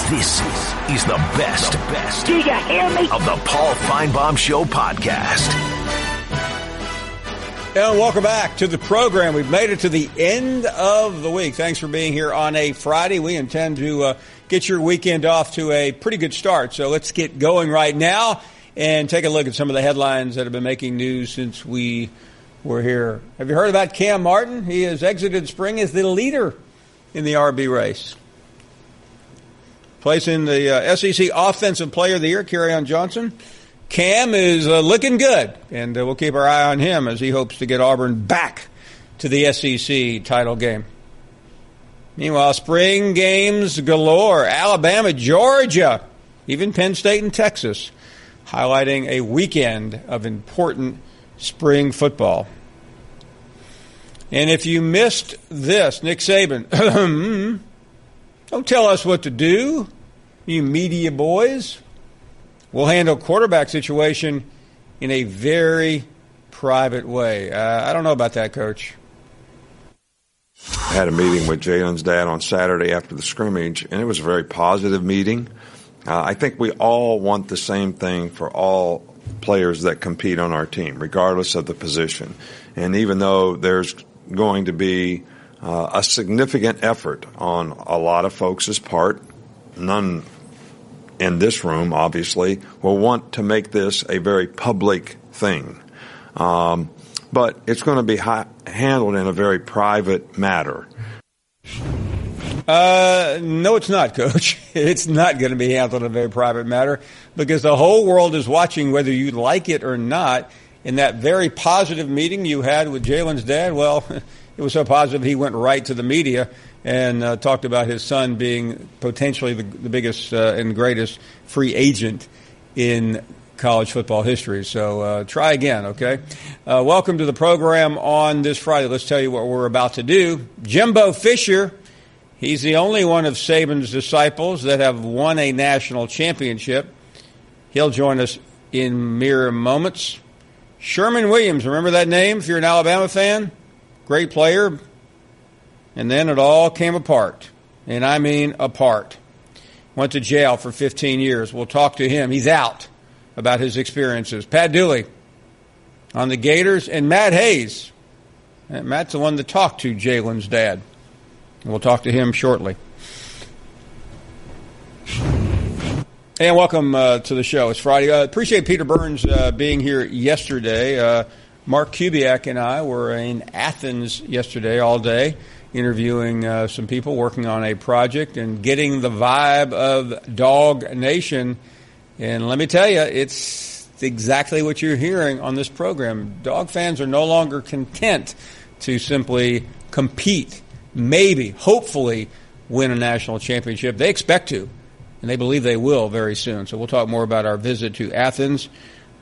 This is the best. Do you hear me? Of the Paul Finebaum Show podcast. And welcome back to the program. We've made it to the end of the week. Thanks for being here on a Friday. We intend to get your weekend off to a pretty good start. So let's get going right now and take a look at some of the headlines that have been making news since we were here. Have you heard about Cam Martin? He has exited spring as the leader in the RB race. Placing the SEC Offensive Player of the Year, Kerryon Johnson. Cam is looking good, and we'll keep our eye on him as he hopes to get Auburn back to the SEC title game. Meanwhile, spring games galore. Alabama, Georgia, even Penn State and Texas, highlighting a weekend of important spring football. And if you missed this, Nick Saban, don't tell us what to do, you media boys. We'll handle quarterback situation in a very private way. I don't know about that, Coach. I had a meeting with Jalen's dad on Saturday after the scrimmage, and it was a very positive meeting. I think we all want the same thing for all players that compete on our team, regardless of the position. And even though there's going to be a significant effort on a lot of folks' part, none in this room, obviously, will want to make this a very public thing. But it's going to be handled in a very private matter. No, it's not, Coach. It's not going to be handled in a very private matter because the whole world is watching whether you like it or not. In that very positive meeting you had with Jalen's dad, well, it was so positive he went right to the media and talked about his son being potentially the biggest and greatest free agent in college football history. So try again, okay? Welcome to the program on this Friday. Let's tell you what we're about to do. Jimbo Fisher, he's the only one of Saban's disciples that have won a national championship. He'll join us in mere moments. Sherman Williams, remember that name if you're an Alabama fan? Great player. And then it all came apart. And I mean apart. Went to jail for 15 years. We'll talk to him. He's out about his experiences. Pat Dooley on the Gators, and Matt Hayes. And Matt's the one that talked to Jalen's dad. And we'll talk to him shortly. And welcome to the show. It's Friday. Appreciate Peter Burns being here yesterday. Mark Kubiak and I were in Athens yesterday all day, interviewing some people working on a project and getting the vibe of Dog Nation. And let me tell you, it's exactly what you're hearing on this program. Dog fans are no longer content to simply compete, maybe, hopefully, win a national championship. They expect to, and they believe they will very soon. So we'll talk more about our visit to Athens.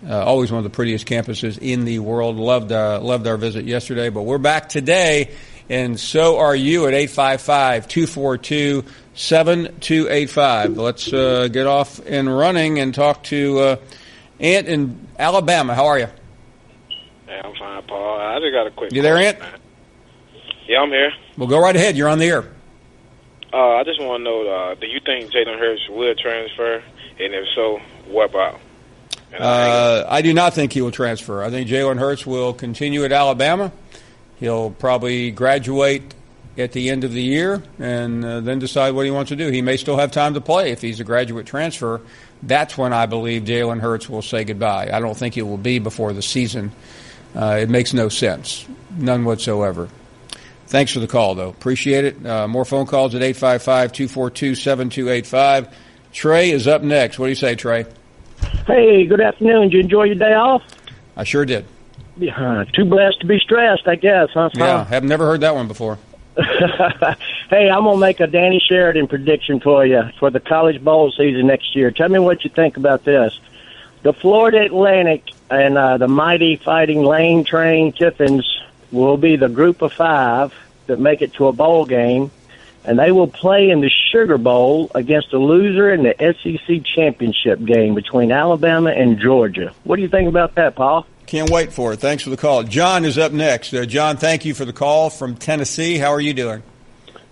Always one of the prettiest campuses in the world. Loved our visit yesterday, but we're back today, and so are you at 855-242-7285. Let's get off and running and talk to Ant in Alabama. How are you? Hey, I'm fine, Paul. I just got a quick You there, question, Ant? man. Yeah, I'm here. Well, go right ahead. You're on the air. I just want to know, do you think Jalen Hurts will transfer? And if so, what about? I do not think he will transfer. I think Jalen Hurts will continue at Alabama. He'll probably graduate at the end of the year and then decide what he wants to do. He may still have time to play if he's a graduate transfer. That's when I believe Jalen Hurts will say goodbye. I don't think it will be before the season. It makes no sense. None whatsoever. Thanks for the call, though. Appreciate it. More phone calls at 855-242-7285. Trey is up next. What do you say, Trey? Hey, good afternoon. Did you enjoy your day off? I sure did. Too blessed to be stressed, I guess, huh? Yeah, have never heard that one before. Hey, I'm going to make a Danny Sheridan prediction for you for the College Bowl season next year. Tell me what you think about this. The Florida Atlantic and the mighty Fighting Lane Train Tiffins will be the group of five that make it to a bowl game, and they will play in the Sugar Bowl against the loser in the SEC championship game between Alabama and Georgia. What do you think about that, Paul? Can't wait for it. Thanks for the call. John is up next. John, thank you for the call from Tennessee. How are you doing?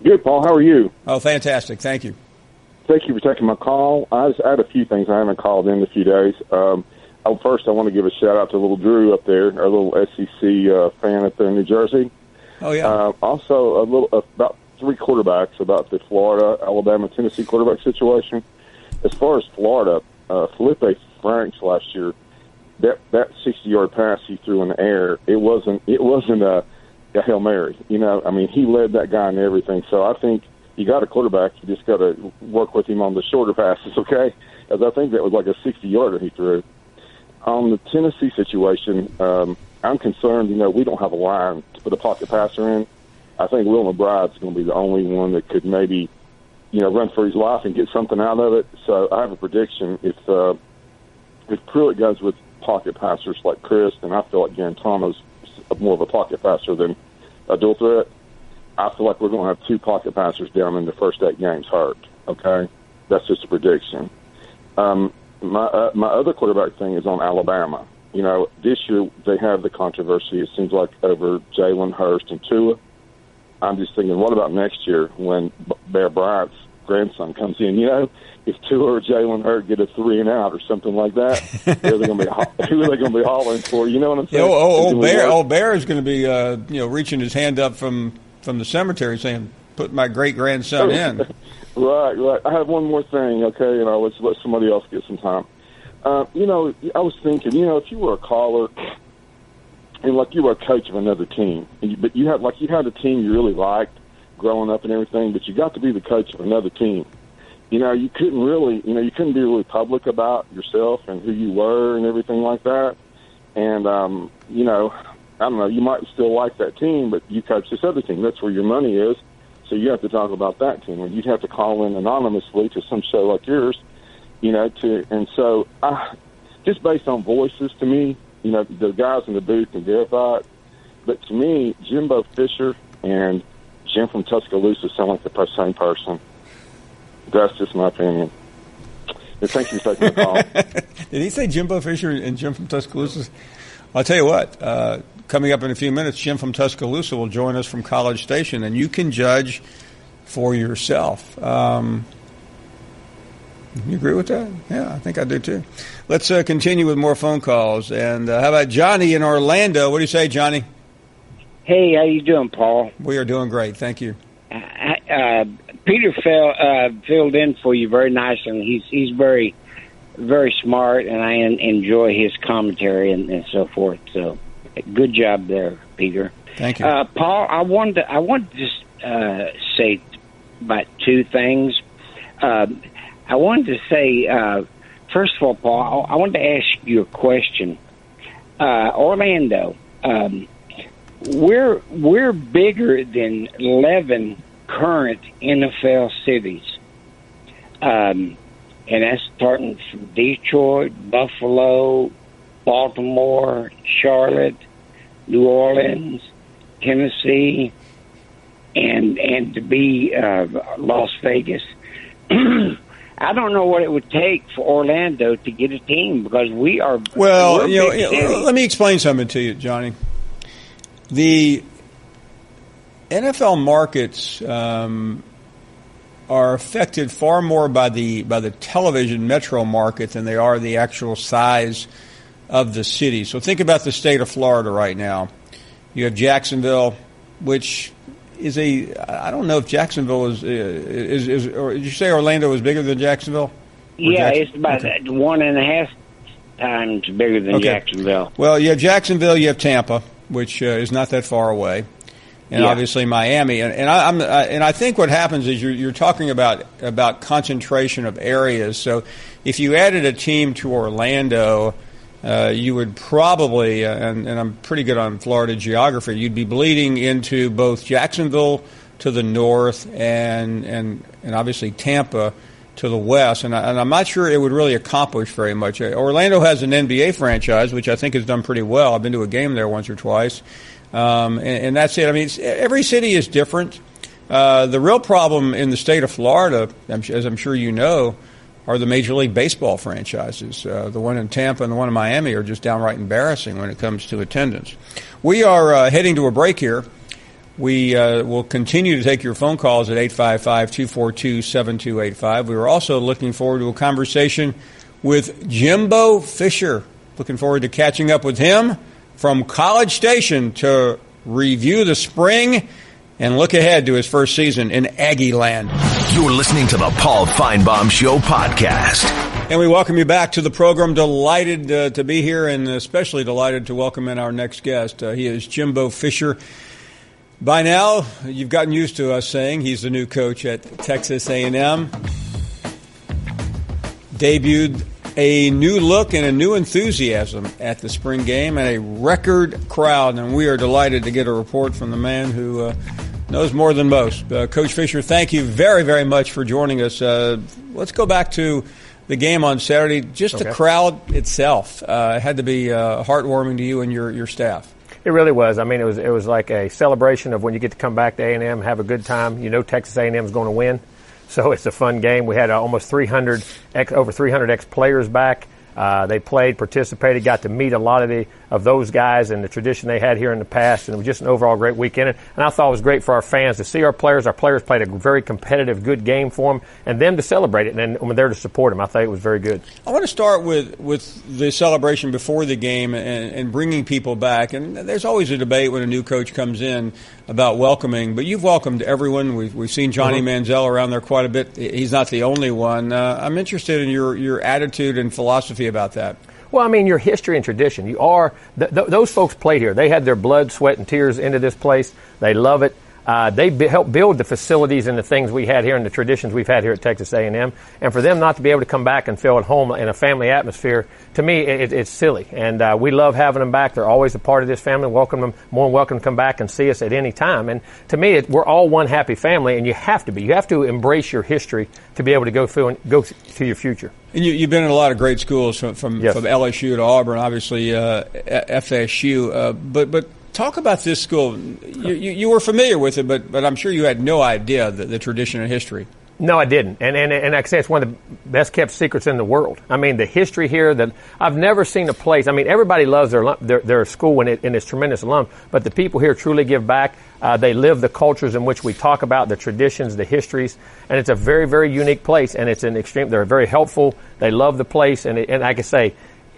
Good, Paul. How are you? Oh, fantastic. Thank you. Thank you for taking my call. I had a few things. I haven't called in a few days. First, I want to give a shout out to little Drew up there, our little SEC fan up there in New Jersey. Oh yeah. Also, about 3 quarterbacks about the Florida, Alabama, Tennessee quarterback situation. As far as Florida, Felipe Franks last year, that 60-yard pass he threw in the air, it wasn't a Hail Mary. You know, I mean, he led that guy in everything. So I think you got a quarterback, you just got to work with him on the shorter passes, okay? Because I think that was like a 60-yarder he threw. On the Tennessee situation, I'm concerned, you know, we don't have a line to put a pocket passer in. I think Will McBride's going to be the only one that could maybe, you know, run for his life and get something out of it. So I have a prediction. If Pruitt goes with pocket passers like Chris, and I feel like Garantano's more of a pocket passer than a dual threat, I feel like we're going to have 2 pocket passers down in the first 8 games hurt. Okay? That's just a prediction. My other quarterback thing is on Alabama. You know, this year they have the controversy, it seems like, over Jalen Hurts and Tua. I'm just thinking, what about next year when Bear Bryant's grandson comes in? You know, if Tua or Jalen Hurts get a 3-and-out or something like that, who are they going to be hollering for? You know what I'm saying? Old Bear is going to be, reaching his hand up from the cemetery saying, "Put my great grandson in." Right. I have one more thing, okay, and I'll let somebody else get some time. You know, I was thinking, you know, if you were a caller and like you were a coach of another team, but you had a team you really liked growing up and everything, but you got to be the coach of another team. You know, you couldn't be really public about yourself and who you were and everything like that. And you know, I don't know, you might still like that team, but you coach this other team. That's where your money is. So you have to talk about that team, and you'd have to call in anonymously to some show like yours, you know. So just based on voices, to me, you know, the guys in the booth can verify it. But to me, Jimbo Fisher and Jim from Tuscaloosa sound like the same person. That's just my opinion. And thank you for taking the call. Did he say Jimbo Fisher and Jim from Tuscaloosa? I'll tell you what. Coming up in a few minutes, Jim from Tuscaloosa will join us from College Station, and you can judge for yourself. You agree with that? Yeah, I think I do too. Let's continue with more phone calls. And how about Johnny in Orlando? What do you say, Johnny? Hey, how you doing, Paul? We are doing great. Thank you. Peter filled in for you very nicely. He's very, very smart, and I enjoy his commentary and so forth. So, good job there, Peter. Thank you, Paul. I wanted to just say about 2 things. I wanted to say, first of all, Paul, I wanted to ask you a question. Orlando, we're bigger than 11 current NFL cities, and that's starting from Detroit, Buffalo, Baltimore, Charlotte, New Orleans, Tennessee, and to be Las Vegas. I don't know what it would take for Orlando to get a team because we are. Well, let me explain something to you, Johnny. The NFL markets are affected far more by the television metro market than they are the actual size of the city. So think about the state of Florida right now. You have Jacksonville, which is I don't know if Jacksonville is or did you say Orlando is bigger than Jacksonville? Yeah, it's about 1.5 times bigger than Jacksonville. Well, you have Jacksonville, you have Tampa, which is not that far away, and obviously Miami. And I think what happens is you're talking about concentration of areas. So if you added a team to Orlando, you would probably, and I'm pretty good on Florida geography, you'd be bleeding into both Jacksonville to the north and obviously Tampa to the west. And I'm not sure it would really accomplish very much. Orlando has an NBA franchise, which I think has done pretty well. I've been to a game there once or twice. And that's it. I mean, every city is different. The real problem in the state of Florida, as I'm sure you know, are the Major League Baseball franchises. The one in Tampa and the one in Miami are just downright embarrassing when it comes to attendance. We are heading to a break here. We will continue to take your phone calls at 855-242-7285. We were also looking forward to a conversation with Jimbo Fisher. Looking forward to catching up with him from College Station to review the spring and look ahead to his first season in Aggie land. You're listening to the Paul Finebaum Show podcast. And we welcome you back to the program. Delighted to be here, and especially delighted to welcome in our next guest. He is Jimbo Fisher. By now, you've gotten used to us saying he's the new coach at Texas A&M. Debuted a new look and a new enthusiasm at the spring game and a record crowd, and we are delighted to get a report from the man who knows more than most. Coach Fisher, thank you very, very much for joining us. Let's go back to the game on Saturday. Just the crowd itself had to be heartwarming to you and your staff. It really was. I mean, it was like a celebration of when you get to come back to A&M, have a good time. You know Texas A&M is going to win. So it's a fun game. We had over 300 ex-players back. They played, participated, got to meet a lot of those guys and the tradition they had here in the past, and it was just an overall great weekend. And I thought it was great for our fans to see our players. Our players played a very competitive, good game for them, and them to celebrate it, and we're there to support them. I think it was very good. I want to start with the celebration before the game and bringing people back. And there's always a debate when a new coach comes in about welcoming, but you've welcomed everyone. We've seen Johnny Manziel around there quite a bit. He's not the only one. I'm interested in your attitude and philosophy about that. Well, I mean, your history and tradition. You are those folks played here. They had their blood, sweat, and tears into this place. They love it. They helped build the facilities and the things we had here and the traditions we've had here at Texas A&M. And for them not to be able to come back and feel at home in a family atmosphere, to me, it's silly. And we love having them back. They're always a part of this family. Welcome them, more than welcome to come back and see us at any time. And to me, we're all one happy family, and you have to be. You have to embrace your history to be able to go to your future. And you've been in a lot of great schools from LSU to Auburn, obviously FSU. But talk about this school. You were familiar with it, but I'm sure you had no idea the tradition and history. No, I didn't. And like I say, it's one of the best kept secrets in the world. I mean, the history here that I've never seen a place. I mean, everybody loves their school and it's tremendous alum, but the people here truly give back. They live the cultures in which we talk about, the traditions, the histories, and it's a very, very unique place. And it's an extreme. They're very helpful. They love the place, and like I say,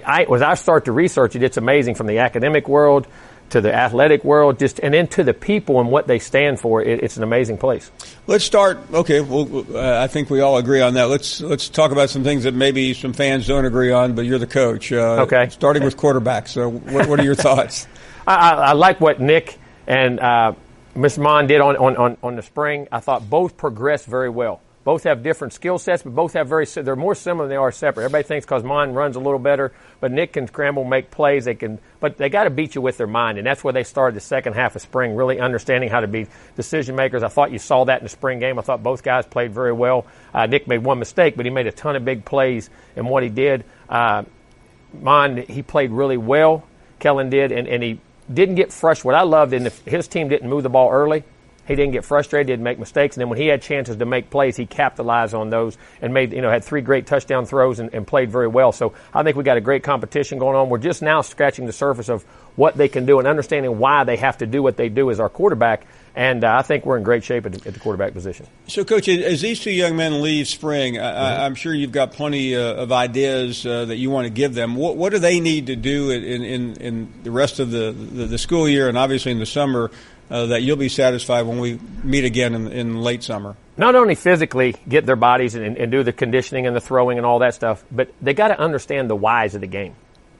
as I start to research it, it's amazing from the academic world to the athletic world, and into the people and what they stand for. It's an amazing place. Let's start. Okay, well, I think we all agree on that. Let's talk about some things that maybe some fans don't agree on, but you're the coach. Okay. Starting with quarterbacks. So what are your thoughts? I like what Nick and Miss Mon did on the spring. I thought both progressed very well. Both have different skill sets, but both have they're more similar than they are separate. Everybody thinks because Mon runs a little better, but Nick can scramble, make plays. But they got to beat you with their mind, and that's where they started the second half of spring, really understanding how to be decision makers. I thought you saw that in the spring game. I thought both guys played very well. Nick made one mistake, but he made a ton of big plays in what he did. Mon, he played really well. Kellen did, and he didn't get frustrated. What I loved, his team didn't move the ball early. He didn't get frustrated, didn't make mistakes, and then when he had chances to make plays, he capitalized on those and had 3 great touchdown throws and played very well. So I think we got a great competition going on. We're just now scratching the surface of what they can do and understanding why they have to do what they do as our quarterback. And I think we're in great shape at the quarterback position. So, Coach, as these two young men leave spring, I'm sure you've got plenty of ideas that you want to give them. What do they need to do in the rest of the school year and obviously in the summer that you'll be satisfied when we meet again in late summer? Not only physically get their bodies and do the conditioning and the throwing and all that stuff, but they got to understand the whys of the game.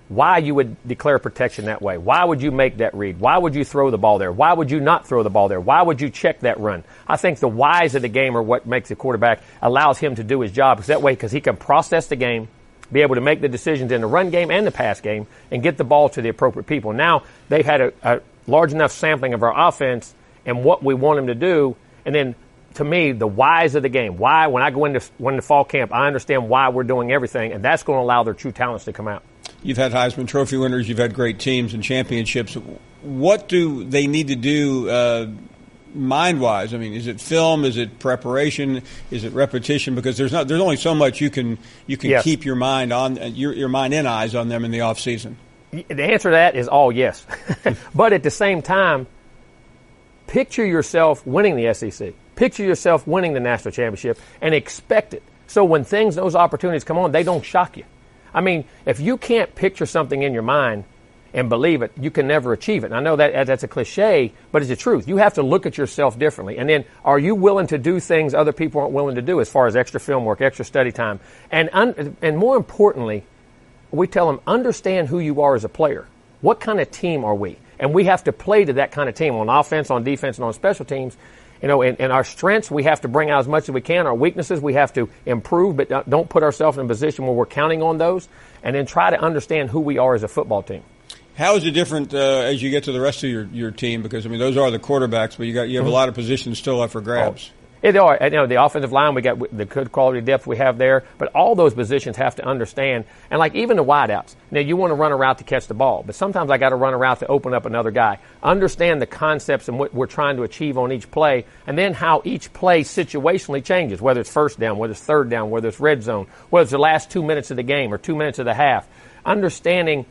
Why you would declare protection that way. Why would you make that read? Why would you throw the ball there? Why would you not throw the ball there? Why would you check that run? I think the whys of the game are what makes the quarterback, allows him to do his job. Because he can process the game, be able to make the decisions in the run game and the pass game, and get the ball to the appropriate people. Now they've had a large enough sampling of our offense and what we want them to do. And then, to me, the whys of the game. Why, when I go into fall camp, I understand why we're doing everything, and that's going to allow their true talents to come out. You've had Heisman Trophy winners. You've had great teams and championships. What do they need to do mind-wise? I mean, is it film? Is it preparation? Is it repetition? Because there's only so much you can yes. keep your mind on your mind and eyes on them in the off season. The answer to that is all yes. But at the same time, picture yourself winning the SEC. Picture yourself winning the national championship and expect it. So when those opportunities come on, they don't shock you. I mean, if you can't picture something in your mind and believe it, you can never achieve it. And I know that's a cliche, but it's the truth. You have to look at yourself differently. And then, are you willing to do things other people aren't willing to do as far as extra film work, extra study time? And more importantly, we tell them, understand who you are as a player. What kind of team are we? And we have to play to that kind of team on offense, on defense, and on special teams. In our strengths, we have to bring out as much as we can. Our weaknesses, we have to improve, but don't put ourselves in a position where we're counting on those. And then try to understand who we are as a football team. How is it different as you get to the rest of your team? Because, I mean, those are the quarterbacks, but you have a lot of positions still up for grabs. They are. The offensive line, we got the good quality depth we have there, but all those positions have to understand. And like even the wideouts, now you want to run a route to catch the ball, but sometimes I got to run a route to open up another guy. Understand the concepts and what we're trying to achieve on each play, and then how each play situationally changes, whether it's first down, whether it's third down, whether it's red zone, whether it's the last 2 minutes of the game or 2 minutes of the half. Understanding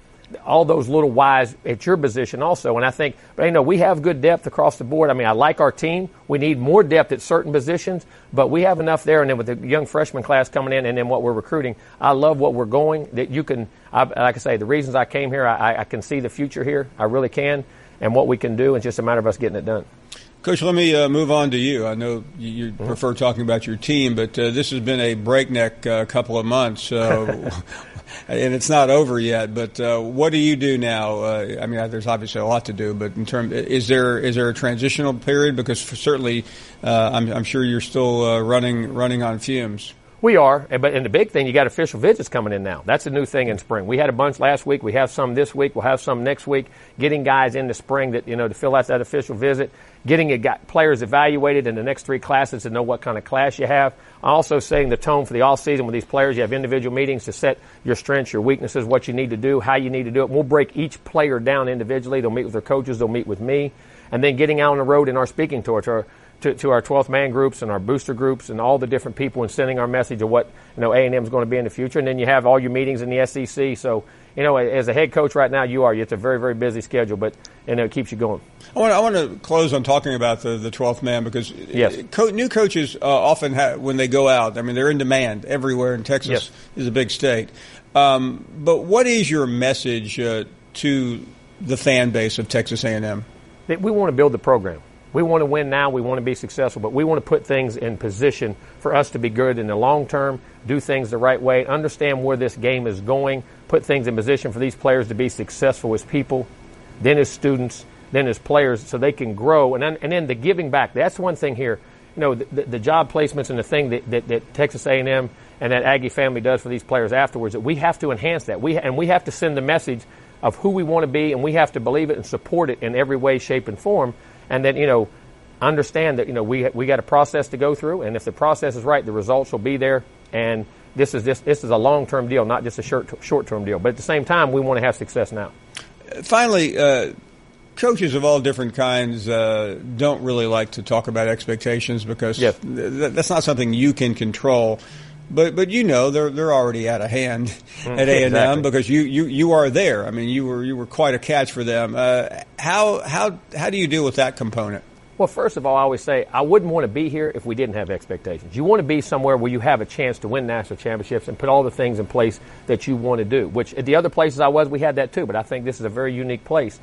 all those little whys at your position also. And I think, we have good depth across the board. I mean, I like our team. We need more depth at certain positions, but we have enough there. And then with the young freshman class coming in and then what we're recruiting, I love what we're going. That you can, like I say, the reasons I came here, I can see the future here. I really can. And what we can do, it's just a matter of us getting it done. Coach, let me move on to you. I know you prefer talking about your team, but this has been a breakneck couple of months. And it's not over yet, but what do you do now? I mean, there's obviously a lot to do, but is there a transitional period? Because certainly, I'm sure you're still running on fumes. We are, but the big thing, you got official visits coming in now. That's a new thing in spring. We had a bunch last week. We have some this week. We'll have some next week. Getting guys in the spring that to fill out that official visit. Getting players evaluated in the next 3 classes to know what kind of class you have. Also setting the tone for the off season with these players. You have individual meetings to set your strengths, your weaknesses, what you need to do, how you need to do it. We'll break each player down individually. They'll meet with their coaches. They'll meet with me. And then getting out on the road in our speaking tour to our 12th man groups and our booster groups and all the different people and sending our message of what A&M is going to be in the future. And then you have all your meetings in the SEC. So, as a head coach right now, it's a very, very busy schedule, but it keeps you going. I want to close on talking about the 12th man because new coaches often when they go out, I mean, they're in demand everywhere, and Texas is a big state. But what is your message to the fan base of Texas A&M? We want to build the program. We want to win now. We want to be successful, but we want to put things in position for us to be good in the long term, do things the right way, understand where this game is going, put things in position for these players to be successful as people, then as students, then as players, so they can grow. And then the giving back. That's one thing here. The job placements and the thing that Texas A&M and that Aggie family does for these players afterwards, that we have to enhance that. We have to send the message of who we want to be, and we have to believe it and support it in every way, shape, and form. And then, understand that, we got a process to go through, and if the process is right, the results will be there. And this is a long-term deal, not just a short-term deal. But at the same time, we want to have success now. Finally, coaches of all different kinds don't really like to talk about expectations because that's not something you can control. But they're already out of hand at A&M exactly. Because you are there. I mean, you were quite a catch for them. How do you deal with that component? Well, first of all, I always say I wouldn't want to be here if we didn't have expectations. You want to be somewhere where you have a chance to win national championships and put all the things in place that you want to do, which at the other places we had that too, but I think this is a very unique place.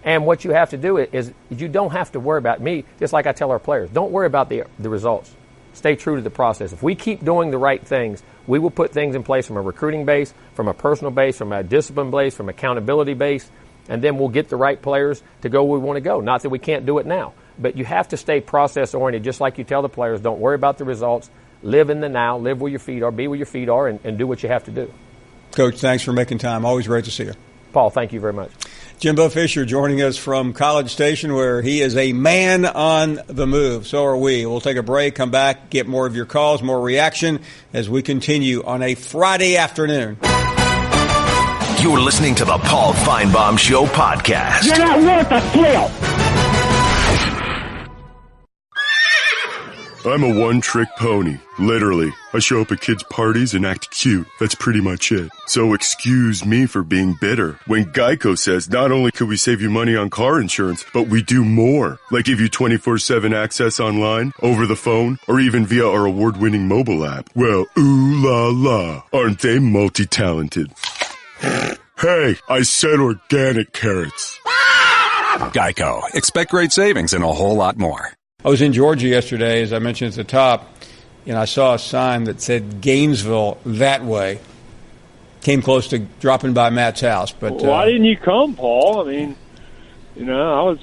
And what you have to do is you don't have to worry about me, just like I tell our players, don't worry about the results. Stay true to the process. If we keep doing the right things, we will put things in place from a recruiting base, from a personal base, from a discipline base, from accountability base, and then we'll get the right players to go where we want to go. Not that we can't do it now, but you have to stay process-oriented, just like you tell the players. Don't worry about the results. Live in the now. Live where your feet are. Be where your feet are, and do what you have to do. Coach, thanks for making time. Always great to see you. Paul, thank you very much. Jimbo Fisher joining us from College Station, where he is a man on the move. So are we. We'll take a break, come back, get more of your calls, more reaction as we continue on a Friday afternoon. You're listening to the Paul Finebaum Show podcast. You're not worth a flip. I'm a one-trick pony. Literally. I show up at kids' parties and act cute. That's pretty much it. So excuse me for being bitter. When Geico says not only could we save you money on car insurance, but we do more. Like give you 24/7 access online, over the phone, or even via our award-winning mobile app. Well, ooh la la. Aren't they multi-talented? Hey, I said organic carrots. Geico. Expect great savings and a whole lot more. I was in Georgia yesterday, as I mentioned at the top, and I saw a sign that said Gainesville that way. Came close to dropping by Matt's house, but why didn't you come, Paul? I mean, I was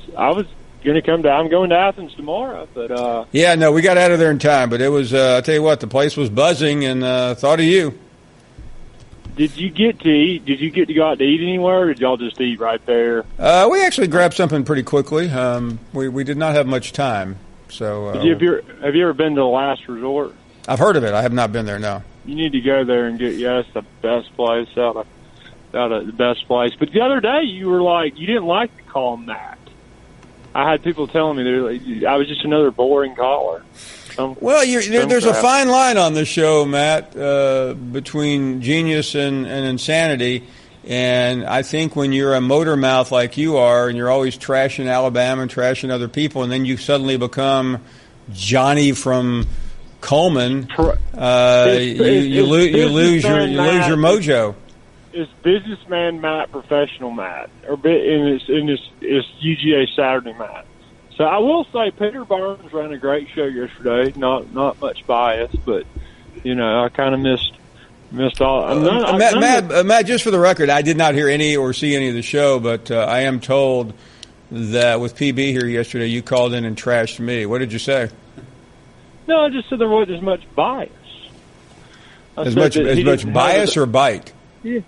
going to come down. I'm going to Athens tomorrow, but yeah, no, we got out of there in time. But it was, I tell you what, the place was buzzing, and thought of you. Did you get to eat? Did you get to go out to eat anywhere, or did y'all just eat right there? We actually grabbed something pretty quickly. We did not have much time. So, have you ever been to the Last Resort? I've heard of it. I have not been there. No. You need to go there and get. Yeah, it's the best place out of the best place. But the other day you were like you didn't like to call him that. I had people telling me I was just another boring caller. Well, there's a fine line on this show, Matt, between genius and insanity. And I think when you're a motor mouth like you are, and you're always trashing Alabama and trashing other people, and then you suddenly become Johnny from Coleman, you lose your mojo. It's businessman Matt, professional Matt, or in it's UGA Saturday Matt. So I will say Peter Burns ran a great show yesterday. Not much bias, but I kind of missed all. Matt, just for the record, I did not hear any or see any of the show, but I am told that with PB here yesterday, you called in and trashed me. What did you say? No, I just said there wasn't as much bias. As much bias or bite? Yeah,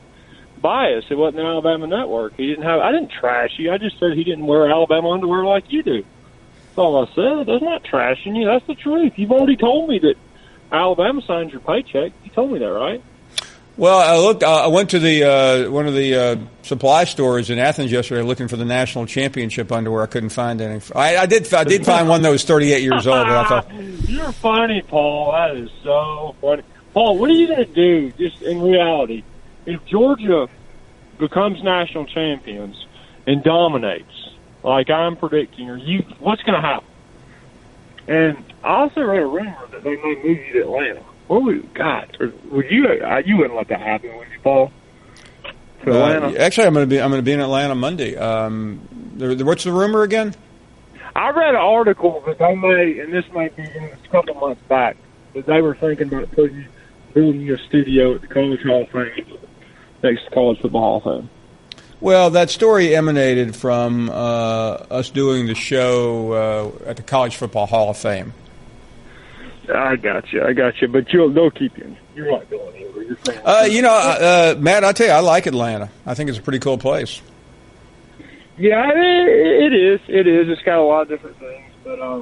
bias. It wasn't an Alabama network. He didn't have. I didn't trash you. I just said he didn't wear Alabama underwear like you do. That's all I said. That's not trashing you. That's the truth. You've already told me that Alabama signs your paycheck. You told me that, right? Well, I went to the one of the supply stores in Athens yesterday looking for the national championship underwear. I couldn't find any. I did find one that was 38 years old. But I thought you're funny, Paul. That is so funny, Paul. What are you going to do? Just in reality, if Georgia becomes national champions and dominates, like I'm predicting, what's going to happen? And I also read a rumor that they may move you to Atlanta. What would you wouldn't let that happen, would you, Paul? To Atlanta? Actually, I'm going to be in Atlanta Monday. What's the rumor again? I read an article that they may, and this may be a couple months back, that they were thinking about building a studio at the College Hall of Fame, next to College Football Hall of Fame. Well, that story emanated from us doing the show at the College Football Hall of Fame. I got you. But they'll keep you. You're not going anywhere. You're saying. Matt, I tell you, I like Atlanta. I think it's a pretty cool place. Yeah, it is. It is. It's got a lot of different things, but it's got a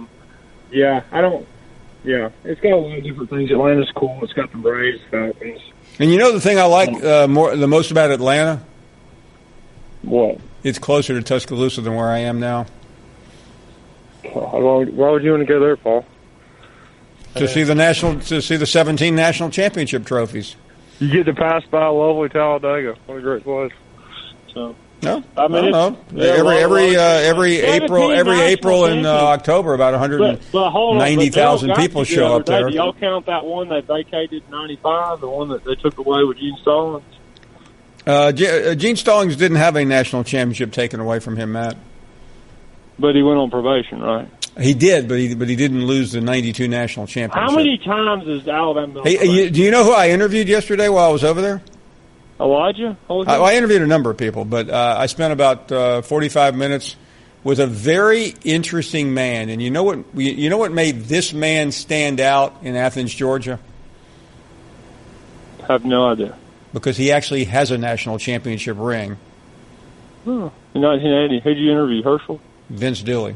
lot of different things. Atlanta's cool. It's got the Braves, Falcons. And the thing I like the most about Atlanta? What? It's closer to Tuscaloosa than where I am now. Why would you want to go there, Paul? To see the 17 national championship trophies. You get to pass by lovely Talladega. What a great place. So no, I mean every April and October, about 190,000 people show up there. Do y'all count that one that vacated in '95, the one that they took away with Gene Stallings? Gene Stallings didn't have a national championship taken away from him, Matt. But he went on probation, right? He did, but he didn't lose the '92 national championship. How many times has Alabama? Hey, do you know who I interviewed yesterday while I was over there? Elijah? I interviewed a number of people, but I spent about 45 minutes with a very interesting man. And you know what made this man stand out in Athens, Georgia? I have no idea. Because he actually has a national championship ring. Oh, in 1980. Who did you interview? Herschel? Vince Dooley.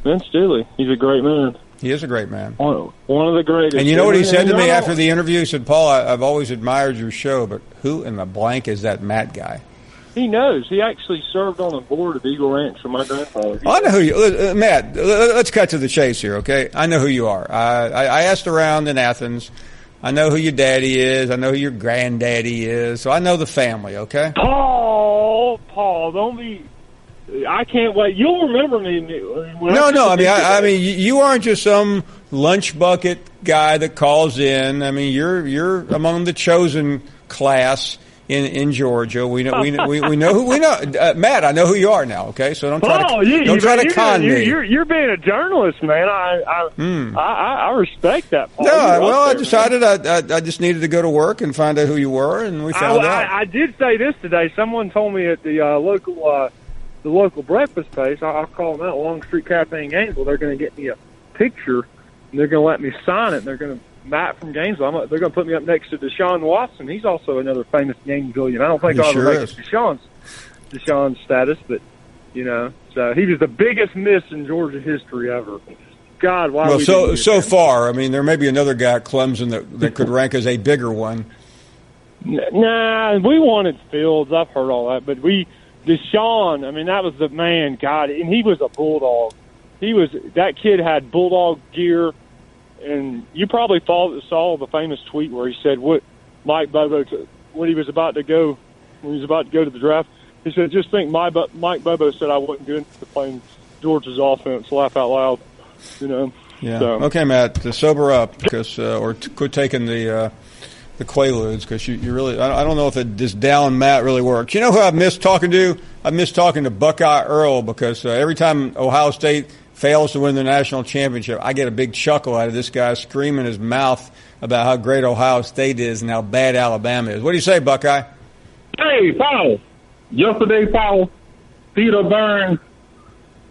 Vince Dooley. He's a great man. He is a great man. One of the greatest. And you know what he said to me after the interview? He said, Paul, I've always admired your show, but who in the blank is that Matt guy? He knows. He actually served on the board of Eagle Ranch for my grandfather. I know who you Matt, let's cut to the chase here, okay? I know who you are. I asked around in Athens. I know who your daddy is. I know who your granddaddy is. So I know the family, okay? Paul, don't be... I can't wait. You'll remember me. No. I mean, you aren't just some lunch bucket guy that calls in. I mean, you're among the chosen class in Georgia. We know who. Matt, I know who you are now. Okay, so don't try to con me. You're being a journalist, man. I respect that. Paul. No, well, I decided I just needed to go to work and find out who you were, and we found out. I did say this today. Someone told me at the local breakfast place, I'll call them out, Long Street Cafe in Gainesville, they're going to get me a picture, and they're going to let me sign it, and they're going to, Matt from Gainesville, they're going to put me up next to Deshaun Watson. He's also another famous Gainesvillian. I don't think I'll ever make Deshaun's status, but, so he was the biggest miss in Georgia history ever. God, why? Well, so far, I mean, there may be another guy at Clemson that could rank as a bigger one. Nah, we wanted Fields. I've heard all that, but Deshaun, I mean, that was the man, God, and he was a bulldog. That kid had bulldog gear, and you probably saw the famous tweet where he said what Mike Bobo, when he was about to go to the draft, he said, just think Mike Bobo said I wasn't good at playing Georgia's offense, laugh out loud, Yeah. So. Okay, Matt, to sober up, because or quit taking the Quaaludes, because you really, I don't know if this down Matt really works. You know who I've missed talking to? I've missed talking to Buckeye Earl, because every time Ohio State fails to win the national championship, I get a big chuckle out of this guy screaming his mouth about how great Ohio State is and how bad Alabama is. What do you say, Buckeye? Hey, Paul. Yesterday, Paul, Peter Burns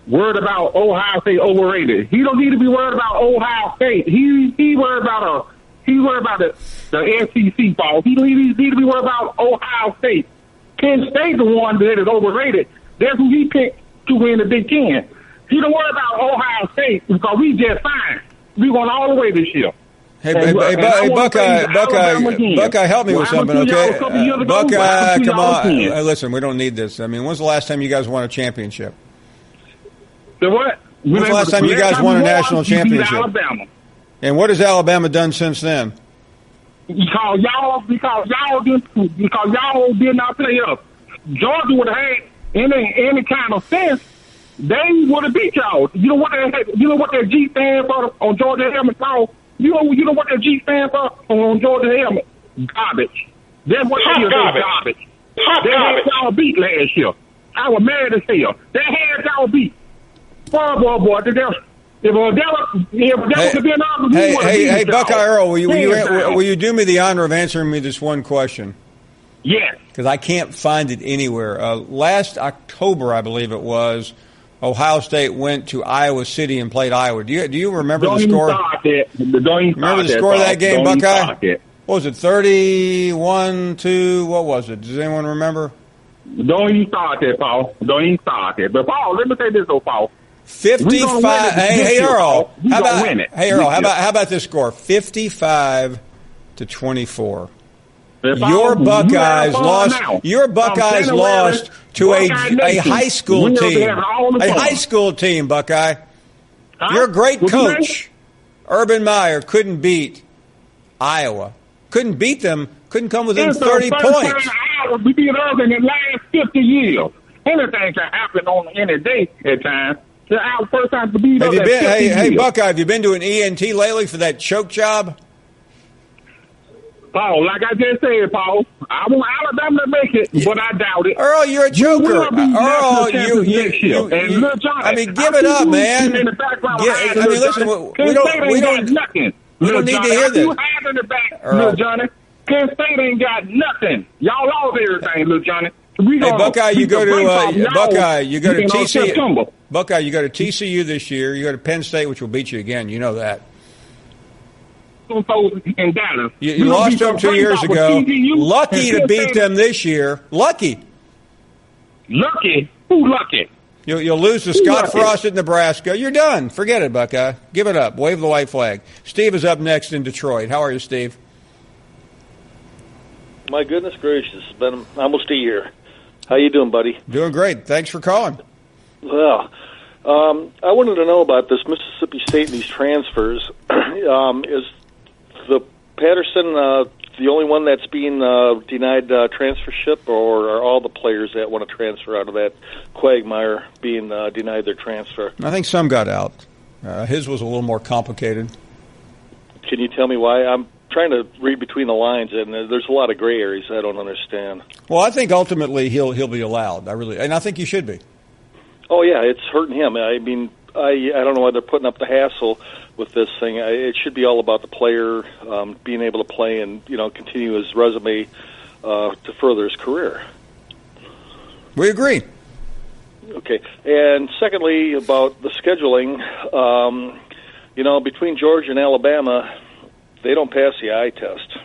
worried about Ohio State overrated. He don't need to be worried about Ohio State. He worried about the SEC, Paul. He need to be worried about Ohio State. Penn State, the one that is overrated. That's who he picked to win the Big Ten. He don't worry about Ohio State because we just fine. We going all the way this year. Hey, Buckeye, help me with something, okay? Buckeye, come on. Hey, listen, we don't need this. I mean, when's the last time you guys won a championship? The what? When's the last time you guys won a national championship? Alabama. And what has Alabama done since then? Because y'all did not play up. Georgia would have had any kind of sense. They would have beat y'all. You know what that G stands for on Georgia helmet, Paul? You know what that G stands for on Georgia helmet? Garbage. That's what they is. Garbage. They had y'all beat last year. I was mad as hell. They had y'all beat. Boy. Hey, Buckeye Earl, will you do me the honor of answering me this one question? Yes. Because I can't find it anywhere. Last October, I believe it was, Ohio State went to Iowa City and played Iowa. Do you remember the score? Remember the score of that game, Buckeye? What was it, 31-2? What was it? Does anyone remember? Don't even start that, Paul. Don't even start that. But, Paul, let me say this, though, Paul. 55. Hey, Earl. How about this score? 55-24. Your Buckeyes lost to a high school team. A high school team, Buckeye. You're a great coach. Urban Meyer couldn't beat Iowa. Couldn't beat them. Couldn't come within 30 points. We beat Urban in the last 50 years. Anything can happen on any day at times. Our first time to beat us. Hey, Buckeye, have you been to an ENT lately for that choke job? Paul, like I just said, Paul, I want Alabama to make it, but I doubt it. Earl, you're a joker. Earl, I mean, give it up, man. Listen, we don't need to hear this. Little Johnny. Penn State ain't got nothing. Y'all lost everything, little Johnny. Hey, Buckeye, you go to TCU. Buckeye, you go to TCU this year. You go to Penn State, which will beat you again. You know that. In Dallas. You lost them 2 years ago. Lucky to beat them this year. Lucky. Lucky? Who lucky? You'll lose to Scott Frost at Nebraska. You're done. Forget it, Buckeye. Give it up. Wave the white flag. Steve is up next in Detroit. How are you, Steve? My goodness gracious, it's been almost a year. How you doing, buddy? Doing great. Thanks for calling. Well, I wanted to know about this Mississippi State, these transfers. Is the Patterson the only one that's being denied transfership, or are all the players that want to transfer out of that quagmire being denied their transfer? I think some got out. His was a little more complicated. Can you tell me why? I'm trying to read between the lines, and there's a lot of gray areas I don't understand. Well, I think ultimately he'll be allowed. And I think he should be. Oh yeah, it's hurting him. I mean, I don't know why they're putting up the hassle with this thing. It should be all about the player being able to play and continue his resume to further his career. We agree. Okay, and secondly, about the scheduling, between Georgia and Alabama, they don't pass the eye test.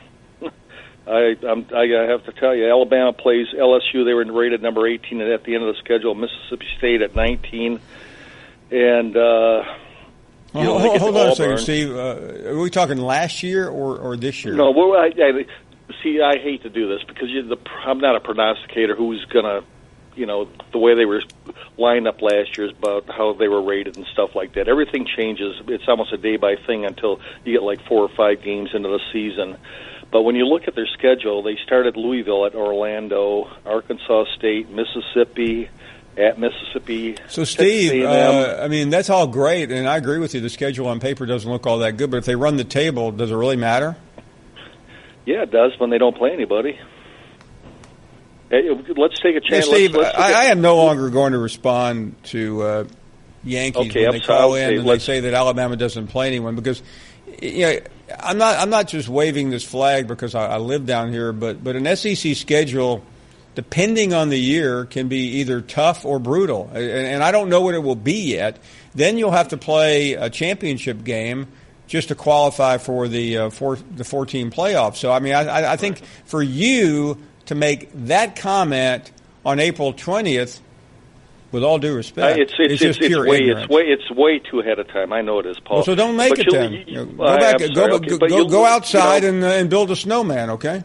I have to tell you, Alabama plays LSU. They were rated number 18 at the end of the schedule. Mississippi State at 19, and hold on a second, Steve. Are we talking last year or this year? No, well, I hate to do this because I'm not a prognosticator who's gonna. The way they were lined up last year is about how they were rated and stuff like that. Everything changes. It's almost a day-by thing until you get like 4 or 5 games into the season. But when you look at their schedule, they started Louisville at Orlando, Arkansas State, Mississippi, at Mississippi. So, Steve, that's all great, and I agree with you. The schedule on paper doesn't look all that good, but if they run the table, does it really matter? Yeah, it does when they don't play anybody. Hey, let's take a chance. Hey, Steve, I am no longer going to respond to Yankees when they call in and they say that Alabama doesn't play anyone because, I'm not just waving this flag because I live down here, but an SEC schedule, depending on the year, can be either tough or brutal, and I don't know what it will be yet. Then you'll have to play a championship game just to qualify for the 4-team playoff. So, I think for you to make that comment on April 20th, with all due respect, it's just pure ignorance. It's way too ahead of time. I know it is, Paul. Well, so don't make it then. Go outside and build a snowman, okay?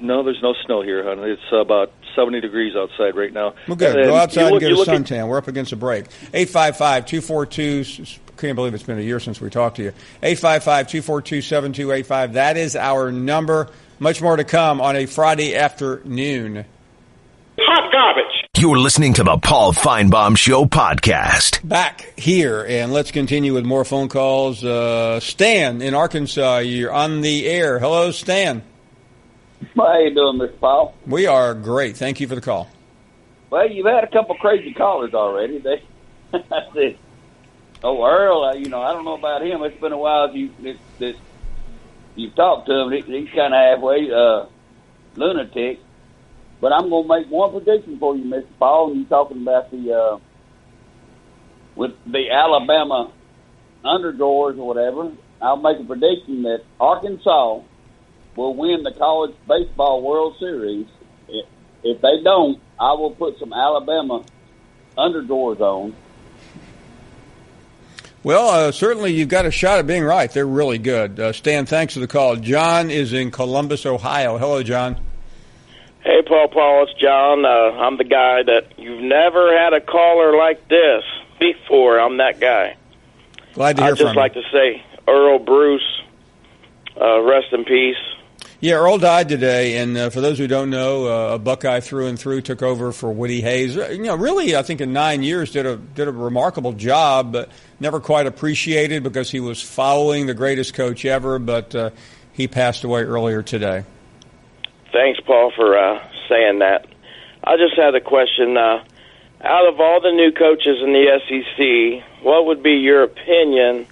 No, there's no snow here, hon. It's about 70 degrees outside right now. Well, good. Go outside and get a suntan. We're up against a break. 855-242, can't believe it's been a year since we talked to you. 855-242-7285. That is our number. Much more to come on a Friday afternoon. Hot garbage. You're listening to the Paul Finebaum Show podcast. Back here, and let's continue with more phone calls. Stan in Arkansas, you're on the air. Hello, Stan. How you doing, Mr. Paul? We are great. Thank you for the call. Well, you've had a couple crazy callers already. They said, Earl, I don't know about him. It's been a while that you've talked to him. He's kind of halfway lunatic. But I'm going to make one prediction for you, Mr. Paul. And you're talking about with the Alabama underdoors or whatever. I'll make a prediction that Arkansas will win the College Baseball World Series. If they don't, I will put some Alabama underdoors on. Well, certainly you've got a shot at being right. They're really good. Stan, thanks for the call. John is in Columbus, Ohio. Hello, John. Hey, Paul, it's John. I'm the guy that you've never had a caller like this before. I'm that guy. Glad to hear from you. I'd just like to say, Earl Bruce, rest in peace. Yeah, Earl died today, and for those who don't know, a Buckeye through and through, took over for Woody Hayes. Really, I think in 9 years did a remarkable job, but never quite appreciated because he was following the greatest coach ever, but he passed away earlier today. Thanks, Paul, for saying that. I just had a question. Out of all the new coaches in the SEC, what would be your opinion?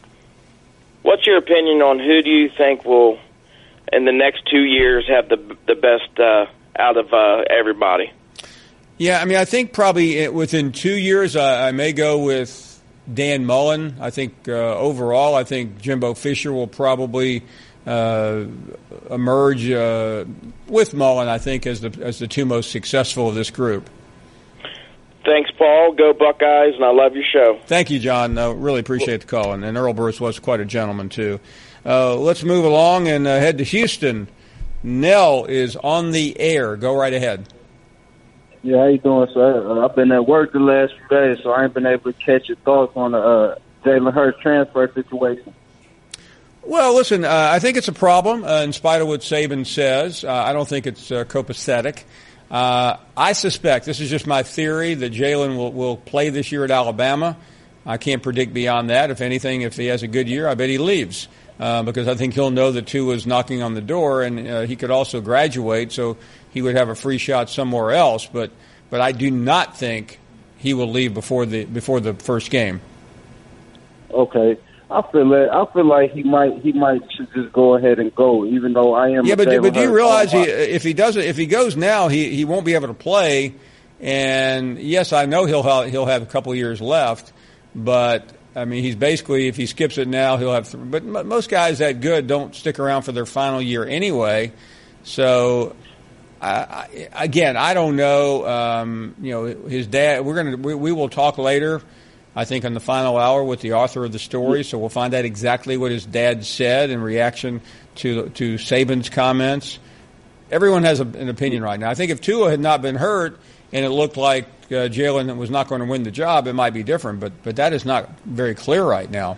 What's your opinion on who do you think will, in the next 2 years, have the best out of everybody? Yeah, I think probably within 2 years, I may go with Dan Mullen. I think overall, I think Jimbo Fisher will probably emerge with Mullen, I think, as the two most successful of this group. Thanks, Paul. Go Buckeyes, and I love your show. Thank you, John. Really appreciate the call. And Earl Bruce was quite a gentleman, too. Let's move along and head to Houston. Nell is on the air. Go right ahead. Yeah, how you doing, sir? I've been at work the last few days, so I ain't been able to catch your thoughts on the Jalen Hurts transfer situation. Well, listen, I think it's a problem, in spite of what Saban says. I don't think it's copacetic. I suspect, this is just my theory, that Jalen will play this year at Alabama. I can't predict beyond that. If anything, if he has a good year, I bet he leaves. Because I think he'll know that Tua is knocking on the door, and he could also graduate, so he would have a free shot somewhere else. But I do not think he will leave before the first game. Okay, I feel like he might should just go ahead and go, even though I am. Yeah, but do you realize if he goes now, he won't be able to play. And yes, I know he'll have a couple of years left, but. I mean, he's basically, if he skips it now, he'll have but most guys that good don't stick around for their final year anyway. So, again, I don't know. His dad, we will talk later, I think, on the final hour with the author of the story. So we'll find out exactly what his dad said in reaction to Saban's comments. Everyone has an opinion right now. I think if Tua had not been hurt and it looked like Jalen was not going to win the job, it might be different. But that is not very clear right now.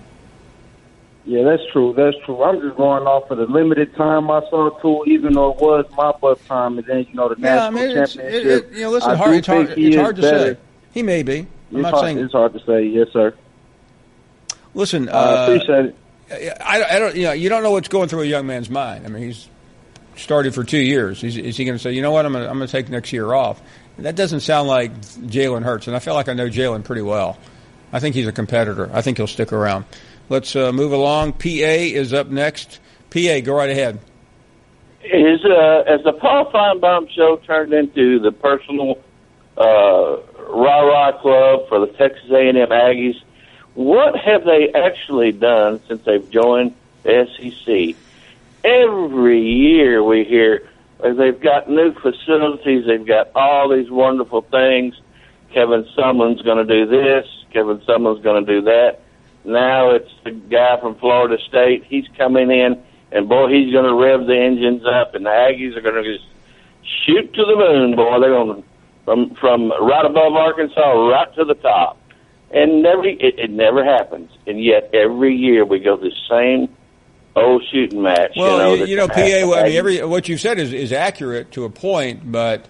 Yeah, that's true. I'm just going off of the limited time I saw Tua, even though it was my butt time, and then the national championship. It's hard to say. He may be. I'm not saying it's hard to say. Yes, sir. Listen, I appreciate it. I don't. You don't know what's going through a young man's mind. I mean, he's started for 2 years. Is he going to say, you know what, I'm going to take next year off? That doesn't sound like Jalen Hurts, and I feel like I know Jalen pretty well. I think he's a competitor. I think he'll stick around. Let's move along. PA is up next. PA, go right ahead. As the Paul Finebaum show turned into the personal rah-rah club for the Texas A&M Aggies, what have they actually done since they've joined the SEC? Every year we hear they've got new facilities, they've got all these wonderful things. Kevin Sumlin's going to do this, Kevin Sumlin's going to do that. Now it's the guy from Florida State. He's coming in, and, boy, he's going to rev the engines up, and the Aggies are going to just shoot to the moon, boy. They're going to, from right above Arkansas right to the top. And it never happens. And yet every year we go the same old shooting match. Well, PA, I mean, what you said is accurate to a point, but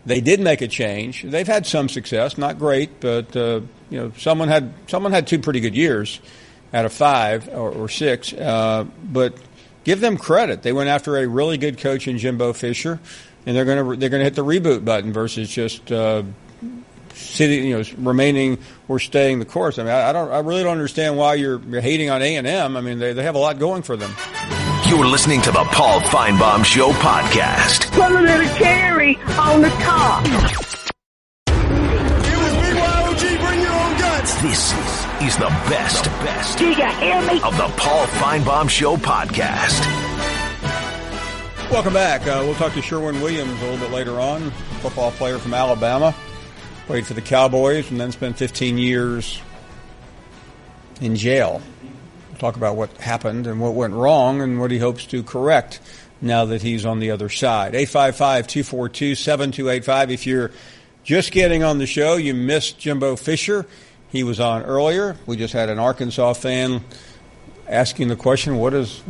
they did make a change. They've had some success, not great, but someone had 2 pretty good years out of 5 or 6. But give them credit; they went after a really good coach in Jimbo Fisher, and they're going to hit the reboot button versus just remaining or staying the course. I mean, I really don't understand why you're hating on A&M. I mean, they have a lot going for them. You're listening to the Paul Finebaum Show podcast. Put a little cherry on the top. It was BYOG, bring your own guts. This is the best. Do you hear me? Of the Paul Finebaum Show podcast. Welcome back. We'll talk to Sherman Williams a little bit later on, football player from Alabama. Played for the Cowboys and then spent 15 years in jail. We'll talk about what happened and what went wrong and what he hopes to correct now that he's on the other side. 855-242-7285. If you're just getting on the show, you missed Jimbo Fisher. He was on earlier. We just had an Arkansas fan asking the question, what has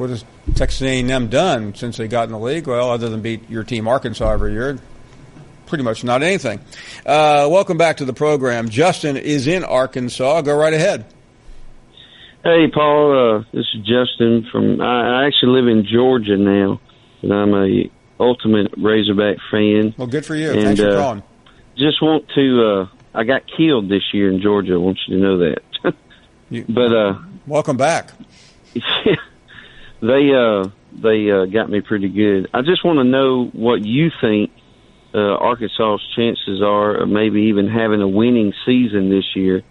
Texas A&M done since they got in the league? Well, other than beat your team Arkansas every year, pretty much not anything. Welcome back to the program. Justin is in Arkansas. Go right ahead. Hey, Paul. This is Justin from. I actually live in Georgia now, and I'm a ultimate Razorback fan. Well, good for you. Thanks for calling. Just want to. I got killed this year in Georgia. I want you to know that. But welcome back. They got me pretty good. I just want to know what you think. Arkansas's chances are of maybe even having a winning season this year.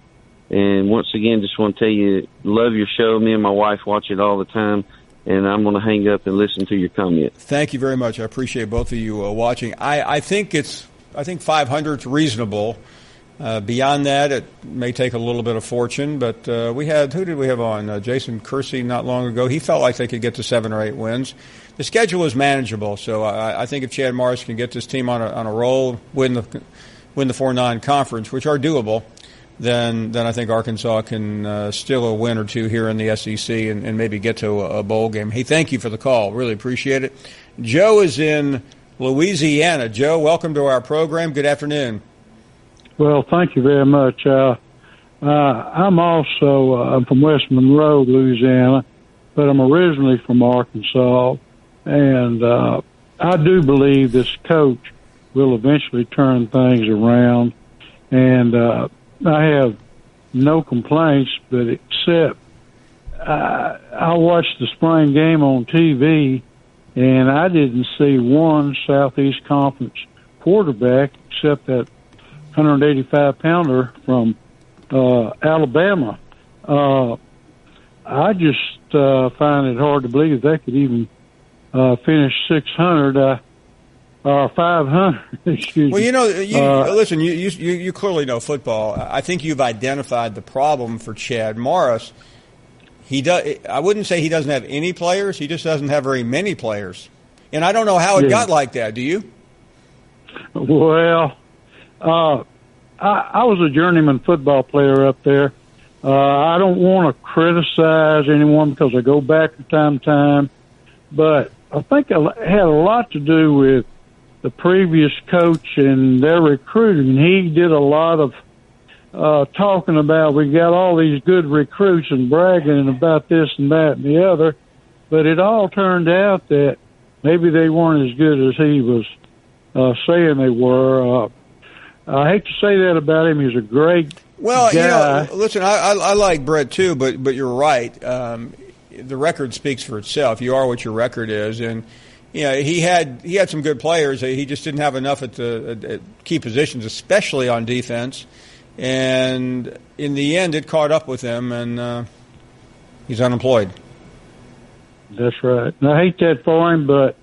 And once again, just want to tell you, love your show. Me and my wife watch it all the time, and I'm going to hang up and listen to your comment. Thank you very much. I appreciate both of you watching. I think 500 is reasonable. Beyond that, it may take a little bit of fortune. But who did we have on? Jason Kersey not long ago. He felt like they could get to 7 or 8 wins. The schedule is manageable, so I think if Chad Morris can get this team on a roll, win the win the 4 non-conference, which are doable, then I think Arkansas can steal a win or two here in the SEC and maybe get to a bowl game. Hey, thank you for the call. Really appreciate it. Joe is in Louisiana. Joe, welcome to our program. Good afternoon. Well, thank you very much. I'm from West Monroe, Louisiana, but I'm originally from Arkansas, and I do believe this coach will eventually turn things around, and I have no complaints, but except I watched the spring game on TV, and I didn't see one Southeast Conference quarterback except that 185-pounder from Alabama. I just find it hard to believe they could even finish 600 or 500. Excuse me. Well, listen. You You clearly know football. I think you've identified the problem for Chad Morris. I wouldn't say he doesn't have any players. He just doesn't have very many players. And I don't know how it got like that. Do you? Well, I was a journeyman football player up there. I don't want to criticize anyone because I go back from time to time, but I think it had a lot to do with the previous coach and their recruiting. He did a lot of talking about we got all these good recruits and bragging about this and that and the other, but it all turned out that maybe they weren't as good as he was saying they were. I hate to say that about him. He's a great guy. Listen, I like Brett too, but you're right. The record speaks for itself. You are what your record is, and he had some good players. He just didn't have enough at key positions, especially on defense. And in the end, it caught up with him, and he's unemployed. That's right. And I hate that for him, but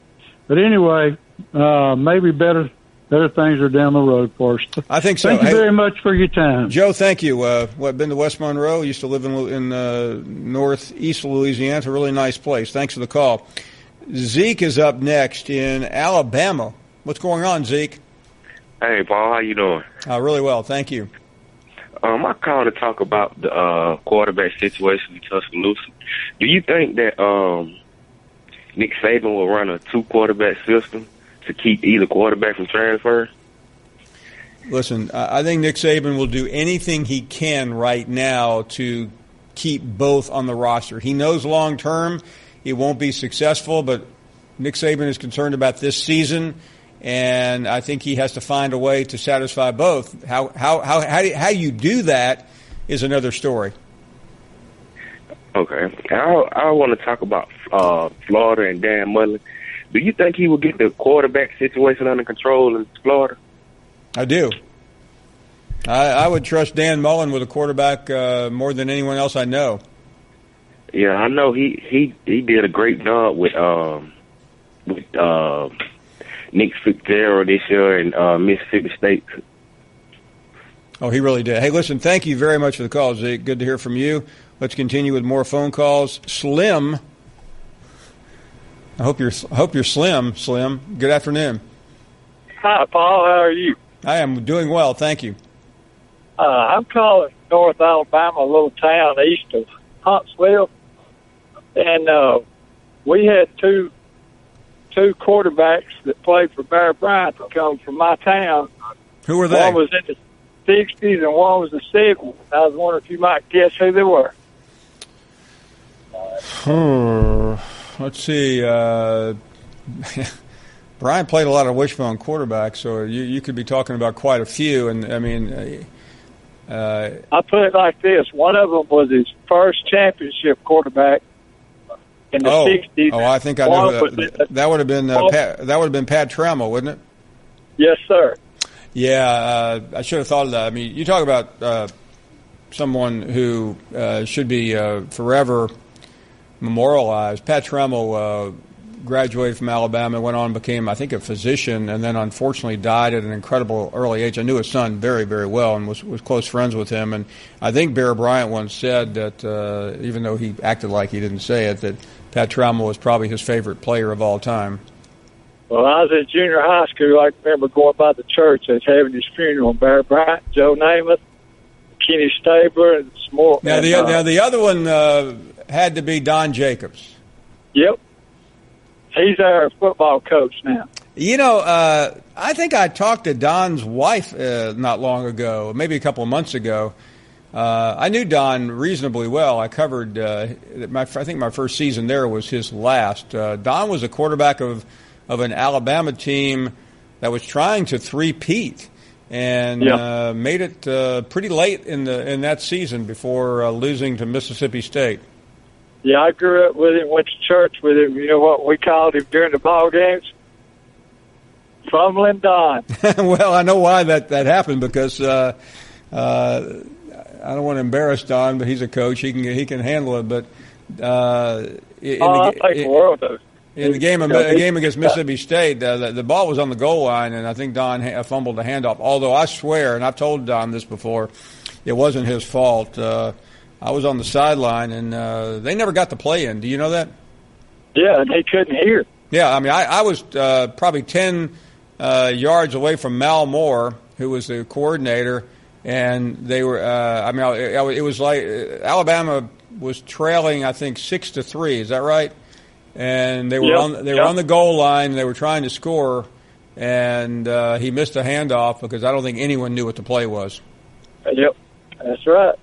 anyway, maybe better things are down the road for us. I think so. Thank you very much for your time. Joe, thank you. Been to West Monroe. Used to live in northeast Louisiana. It's a really nice place. Thanks for the call. Zeke is up next in Alabama. What's going on, Zeke? Hey, Paul. How you doing? Really well. Thank you. I called to talk about the quarterback situation in Tuscaloosa. Do you think that Nick Saban will run a 2-quarterback system to keep either quarterback from transfer? Listen, I think Nick Saban will do anything he can right now to keep both on the roster. He knows long term he won't be successful, but Nick Saban is concerned about this season, and I think he has to find a way to satisfy both. How you do that is another story. Okay. I want to talk about Florida and Dan Mullen. Do you think he will get the quarterback situation under control in Florida? I do. I would trust Dan Mullen with a quarterback more than anyone else I know. Yeah, I know he did a great job with Nick Fitzgerald this year in Mississippi State. Oh, he really did. Hey, listen, thank you very much for the call, Zeke. Good to hear from you. Let's continue with more phone calls. Slim. I hope you're slim. Good afternoon. Hi, Paul. How are you? I am doing well, thank you. I'm calling North Alabama, a little town east of Huntsville, and we had two quarterbacks that played for Bear Bryant that come from my town. Who were they? One was in the 60s and one was the 70s. I was wondering if you might guess who they were. Let's see. Brian played a lot of wishbone quarterbacks, so you could be talking about quite a few. And I mean, I put it like this: one of them was his first championship quarterback in the 60s. Oh, I think I know that. That would have been Pat Trammell, wouldn't it? Yes, sir. Yeah, I should have thought of that. I mean, you talk about someone who should be forever memorialized. Pat Trammell graduated from Alabama, went on and became, I think, a physician, and then unfortunately died at an incredible early age. I knew his son very, very well and was close friends with him. And I think Bear Bryant once said that, even though he acted like he didn't say it, that Pat Trammell was probably his favorite player of all time. Well, I was in junior high school. I remember going by the church that's having his funeral. Barry Bryant, Joe Namath, Kenny Stabler, and some more. Now, the other one had to be Don Jacobs. Yep. He's our football coach now. You know, I think I talked to Don's wife not long ago, maybe a couple of months ago. I knew Don reasonably well. I covered, I think my first season there was his last. Don was a quarterback of an Alabama team that was trying to three-peat and made it pretty late in that season before losing to Mississippi State. Yeah, I grew up with him, went to church with him. You know what we called him during the ball games? Fumbling Don. Well, I know why that happened because I don't want to embarrass Don, but he's a coach. He can handle it. But in the game against Mississippi State, the ball was on the goal line, and I think Don fumbled the handoff. Although I swear, and I've told Don this before, it wasn't his fault. I was on the sideline, and they never got the play in. Do you know that? Yeah, they couldn't hear. Yeah, I mean, I was probably 10 yards away from Mal Moore, who was the coordinator, and they were. It was like Alabama was trailing, I think 6-3. Is that right? And they were on the goal line. And they were trying to score, and he missed a handoff because I don't think anyone knew what the play was. Yep, that's right.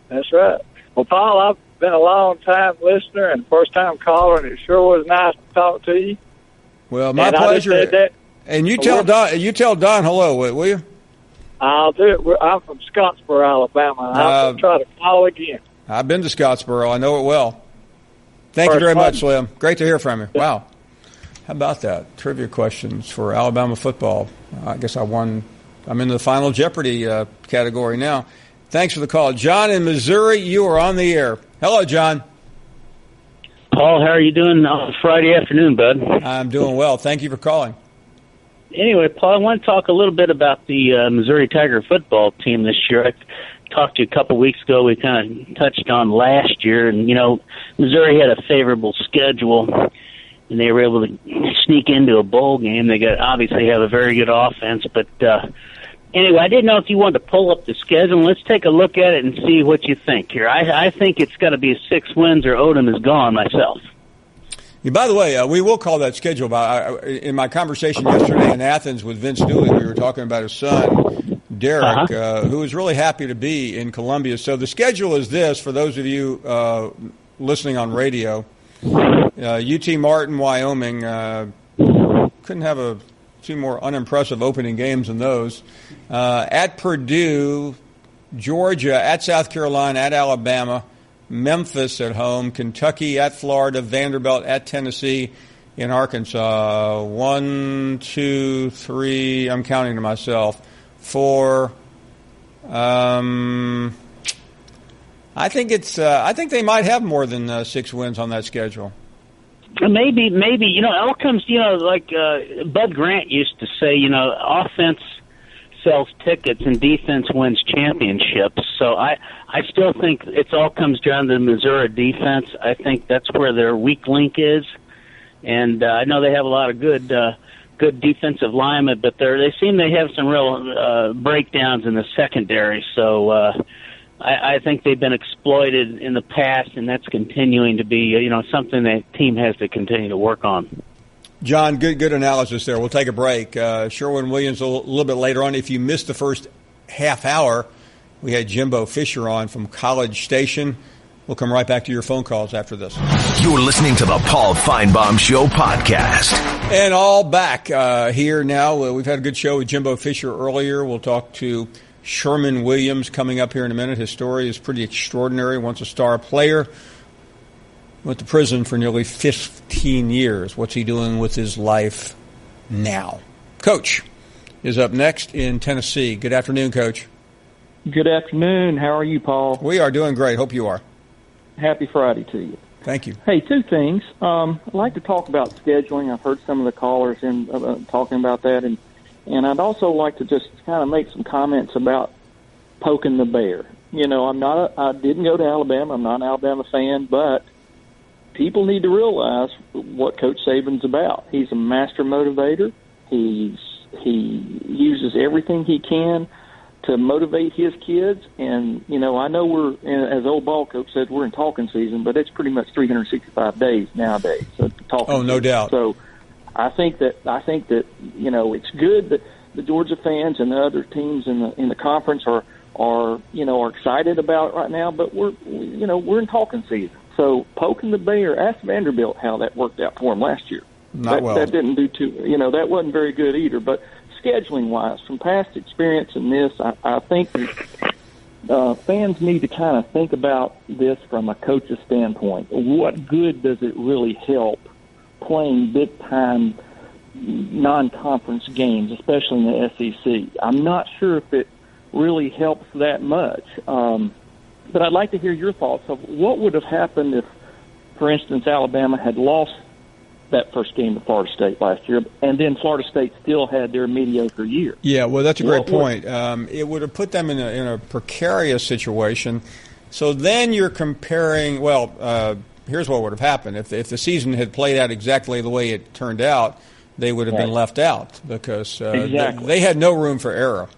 That's right. Well, Paul, I've been a long-time listener and first-time caller, and it sure was nice to talk to you. Well, my pleasure. And you tell Don hello, will you? I'll do it. I'm from Scottsboro, Alabama. I'll try to call again. I've been to Scottsboro. I know it well. Thank you very much, Slim. Great to hear from you. Wow. How about that? Trivia questions for Alabama football. I guess I won. I'm in the Final Jeopardy category now. Thanks for the call. John in Missouri, you are on the air. Hello, John. Paul, how are you doing on Friday afternoon, bud? I'm doing well. Thank you for calling. Anyway, Paul, I want to talk a little bit about the Missouri Tiger football team this year. I talked to you a couple weeks ago. We kind of touched on last year, and, you know, Missouri had a favorable schedule, and they were able to sneak into a bowl game. They obviously have a very good offense, but anyway, I didn't know if you wanted to pull up the schedule. Let's take a look at it and see what you think here. I think it's got to be 6 wins or Odom is gone myself. Yeah, by the way, we will call that schedule. In my conversation yesterday in Athens with Vince Dooley, we were talking about his son, Derek, who was really happy to be in Columbia. So the schedule is this, for those of you listening on radio. UT Martin, Wyoming, couldn't have two more unimpressive opening games than those. At Purdue, Georgia, at South Carolina, at Alabama, Memphis at home, Kentucky at Florida, Vanderbilt at Tennessee, in Arkansas. 1, 2, 3. I'm counting to myself. 4. I think they might have more than 6 wins on that schedule. Maybe. You know, it all comes. You know, like Bud Grant used to say. You know, offense sells tickets and defense wins championships. So I still think it all comes down to the Missouri defense. I think that's where their weak link is, and I know they have a lot of good defensive linemen, but they seem they have some real breakdowns in the secondary. So I think they've been exploited in the past, and that's continuing to be something that team has to continue to work on. John, good analysis there. We'll take a break. Sherman Williams a little bit later on. If you missed the first half hour, we had Jimbo Fisher on from College Station. We'll come right back to your phone calls after this. You're listening to the Paul Finebaum Show podcast. And all back here now. We've had a good show with Jimbo Fisher earlier. We'll talk to Sherman Williams coming up here in a minute. His story is pretty extraordinary. Once a star player, went to prison for nearly 15 years. What's he doing with his life now? Coach is up next in Tennessee. Good afternoon, Coach. Good afternoon. How are you, Paul? We are doing great. Hope you are. Happy Friday to you. Thank you. Hey, 2 things. I'd like to talk about scheduling. I've heard some of the callers talking about that, and I'd also like to just kind of make some comments about poking the bear. You know, I didn't go to Alabama. I'm not an Alabama fan, but people need to realize what Coach Saban's about. He's a master motivator. He uses everything he can to motivate his kids. And, you know, I know we're, as old ball coach said, we're in talking season, but it's pretty much 365 days nowadays. So talking no season. doubt. So I think that, you know, it's good that the Georgia fans and the other teams in the conference are excited about it right now, but we're in talking season. So poking the bear, ask Vanderbilt how that worked out for him last year. That didn't do too, that wasn't very good either. But scheduling wise, from past experience in this, I think fans need to kind of think about this from a coach's standpoint. What good does it really help playing big time non-conference games, especially in the SEC? I'm not sure if it really helps that much. But I'd like to hear your thoughts of what would have happened if, for instance, Alabama had lost that first game to Florida State last year, and then Florida State still had their mediocre year. Yeah, well, that's a great point. It would have put them in a precarious situation. So then you're comparing, here's what would have happened. If the season had played out exactly the way it turned out, they would have been left out because they had no room for error.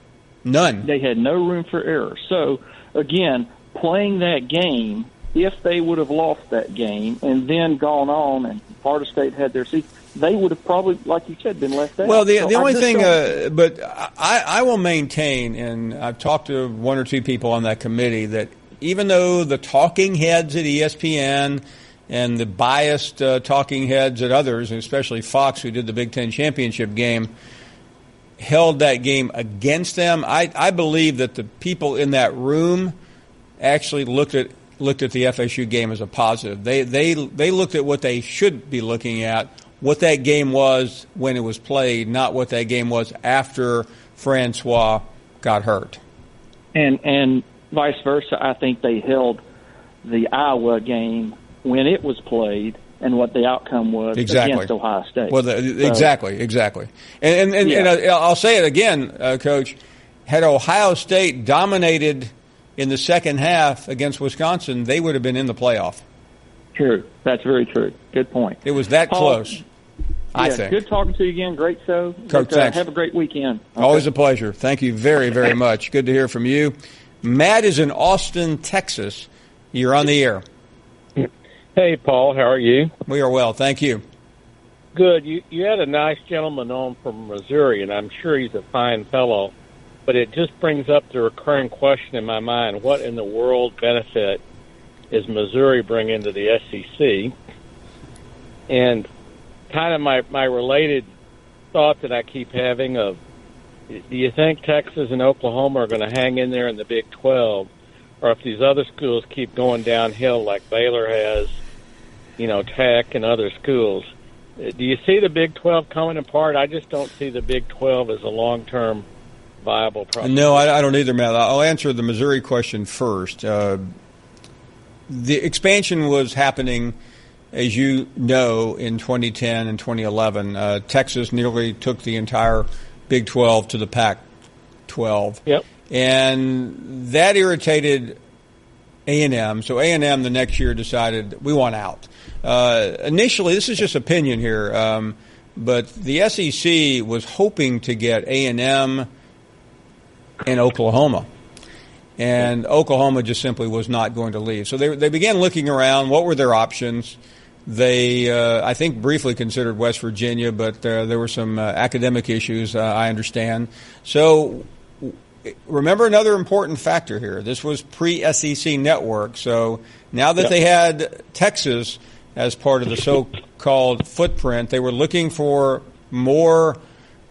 None. They had no room for error. So, again, playing that game, if they would have lost that game and then gone on and Florida State had their season, they would have probably, like you said, been left out. Well, the only thing, but I will maintain, and I've talked to one or two people on that committee, that even though the talking heads at ESPN and the biased talking heads at others, especially Fox, who did the Big Ten championship game, held that game against them, I believe that the people in that room actually looked at the FSU game as a positive. They looked at what they should be looking at, what that game was when it was played, not what that game was after Francois got hurt. And vice versa, I think they held the Iowa game when it was played and what the outcome was against Ohio State. Well, exactly. And I'll say it again, Coach. Had Ohio State dominated in the second half against Wisconsin, they would have been in the playoff. True. That's very true. Good point. It was that close, I think. Good talking to you again. Great show. Coach, thanks. Have a great weekend. Okay. Always a pleasure. Thank you very, very much. Good to hear from you. Matt is in Austin, Texas. You're on the air. Hey, Paul. How are you? We are well. Thank you. Good. You had a nice gentleman on from Missouri, and I'm sure he's a fine fellow. But it just brings up the recurring question in my mind: what in the world benefit is Missouri bringing to the SEC? And kind of my related thought that I keep having of, do you think Texas and Oklahoma are going to hang in there in the Big 12, or if these other schools keep going downhill like Baylor has, Tech and other schools, do you see the Big 12 coming apart? I just don't see the Big 12 as a long-term viable proposition. No, I don't either, Matt. I'll answer the Missouri question first. The expansion was happening, as you know, in 2010 and 2011. Texas nearly took the entire Big 12 to the Pac-12. Yep. And that irritated A&M. So A&M the next year decided we want out. Initially, this is just opinion here, but the SEC was hoping to get A&M and Oklahoma. And Oklahoma just simply was not going to leave. So they began looking around. What were their options? They, I think, briefly considered West Virginia, but there were some academic issues, I understand. So remember another important factor here. This was pre-SEC network. So now that they had Texas as part of the so-called footprint, they were looking for more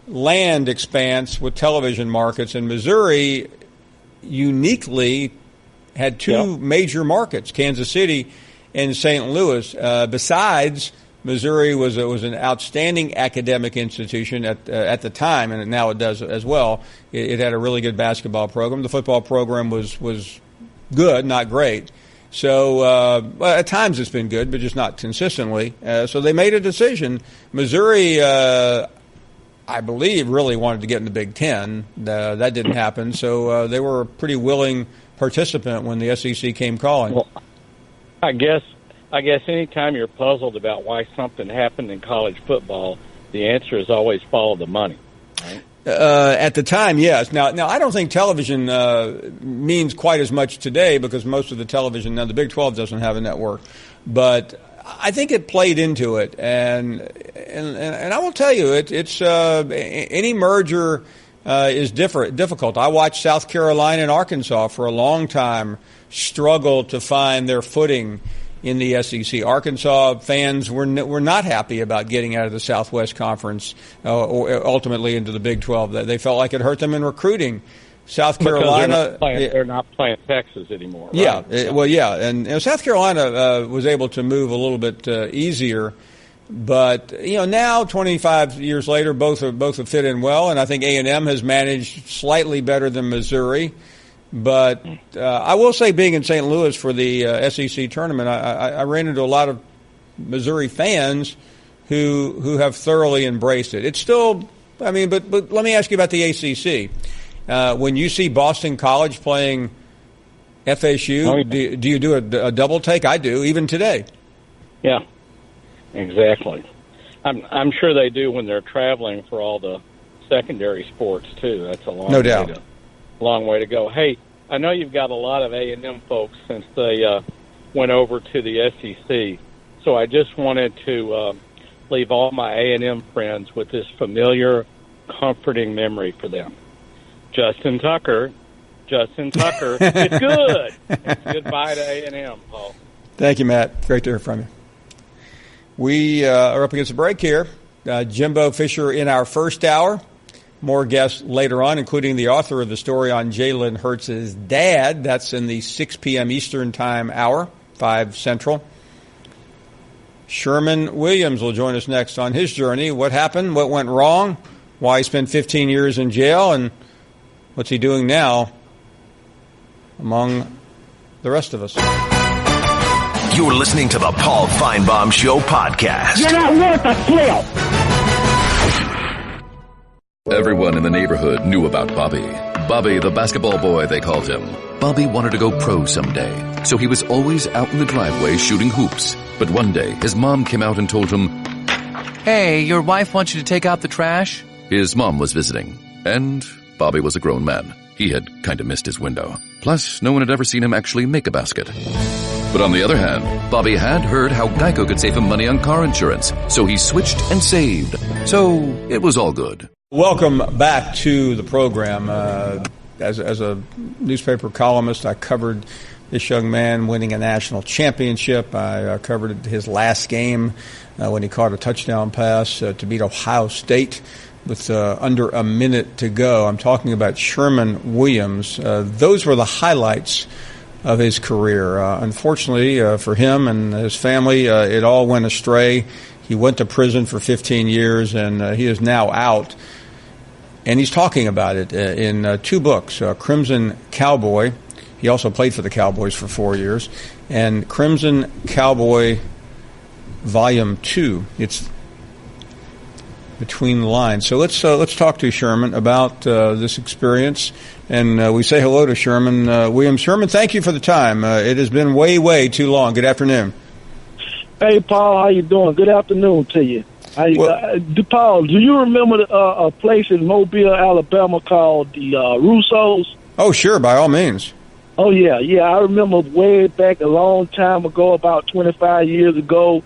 land expanse with television markets, and Missouri uniquely had two major markets, Kansas City and St. Louis. Besides, Missouri was an outstanding academic institution at the time, and now it does as well. It had a really good basketball program. The football program was good, not great. So at times it's been good, but just not consistently. So they made a decision. Missouri, I believe, really wanted to get in the Big Ten. That didn't happen. So they were a pretty willing participant when the SEC came calling. Well, I guess I guess anytime you're puzzled about why something happened in college football, the answer is always follow the money. Right? At the time, yes. Now, I don't think television means quite as much today because most of the television now, the Big 12 doesn't have a network, but I think it played into it, and I will tell you, it's any merger is difficult. I watched South Carolina and Arkansas for a long time struggle to find their footing in the SEC. Arkansas fans were not happy about getting out of the Southwest Conference or ultimately into the Big 12. They felt like it hurt them in recruiting. South Carolina, they're not playing Texas anymore. Right? Yeah, and South Carolina was able to move a little bit easier. But now 25 years later, both have fit in well, and I think A&M has managed slightly better than Missouri. But I will say, being in St. Louis for the SEC tournament, I ran into a lot of Missouri fans who have thoroughly embraced it. It's still, but let me ask you about the ACC. When you see Boston College playing FSU, do you do a double take? I do, even today. Yeah, exactly. I'm sure they do when they're traveling for all the secondary sports too. That's a long way to go. Hey, I know you've got a lot of A&M folks since they went over to the SEC, so I just wanted to leave all my A&M friends with this familiar, comforting memory for them. Justin Tucker, it's good. It's goodbye to A&M, Paul. Thank you, Matt. Great to hear from you. We are up against a break here. Jimbo Fisher in our first hour. More guests later on, including the author of the story on Jalen Hurts' dad. That's in the 6 p.m. Eastern Time hour, 5 Central. Sherman Williams will join us next on his journey. What happened? What went wrong? Why he spent 15 years in jail? And what's he doing now, among the rest of us? You're listening to the Paul Finebaum Show podcast. You're not worth a flip. Everyone in the neighborhood knew about Bobby. Bobby, the basketball boy, they called him. Bobby wanted to go pro someday, so he was always out in the driveway shooting hoops. But one day, his mom came out and told him, "Hey, your wife wants you to take out the trash?" His mom was visiting, and Bobby was a grown man. He had kind of missed his window. Plus, no one had ever seen him actually make a basket. But on the other hand, Bobby had heard how Geico could save him money on car insurance, so he switched and saved. So it was all good. Welcome back to the program. As a newspaper columnist, I covered this young man winning a national championship. I covered his last game when he caught a touchdown pass to beat Ohio State with under a minute to go. I'm talking about Sherman Williams. Those were the highlights of his career. Unfortunately for him and his family, it all went astray. He went to prison for 15 years, and he is now out. And he's talking about it in 2 books, Crimson Cowboy. He also played for the Cowboys for 4 years. And Crimson Cowboy Volume 2. It's between the lines. So let's talk to Sherman about this experience. And we say hello to Sherman Williams. Sherman, thank you for the time. It has been way too long. Good afternoon. Hey, Paul, how you doing? Good afternoon to you. Paul, do you remember a place in Mobile, Alabama called the Russo's? Oh, sure, by all means. Oh, yeah. I remember way back a long time ago, about 25 years ago,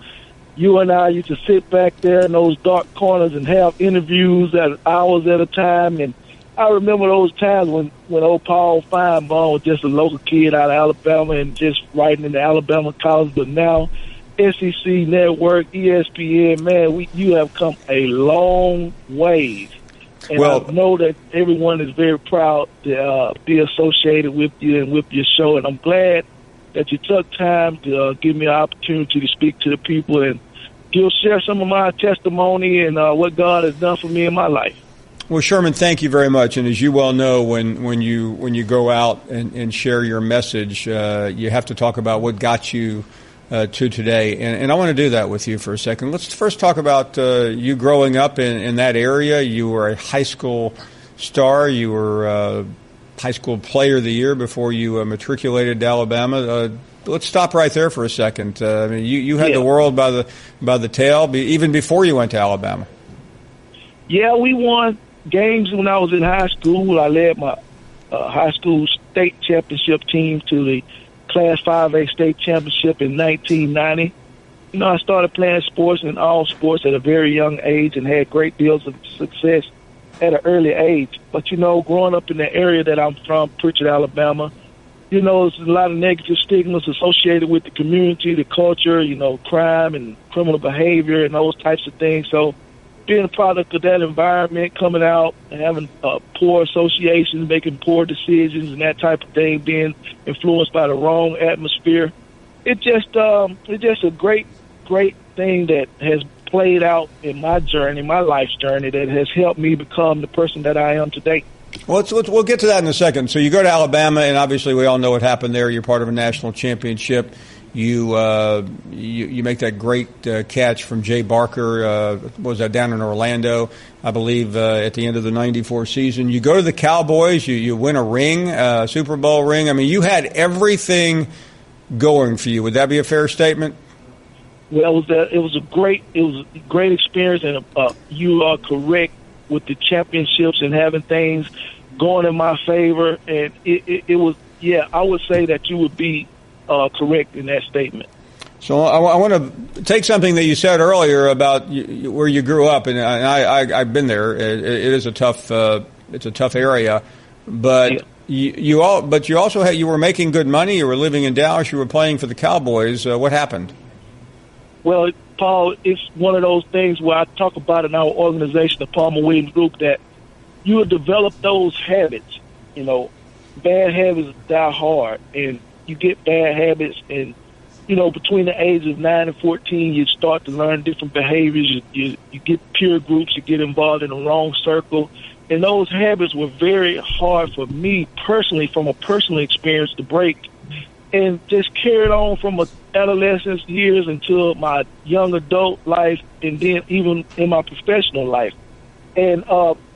you and I used to sit back there in those dark corners and have interviews at hours at a time. And I remember those times when old Paul Finebaum was just a local kid out of Alabama and just writing in the Alabama college. But now, SEC Network, ESPN, man, you have come a long ways. And I know that everyone is very proud to be associated with you and with your show. And I'm glad that you took time to give me an opportunity to speak to the people and share some of my testimony and what God has done for me in my life. Well, Sherman, thank you very much. And as you well know, when you go out and share your message, you have to talk about what got you to today. And I want to do that with you for a second. Let's first talk about you growing up in that area. You were a high school star. You were high school player of the year before you matriculated to Alabama. let's stop right there for a second. I mean, you had the world by the tail even before you went to Alabama. Yeah, we won games when I was in high school. I led my high school state championship team to the Class 5A state championship in 1990. You know, I started playing sports and all sports at a very young age and had great deals of success at an early age. But, you know, growing up in the area that I'm from, Pritchard, Alabama, you know, there's a lot of negative stigmas associated with the community, the culture, you know, crime and criminal behavior and those types of things. So being a product of that environment, coming out and having poor associations, making poor decisions and that type of thing, being influenced by the wrong atmosphere, it's just a great thing that has played out in my journey, my life's journey, that has helped me become the person that I am today. Well, we'll get to that in a second. So you go to Alabama, and obviously we all know what happened there. You're part of a national championship. You make that great catch from Jay Barker. Was that down in Orlando, I believe, at the end of the '94 season? You go to the Cowboys. You win a ring, Super Bowl ring. I mean, you had everything going for you. Would that be a fair statement? Well, it was a great experience, and you are correct with the championships and having things going in my favor. And it was, I would say that you would be correct in that statement. So I want to take something that you said earlier about where you grew up, and I've been there. It is a tough area, but you also you were making good money. You were living in Dallas. You were playing for the Cowboys. What happened? Well, Paul, it's one of those things where I talk about in our organization, the Palmer Williams Group, that you will develop those habits. You know, bad habits die hard, and you get bad habits, and you know, between the age of 9 and 14, you start to learn different behaviors. You get peer groups. You get involved in the wrong circle, and those habits were very hard for me personally, from a personal experience, to break. And just carried on from my adolescence years until my young adult life, and then even in my professional life. And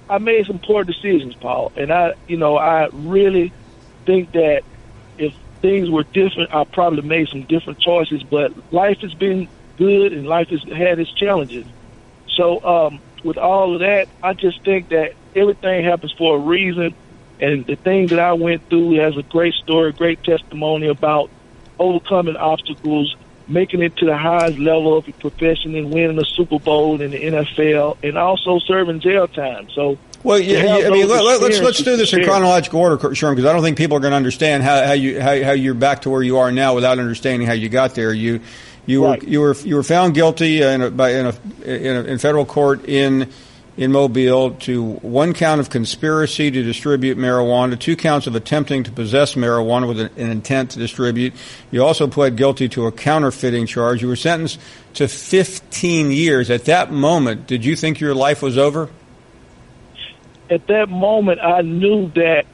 I made some poor decisions, Paul. And I really think that if things were different, I probably made some different choices. But life has been good, and life has had its challenges. So with all of that, I just think that everything happens for a reason. And the thing that I went through has a great story, great testimony about overcoming obstacles, making it to the highest level of your profession, and winning a Super Bowl in the NFL, and also serving jail time. So, well, I mean, let's do this in chronological order, Sherman, because I don't think people are going to understand how you're back to where you are now without understanding how you got there. You were found guilty in federal court in Mobile to 1 count of conspiracy to distribute marijuana, 2 counts of attempting to possess marijuana with an intent to distribute. You also pled guilty to a counterfeiting charge. You were sentenced to 15 years. At that moment, did you think your life was over? At that moment, I knew that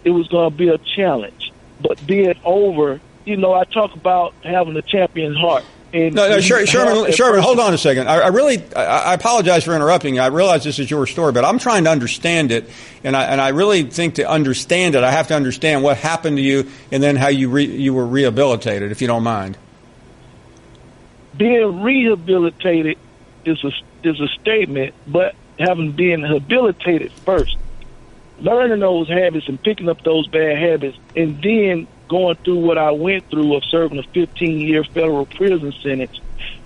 it was going to be a challenge. But being over, you know, I talk about having a champion's heart. No, Sherman, hold on a second. I apologize for interrupting you. I realize this is your story, but I'm trying to understand it, and I really think to understand it, I have to understand what happened to you, and then how you were rehabilitated, if you don't mind. Being rehabilitated is a statement, but having been rehabilitated first, learning those habits and picking up those bad habits, and then going through what I went through of serving a 15-year federal prison sentence,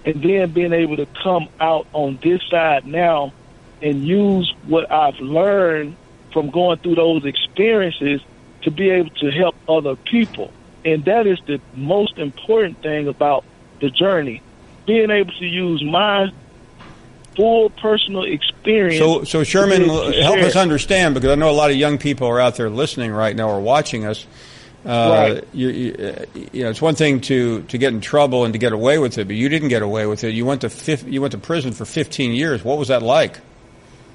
and then being able to come out on this side now and use what I've learned from going through those experiences to be able to help other people. And that is the most important thing about the journey, being able to use my full personal experience. So Sherman, help us understand, because I know a lot of young people are out there listening right now or watching us. Right. You know, it's one thing to get in trouble and to get away with it, but you didn't get away with it. You went to prison for 15 years. What was that like?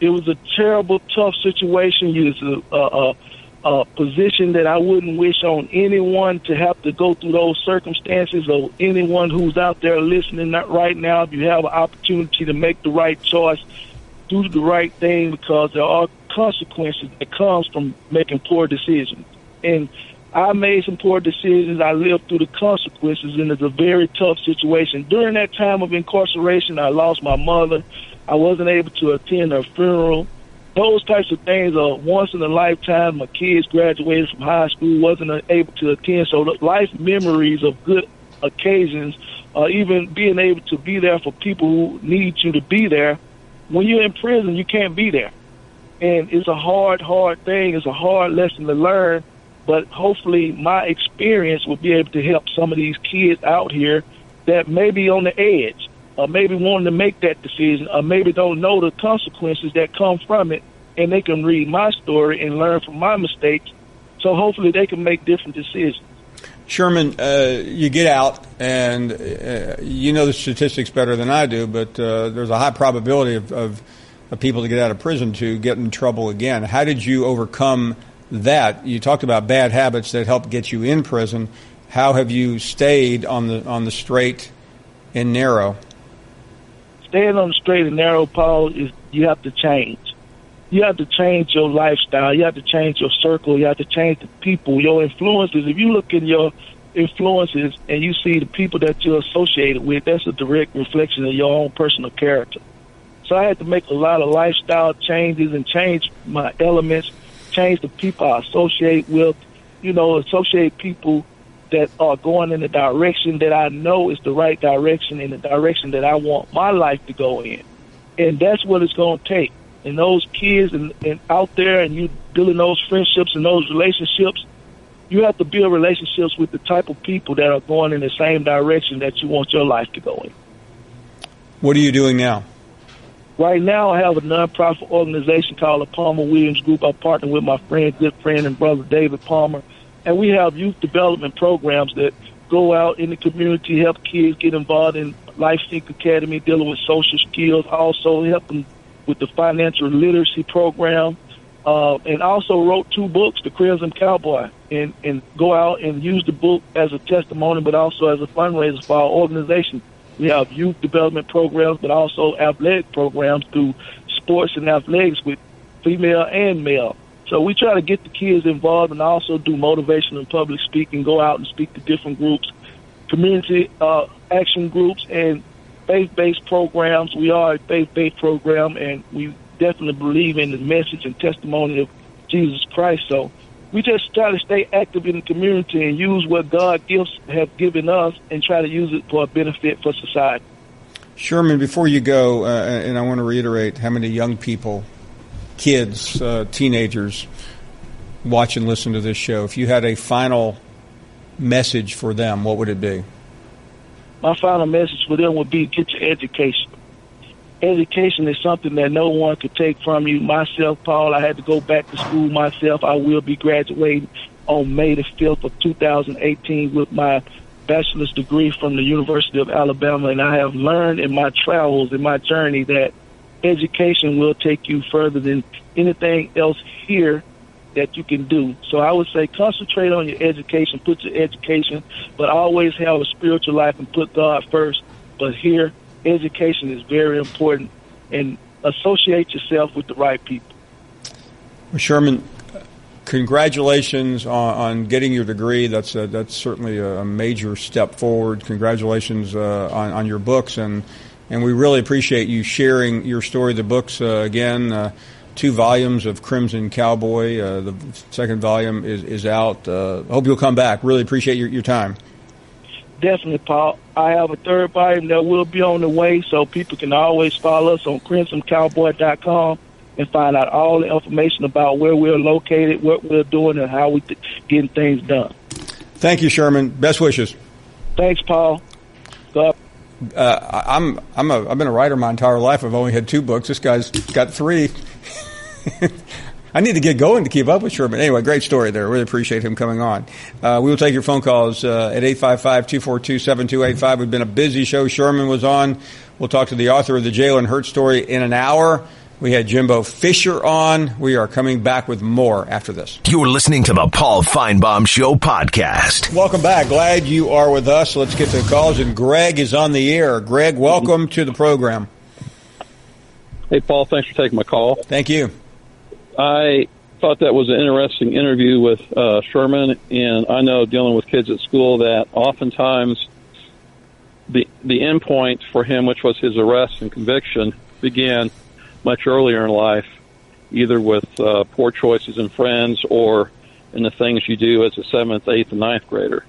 It was a terrible, tough situation. It was a position that I wouldn't wish on anyone to have to go through those circumstances. Or anyone who's out there listening right now, if you have an opportunity to make the right choice, do the right thing, because there are consequences that comes from making poor decisions. And I made some poor decisions. I lived through the consequences, and it's a very tough situation. During that time of incarceration, I lost my mother. I wasn't able to attend her funeral. Those types of things are once in a lifetime. My kids graduated from high school, wasn't able to attend. So the life memories of good occasions, even being able to be there for people who need you to be there. When you're in prison, you can't be there. And it's a hard thing. It's a hard lesson to learn. But hopefully my experience will be able to help some of these kids out here that may be on the edge, or maybe wanting to make that decision, or maybe don't know the consequences that come from it, and they can read my story and learn from my mistakes, so hopefully they can make different decisions. Sherman, you get out, and you know the statistics better than I do, but there's a high probability of people to get out of prison to get in trouble again. How did you overcome that? You talked about bad habits that help get you in prison. How have you stayed on the straight and narrow? Staying on the straight and narrow, Paul, is you have to change. You have to change your lifestyle. You have to change your circle. You have to change the people, your influences. If you look in your influences and you see the people that you're associated with, that's a direct reflection of your own personal character. So I had to make a lot of lifestyle changes and change my elements, change the people I associate with, associate people that are going in the direction that I know is the right direction, in the direction that I want my life to go in. And that's what it's going to take. And those kids and out there, and you building those friendships and those relationships, you have to build relationships with the type of people that are going in the same direction that you want your life to go in. What are you doing now? Right now, I have a nonprofit organization called the Palmer Williams Group. I partner with my good friend and brother David Palmer. And we have youth development programs that go out in the community, help kids get involved in Life Seek Academy, dealing with social skills, also help them with the financial literacy program, and also wrote 2 books, The Crimson Cowboy, and go out and use the book as a testimony, but also as a fundraiser for our organization. We have youth development programs, but also athletic programs through sports and athletics with female and male. So we try to get the kids involved and also do motivational and public speaking, go out and speak to different groups, community action groups, and faith-based programs. We are a faith-based program, and we definitely believe in the message and testimony of Jesus Christ. So we just try to stay active in the community and use what God have given us and try to use it for a benefit for society. Sherman, before you go, and I want to reiterate how many young people, kids, teenagers watch and listen to this show. If you had a final message for them, what would it be? My final message for them would be get your education. Education is something that no one could take from you. Myself, Paul, I had to go back to school myself. I will be graduating on May the 5th of 2018 with my bachelor's degree from the University of Alabama, and I have learned in my travels, in my journey, that education will take you further than anything else here that you can do. So I would say concentrate on your education, put your education, but always have a spiritual life and put God first. But here, education is very important, and associate yourself with the right people. Well, Sherman, congratulations on getting your degree. That's certainly a major step forward. Congratulations on your books, and we really appreciate you sharing your story. The books, again, 2 volumes of Crimson Cowboy. The second volume is out. Hope you'll come back. Really appreciate your time. Definitely, Paul. I have a 3rd volume that will be on the way, so people can always follow us on crimsoncowboy.com and find out all the information about where we're located, what we're doing, and how we're getting things done. Thank you, Sherman. Best wishes. Thanks, Paul. God. I've been a writer my entire life. I've only had 2 books. This guy's got 3. I need to get going to keep up with Sherman. Anyway, great story there. Really appreciate him coming on. We will take your phone calls at 855-242-7285. We've been a busy show. Sherman was on. We'll talk to the author of the Jalen Hurts story in an hour. We had Jimbo Fisher on. We are coming back with more after this. You're listening to the Paul Finebaum Show podcast. Welcome back. Glad you are with us. Let's get to the calls. And Greg is on the air. Greg, welcome to the program. Hey, Paul. Thanks for taking my call. Thank you. I thought that was an interesting interview with Sherman, and I know dealing with kids at school that oftentimes the end point for him, which was his arrest and conviction, began much earlier in life, either with poor choices in friends or in the things you do as a 7th, 8th, and 9th grader.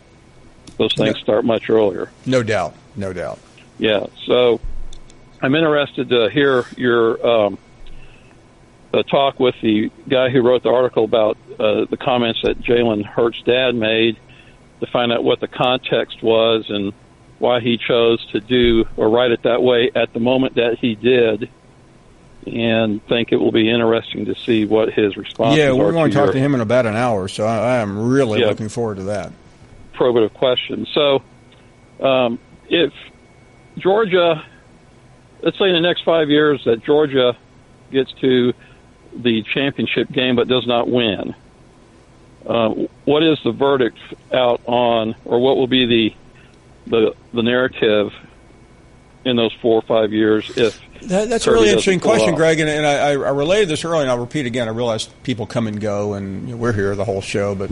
Those things start much earlier. No doubt. No doubt. Yeah, so I'm interested to hear your talk with the guy who wrote the article about the comments that Jalen Hurts' dad made, to find out what the context was and why he chose to do or write it that way at the moment that he did, and think it will be interesting to see what his response is. Yeah, we're going to talk to him in about an hour, so I am really looking forward to that. Probative question. So if Georgia, let's say in the next 5 years that Georgia gets to the championship game but does not win, what is the verdict out on, or what will be the narrative in those 4 or 5 years if that's a really interesting question, Greg, and I related this earlier, and I'll repeat again. I realize people come and go, and we're here the whole show, but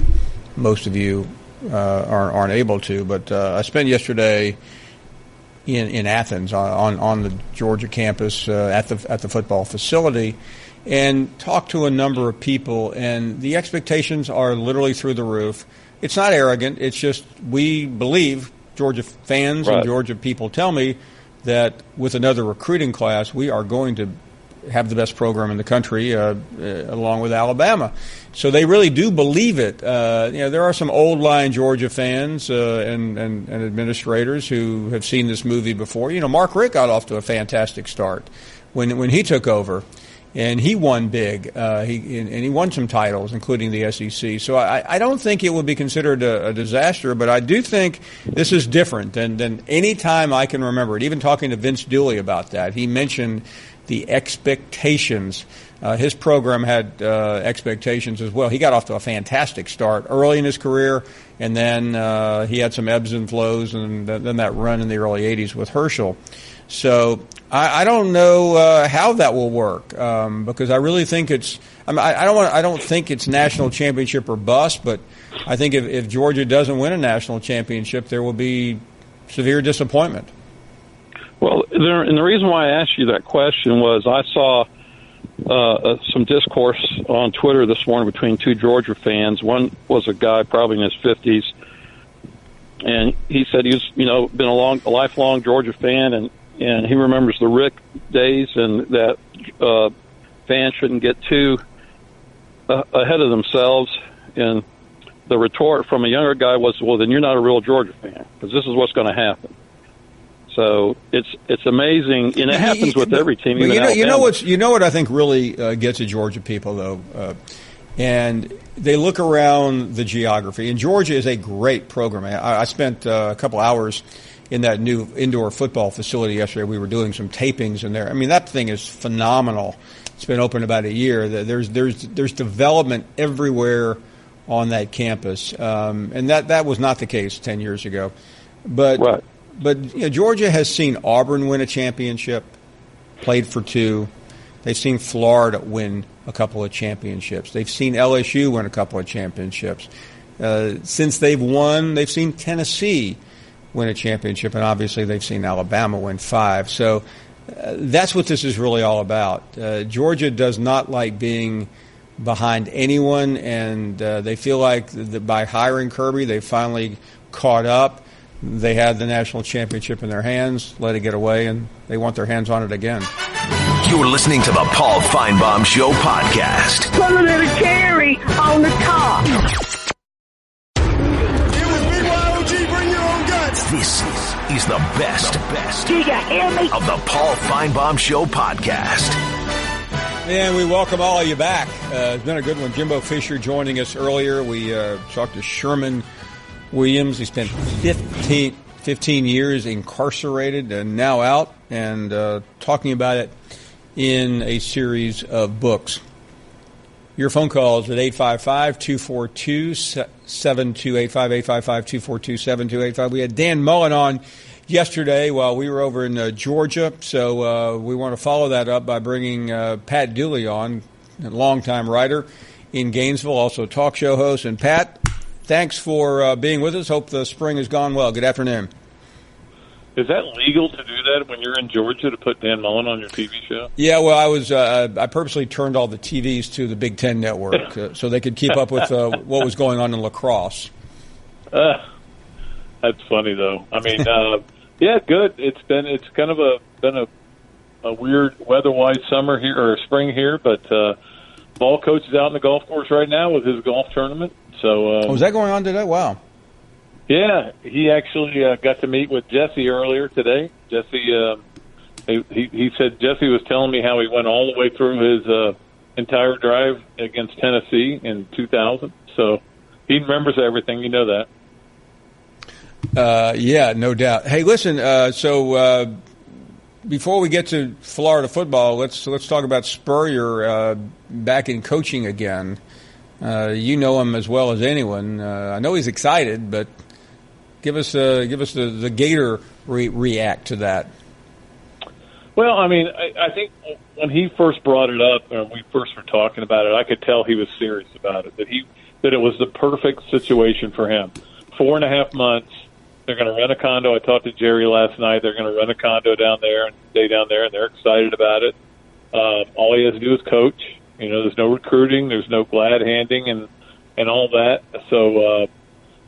most of you aren't able to. But I spent yesterday in Athens on the Georgia campus at the football facility, and talked to a number of people, and the expectations are literally through the roof. It's not arrogant. It's just we believe, Georgia fans and Georgia people tell me, that with another recruiting class, we are going to have the best program in the country, along with Alabama. So they really do believe it. There are some old-line Georgia fans and administrators who have seen this movie before. Mark Richt got off to a fantastic start when he took over, and he won big. He won some titles, including the SEC. So I don't think it would be considered a disaster, but I do think this is different than any time I can remember it. Even talking to Vince Dooley about that, he mentioned the expectations. His program had expectations as well. He got off to a fantastic start early in his career, and then he had some ebbs and flows, and then that run in the early 80s with Herschel. So I don't know how that will work, because I really think it's. I don't think it's national championship or bust, but I think if Georgia doesn't win a national championship, there will be severe disappointment. Well, and the reason why I asked you that question was I saw some discourse on Twitter this morning between two Georgia fans. One was a guy probably in his 50s, and he said he's been a lifelong Georgia fan, and he remembers the Rick days, and that fans shouldn't get too ahead of themselves. And the retort from a younger guy was, "Well, then you're not a real Georgia fan, because this is what's going to happen." So it's amazing, and it happens with every team. You know what I think really gets at Georgia people though, and they look around the geography. And Georgia is a great program. I spent a couple hours in that new indoor football facility yesterday. We were doing some tapings in there. I mean, that thing is phenomenal. It's been open about a year. There's development everywhere on that campus, and that was not the case 10 years ago. But Georgia has seen Auburn win a championship, played for 2. They've seen Florida win a couple of championships. They've seen LSU win a couple of championships. Since they've won, they've seen Tennessee win a championship, and obviously they've seen Alabama win 5. So that's what this is really all about. Georgia does not like being behind anyone, and they feel like by hiring Kirby, they finally caught up. They had the national championship in their hands, let it get away, and they want their hands on it again. You're listening to the Paul Finebaum Show podcast. Put a little cherry on the top. This is the best Do you hear me? of the Paul Finebaum Show podcast. And we welcome all of you back. It's been a good one. Jimbo Fisher joining us earlier. We talked to Sherman Williams. He spent 15 years incarcerated and now out, and talking about it in a series of books. Your phone calls at 855-242-7285, 855-242-7285. We had Dan Mullen on yesterday while we were over in Georgia, so we want to follow that up by bringing Pat Dooley on, a longtime writer, in Gainesville, also talk show host. And Pat, thanks for being with us. Hope the spring has gone well. Good afternoon. Is that legal to do that when you're in Georgia, to put Dan Mullen on your TV show? Yeah, well, I purposely turned all the TVs to the Big Ten Network so they could keep up with what was going on in lacrosse. That's funny, though. I mean, yeah, good. It's kind of been a weird weather-wise summer here, or spring here, but ball coach is out in the golf course right now with his golf tournament. So, is that going on today? Wow. Yeah, he actually got to meet with Jesse earlier today. Jesse, he said Jesse was telling me how he went all the way through his entire drive against Tennessee in 2000. So he remembers everything. You know that. Yeah, no doubt. Hey, listen. So before we get to Florida football, let's talk about Spurrier back in coaching again. You know him as well as anyone. I know he's excited, but give us the Gator react to that. Well, I mean, I think when he first brought it up, or we first were talking about it, I could tell he was serious about it. That it was the perfect situation for him. 4.5 months. They're going to rent a condo. I talked to Jerry last night. They're going to rent a condo down there and stay down there, and they're excited about it. All he has to do is coach. You know, there's no recruiting. There's no glad handing and all that. So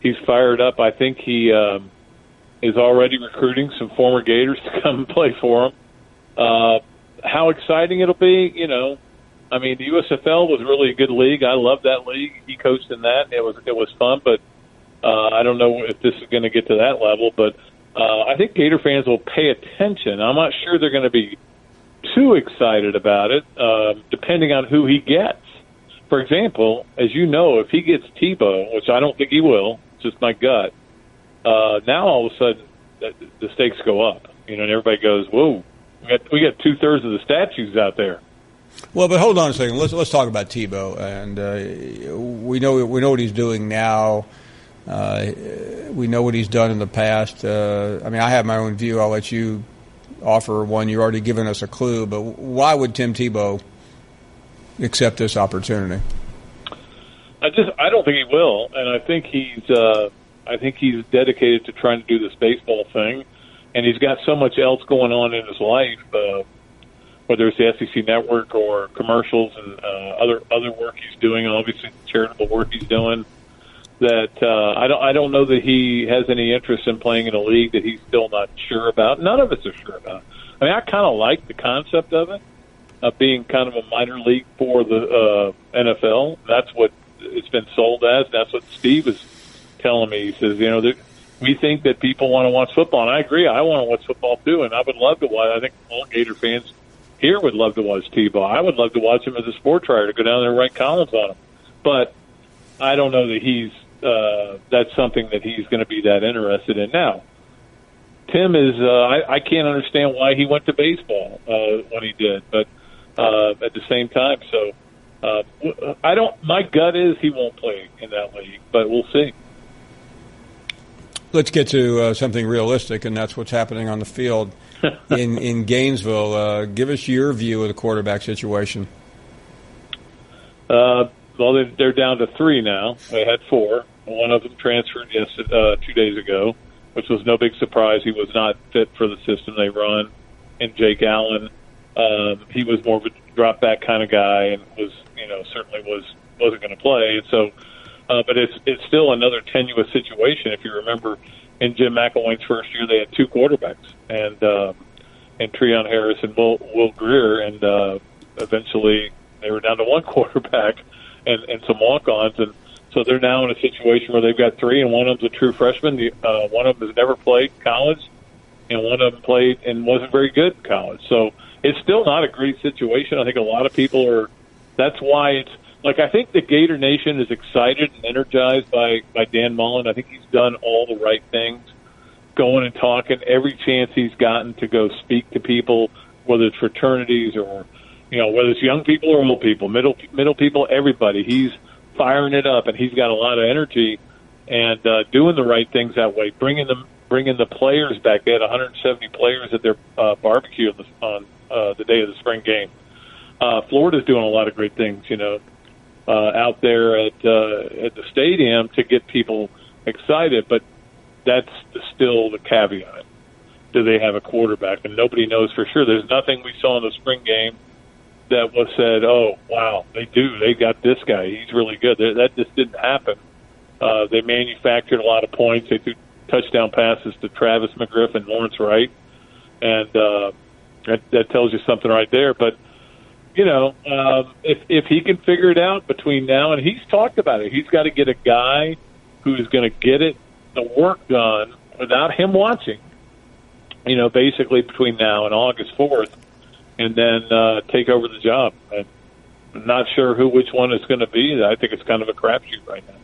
he's fired up. I think he is already recruiting some former Gators to come and play for him. How exciting it'll be, you know. I mean, the USFL was really a good league. I love that league. He coached in that. It was fun, but I don't know if this is going to get to that level. But I think Gator fans will pay attention. I'm not sure they're going to be too excited about it, depending on who he gets. For example, as you know, if he gets Tebow, which I don't think he will, it's just my gut, now all of a sudden the stakes go up. You know, and everybody goes, whoa, we got 2/3 of the statues out there. Well, but hold on a second. Let's talk about Tebow, and we know what he's doing now. We know what he's done in the past. I mean, I have my own view. I'll let you offer one. You've already given us a clue, but why would Tim Tebow accept this opportunity? I don't think he will, and I think he's dedicated to trying to do this baseball thing, and he's got so much else going on in his life, whether it's the SEC network or commercials and other work he's doing, obviously charitable work he's doing, that I don't know that he has any interest in playing in a league that he's still not sure about. None of us are sure about. I mean, I kind of like the concept of it, of being kind of a minor league for the NFL. That's what it's been sold as. That's what Steve was telling me. He says, you know, we think that people want to watch football, and I agree. I want to watch football too, and I would love to watch. I think all Gator fans here would love to watch Tebow. I would love to watch him as a sports writer, to go down there and write columns on him. But I don't know that he's that's something that he's going to be that interested in. Now, Tim is I can't understand why he went to baseball when he did, but at the same time, so my gut is he won't play in that league, but we'll see. Let's get to something realistic, and that's what's happening on the field in Gainesville. Give us your view of the quarterback situation. Well, they're down to 3 now. They had 4. One of them transferred 2 days ago, which was no big surprise. He was not fit for the system they run. And Jake Allen, he was more of a drop-back kind of guy, and certainly wasn't going to play. And so, but it's still another tenuous situation. If you remember, in Jim McElwain's first year, they had 2 quarterbacks, and Treon Harris and Will Greer, and eventually they were down to 1 quarterback and some walk-ons, and so they're now in a situation where they've got 3, and one of them's a true freshman. One of them has never played college, and one of them played and wasn't very good in college. So it's still not a great situation. I think a lot of people are. That's why it's like I think the Gator Nation is excited and energized by Dan Mullen. I think he's done all the right things, going and talking every chance he's gotten to go speak to people, whether it's fraternities or whether it's young people or old people, middle people, everybody. He's firing it up, and he's got a lot of energy and doing the right things that way, bringing the players back. They had 170 players at their barbecue on the day of the spring game. Florida's doing a lot of great things, out there at the stadium to get people excited. But that's still the caveat. Do they have a quarterback? And nobody knows for sure. There's nothing we saw in the spring game that was said, oh, wow, they do. They got this guy. He's really good. That just didn't happen. They manufactured a lot of points. They threw touchdown passes to Travis McGriff and Lawrence Wright. And that tells you something right there. But, you know, if he can figure it out between now, and he's talked about it, he's got to get a guy who's going to get the work done without him watching, you know, basically between now and August 4th, and then take over the job. I'm not sure which one it's going to be. I think it's kind of a crapshoot right now.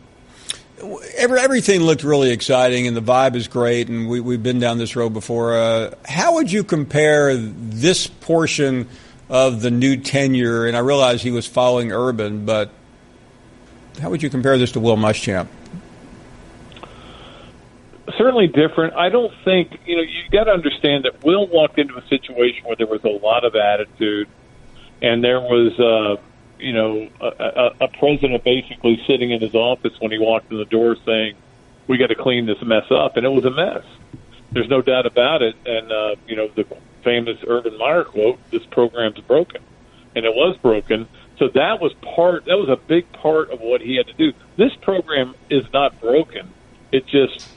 Everything looked really exciting, and the vibe is great, and we've been down this road before. How would you compare this portion of the new tenure? And I realize he was following Urban, but how would you compare this to Will Muschamp? Certainly different. I don't think, you got to understand that Will walked into a situation where there was a lot of attitude, and there was, a president basically sitting in his office when he walked in the door saying, we got to clean this mess up. And it was a mess. There's no doubt about it. And, the famous Urban Meyer quote, this program's broken. And it was broken. So that was a big part of what he had to do. This program is not broken. It just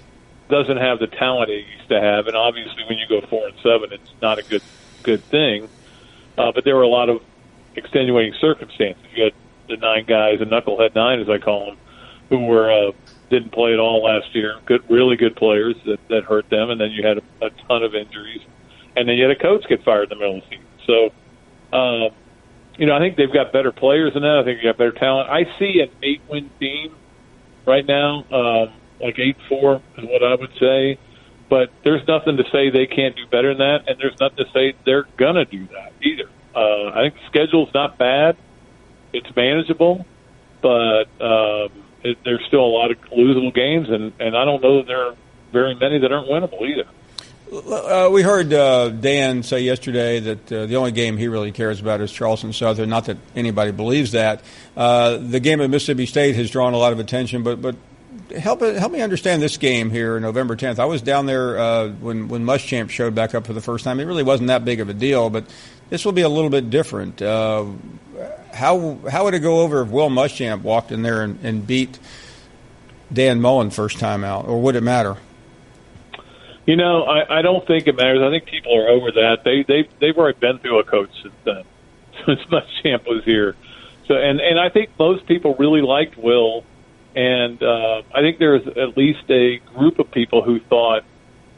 doesn't have the talent it used to have. And obviously when you go 4-7, it's not a good thing. But there were a lot of extenuating circumstances. You had the 9 guys, the knucklehead 9, as I call them, who didn't play at all last year. Really good players that hurt them, and then you had a ton of injuries, and then you had a coach get fired in the middle of the season. So, I think they've got better players than that. I think they got better talent. I see an 8-win team right now, like 8-4 is what I would say. But there's nothing to say they can't do better than that, and there's nothing to say they're gonna do that either. I think the schedule's not bad. It's manageable, but there's still a lot of losable games, and I don't know that there are very many that aren't winnable either. We heard Dan say yesterday that the only game he really cares about is Charleston Southern. Not that anybody believes that. The game at Mississippi State has drawn a lot of attention, but help me understand this game here, November 10th. I was down there when Muschamp showed back up for the first time. It really wasn't that big of a deal, but this will be a little bit different. How would it go over if Will Muschamp walked in there and beat Dan Mullen first time out, or would it matter? I don't think it matters. I think people are over that. They've already been through a coach since then, since Muschamp was here. So and I think most people really liked Will, and I think there's at least a group of people who thought,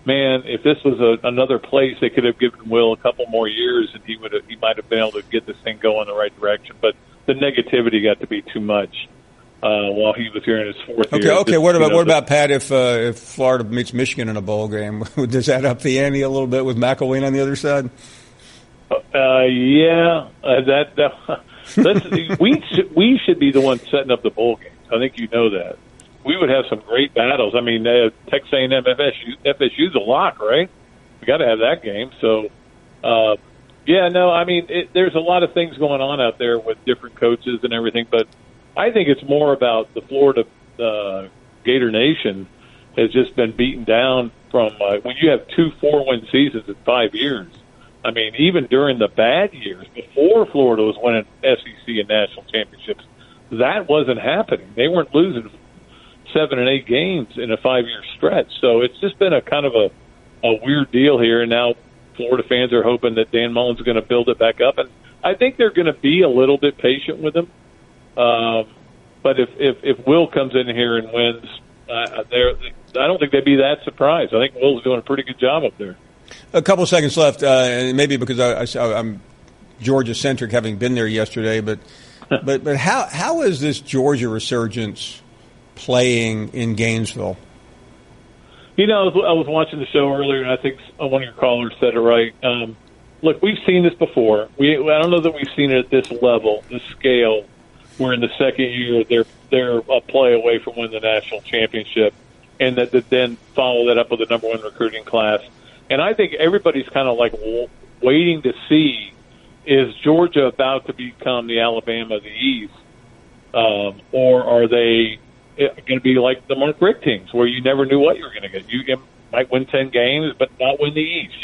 man, if this was another place, they could have given Will a couple more years, and he might have been able to get this thing going in the right direction. But the negativity got to be too much while he was here in his fourth year. Okay. What about Pat? If Florida meets Michigan in a bowl game, does that up the ante a little bit with McElwain on the other side? We should be the ones setting up the bowl games. I think you know that. We would have some great battles. I mean, Texas A&M, FSU's a lock, right? We got to have that game. So, there's a lot of things going on out there with different coaches and everything, but I think it's more about the Florida Gator Nation has just been beaten down from when you have 2 4-win seasons in 5 years. I mean, even during the bad years, before Florida was winning SEC and national championships, that wasn't happening. They weren't losing 7 and 8 games in a 5-year stretch. So it's just been a kind of a weird deal here. And now Florida fans are hoping that Dan Mullen's going to build it back up. And I think they're going to be a little bit patient with him. But if Will comes in here and wins, I don't think they'd be that surprised. I think Will's doing a pretty good job up there. A couple of seconds left, and maybe because I'm Georgia-centric, having been there yesterday, but how is this Georgia resurgence playing in Gainesville? I was watching the show earlier, and I think one of your callers said it right. Look, we've seen this before. I don't know that we've seen it at this level, this scale, where in the second year they're a play away from winning the national championship, and that then follow that up with the number 1 recruiting class. And I think everybody's kind of like waiting to see, is Georgia about to become the Alabama of the East? or are they going to be like the Mark Richt teams, where you never knew what you were going to get? You might win 10 games, but not win the East.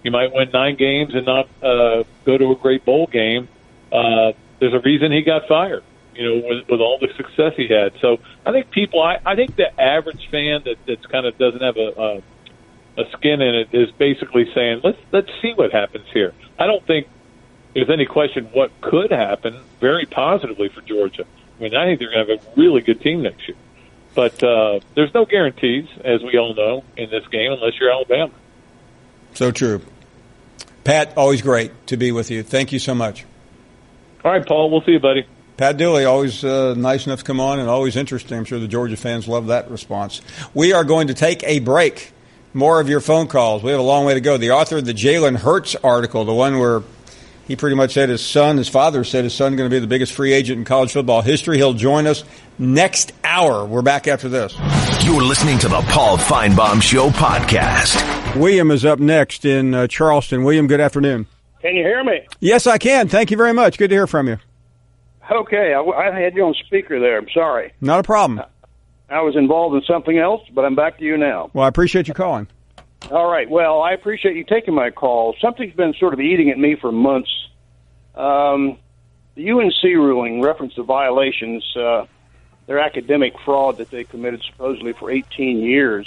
You might win 9 games and not go to a great bowl game. There's a reason he got fired, with all the success he had. So I think I think the average fan that's kind of doesn't have a skin in it is basically saying, let's see what happens here. I don't think there's any question what could happen very positively for Georgia. I mean, I think they're going to have a really good team next year. But there's no guarantees, as we all know, in this game unless you're Alabama. So true. Pat, always great to be with you. Thank you so much. All right, Paul. We'll see you, buddy. Pat Dooley, always nice enough to come on and always interesting. I'm sure the Georgia fans love that response. We are going to take a break. More of your phone calls. We have a long way to go. The author of the Jalen Hurts article, the one where he pretty much said his father said his son going to be the biggest free agent in college football history. He'll join us next hour. We're back after this. You're listening to the Paul Finebaum Show podcast. William is up next in Charleston. William, good afternoon. Can you hear me? Yes, I can. Thank you very much. Good to hear from you. Okay, I had you on speaker there. I'm sorry. Not a problem. I was involved in something else, but I'm back to you now. Well, I appreciate you calling. All right. Well, I appreciate you taking my call. Something's been sort of eating at me for months. The UNC ruling referenced the violations, their academic fraud that they committed supposedly for 18 years.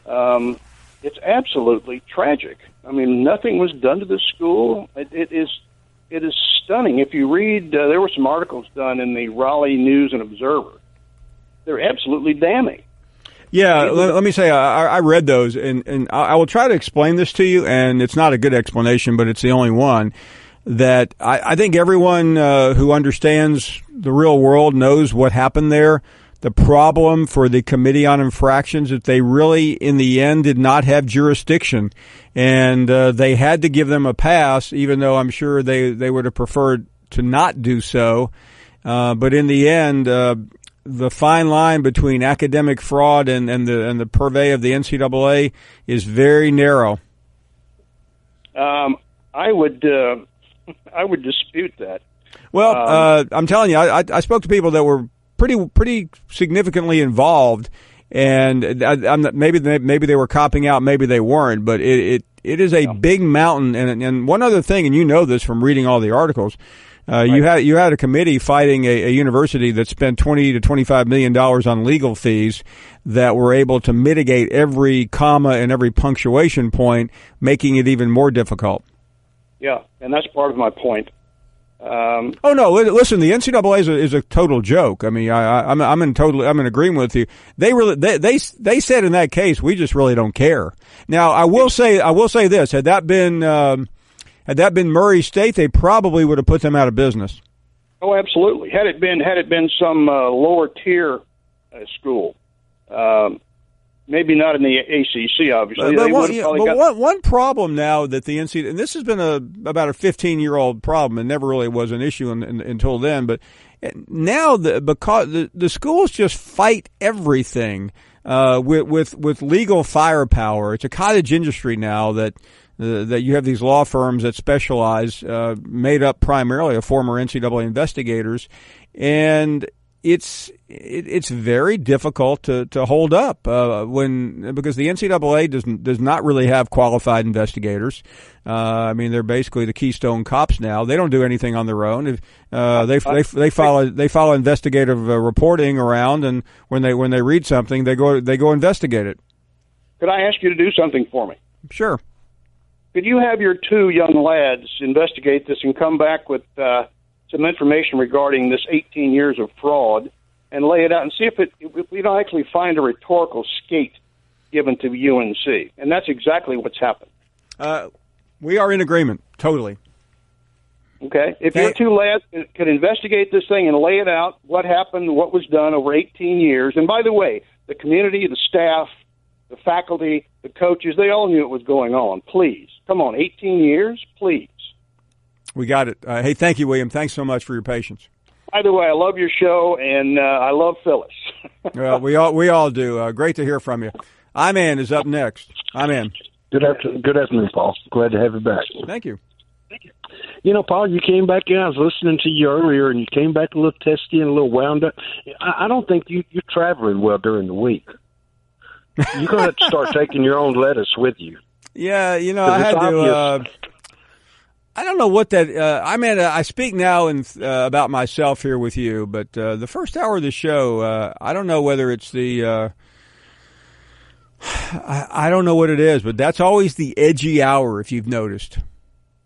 It's absolutely tragic. I mean, nothing was done to the school. It is stunning. If you read, there were some articles done in the Raleigh News and Observer. They're absolutely damning. Yeah, let me say, I read those, and I will try to explain this to you, and it's not a good explanation, but it's the only one, that I think everyone who understands the real world knows what happened there. The problem for the Committee on Infractions is that they really, in the end, did not have jurisdiction, and they had to give them a pass, even though I'm sure they would have preferred to not do so. But in the end, the fine line between academic fraud and the purvey of the NCAA is very narrow. I would dispute that. Well, I'm telling you, I spoke to people that were pretty significantly involved, and maybe they were copping out, maybe they weren't, but it is a big mountain. And one other thing, and you know this from reading all the articles. You had a committee fighting a university that spent $20 to $25 million on legal fees that were able to mitigate every comma and every punctuation point, making it even more difficult. Yeah, and that's part of my point. Oh no! Listen, the NCAA is a total joke. I mean, I'm in agreement with you. They said in that case, we just really don't care. Now, I will say this: had that been Murray State, they probably would have put them out of business. Oh, absolutely. Had it been some lower tier school, maybe not in the ACC, obviously. One problem now that the NCAA, and this has been about a 15-year-old problem, and never really was an issue until then. But now, because the schools just fight everything with legal firepower. It's a cottage industry now that you have these law firms that specialize, made up primarily of former NCAA investigators, and it's very difficult to hold up because the NCAA does not really have qualified investigators. I mean, they're basically the Keystone Cops now. They don't do anything on their own. They follow investigative reporting around, and when they read something, they go investigate it. Could I ask you to do something for me? Sure. Could you have your 2 young lads investigate this and come back with some information regarding this 18 years of fraud and lay it out and see if we don't actually find a rhetorical skate given to UNC? And that's exactly what's happened. We are in agreement, totally. Okay. If your 2 lads could investigate this thing and lay it out, what happened, what was done over 18 years. And by the way, the community, the staff, the faculty, the coaches, they all knew what was going on. Please. Come on, 18 years, please. We got it. Hey, thank you, William. Thanks so much for your patience. By the way, I love your show, and I love Phyllis. Well, we all do. Great to hear from you. I'm is up next. I'm in. Good afternoon, Paul. Glad to have you back. Thank you. Paul, you came back in. I was listening to you earlier, and you came back a little testy and a little wound up. I don't think you're traveling well during the week. You're going to have to start taking your own lettuce with you. Yeah, I had to. I don't know what that. I speak now about myself here with you, but the first hour of the show, I don't know whether it's the. I don't know what it is, but that's always the edgy hour, if you've noticed.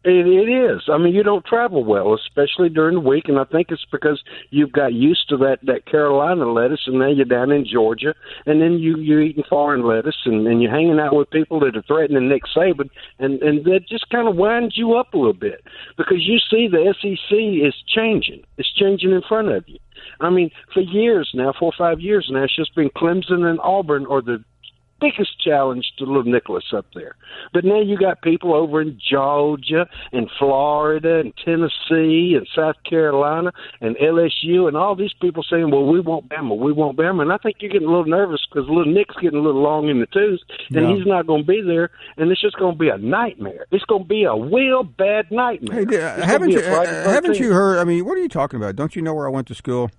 It is. I mean, you don't travel well, especially during the week, and I think it's because you've got used to that Carolina lettuce, and now you're down in Georgia, and then you're eating foreign lettuce, and you're hanging out with people that are threatening Nick Saban, and that just kind of winds you up a little bit because you see the SEC is changing. It's changing in front of you. I mean, for years now, 4 or 5 years now, it's just been Clemson and Auburn or the biggest challenge to little Nicholas up there. But now you got people over in Georgia and Florida and Tennessee and South Carolina and LSU and all these people saying, well, we want Bama. And I think you're getting a little nervous because little Nick's getting a little long in the tooth, and he's not going to be there, and it's just going to be a nightmare. It's going to be a real bad nightmare. Hey, haven't you heard? I mean, what are you talking about? Don't you know where I went to school?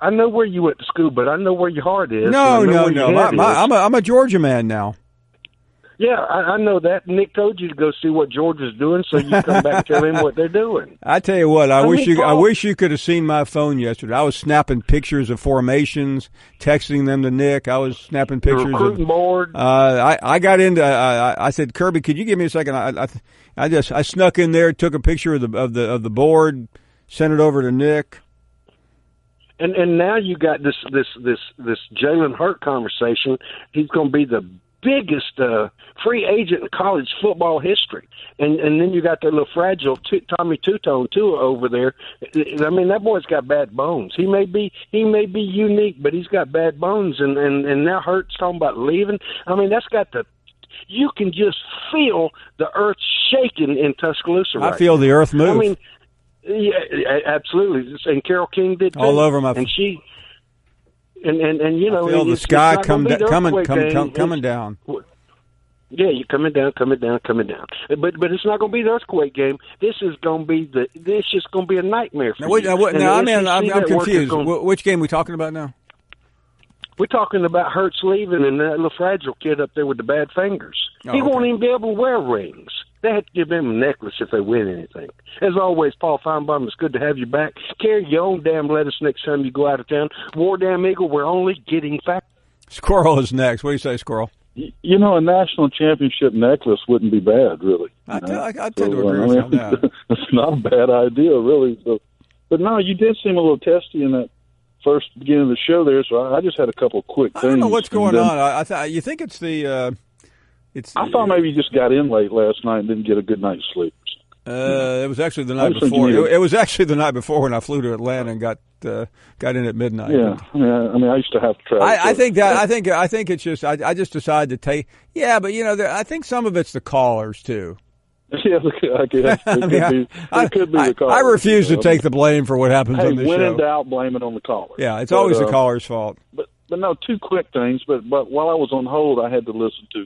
I know where you went to school, but I know where your heart is. No. I'm a Georgia man now. Yeah, I know that. Nick told you to go see what Georgia's doing, so you come back and tell him what they're doing. I tell you what, I wish you could have seen my phone yesterday. I was snapping pictures of formations, texting them to Nick. I was snapping pictures. The recruiting board. I got into. I said, Kirby, could you give me a second? I snuck in there, took a picture of the board, sent it over to Nick. And now you got this Jalen Hurts conversation. He's going to be the biggest free agent in college football history. And then you got that little fragile Tommy Two-Tone too over there. I mean, that boy's got bad bones. He may be unique, but he's got bad bones. And now Hurts talking about leaving. I mean, that's got you can just feel the earth shaking in Tuscaloosa. I feel the earth move. I mean. Yeah, absolutely. And Carol King did too. All over my. And she, and you know, I feel the sky coming down. Yeah, you're coming down. But it's not going to be the earthquake game. This is going to be this is going to be a nightmare for you. I'm confused. Which game are we talking about now? We're talking about Hurts leaving and that little fragile kid up there with the bad fingers. He won't even be able to wear rings. They have to give him a necklace if they win anything. As always, Paul Finebaum, it's good to have you back. Carry your own damn lettuce next time you go out of town. War Damn Eagle, we're only getting fat. Squirrel is next. What do you say, Squirrel? You know, a national championship necklace wouldn't be bad, really. I tend to agree with you on that. It's not a bad idea, really. So, but no, you did seem a little testy in that first beginning of the show there, so I just had a couple of quick things. I don't know what's going on. You think it's the... I thought maybe you just got in late last night and didn't get a good night's sleep. It was actually the night before. It was actually the night before when I flew to Atlanta and got in at midnight. Yeah. I mean, I used to have to travel. I think it's just I just decided to take. Yeah, but I think some of it's the callers too. Yeah, I guess it could be the callers. I refuse to take the blame for what happens on this show. When in doubt, blame it on the caller. Yeah, it's always the caller's fault. But no, two quick things. But while I was on hold, I had to listen to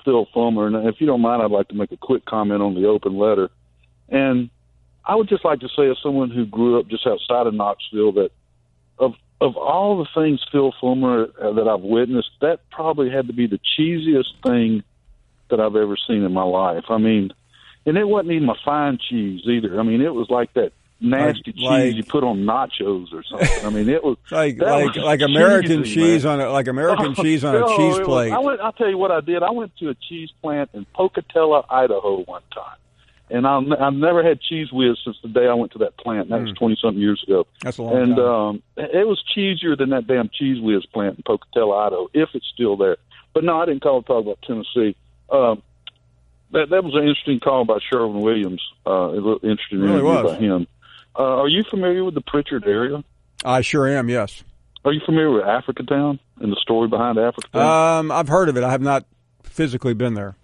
Phil Fulmer, and if you don't mind, I'd like to make a quick comment on the open letter. And I would just like to say, as someone who grew up just outside of Knoxville, that of all the things Phil Fulmer that I've witnessed, that probably had to be the cheesiest thing that I've ever seen in my life. I mean, and it wasn't even a fine cheese either. I mean, it was like that nasty cheese you put on nachos or something. I mean, it was like American cheese on a cheese plate. I'll tell you what I did. I went to a cheese plant in Pocatello, Idaho one time, and I've never had Cheese Whiz since the day I went to that plant. That was 20-something years ago. That's a long time. It was cheesier than that damn Cheese Whiz plant in Pocatello, Idaho, if it's still there. But no, I didn't call to talk about Tennessee. That was an interesting call about Sherman Williams. A little interesting interview about him. Are you familiar with the Pritchard area? I sure am, yes. Are you familiar with Africatown and the story behind Africatown? I've heard of it. I have not physically been there.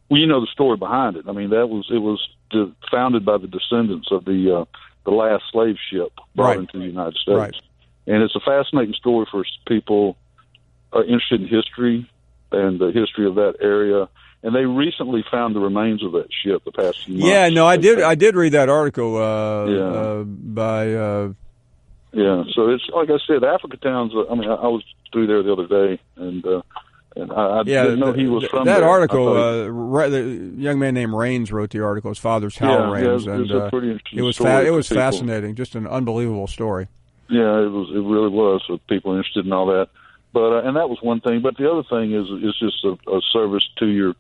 Well, you know the story behind it. I mean, it was founded by the descendants of the last slave ship brought into the United States. Right. And it's a fascinating story for people interested in history and the history of that area. And they recently found the remains of that ship the past few months. Yeah, no, I did read that article by. Yeah, so it's like I said, Africa Town's. I mean, I was through there the other day, and I didn't know he was from that there. article. The young man named Raines wrote the article. His father's Hal Raines, and a pretty interesting story. It was fascinating, just an unbelievable story. Yeah, it really was for people interested in all that. But and that was one thing. But the other thing is just a service to your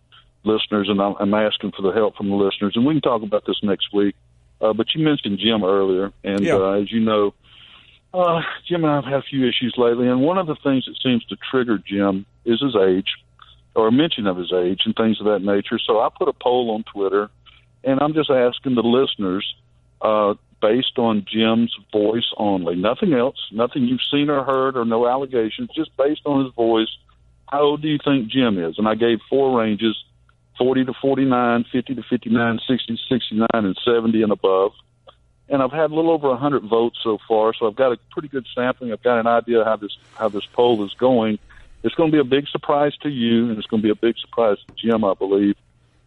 listeners, and I'm asking for the help from the listeners. And we can talk about this next week. But you mentioned Jim earlier, and as you know, Jim and I have had a few issues lately. And one of the things that seems to trigger Jim is his age, or a mention of his age, and things of that nature. So I put a poll on Twitter, and I'm just asking the listeners, based on Jim's voice only, nothing else, nothing you've seen or heard, or no allegations, just based on his voice, how old do you think Jim is? And I gave 4 ranges: 40 to 49, 50 to 59, 60 to 69, and 70 and above. And I've had a little over 100 votes so far, so I've got a pretty good sampling. I've got an idea how this poll is going. It's going to be a big surprise to you, and it's going to be a big surprise to Jim, I believe.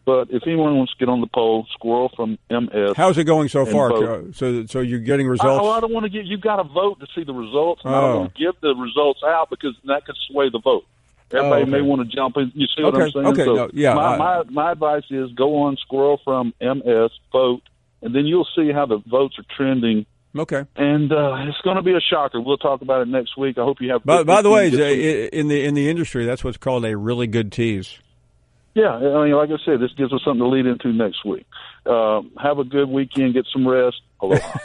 But if anyone wants to get on the poll, Squirrel from MS. How's it going so far? So you're getting results? I don't want to get. You've got to vote to see the results. And I don't want to give the results out because that could sway the vote. Everybody may want to jump in. You see what I'm saying? Okay. So my advice is go on Squirrel from MS, vote, and then you'll see how the votes are trending. Okay. And it's going to be a shocker. We'll talk about it next week. I hope you have. By the way, in the industry, that's what's called a really good tease. Yeah, I mean, like I said, this gives us something to lead into next week. Have a good weekend. Get some rest. Aloha.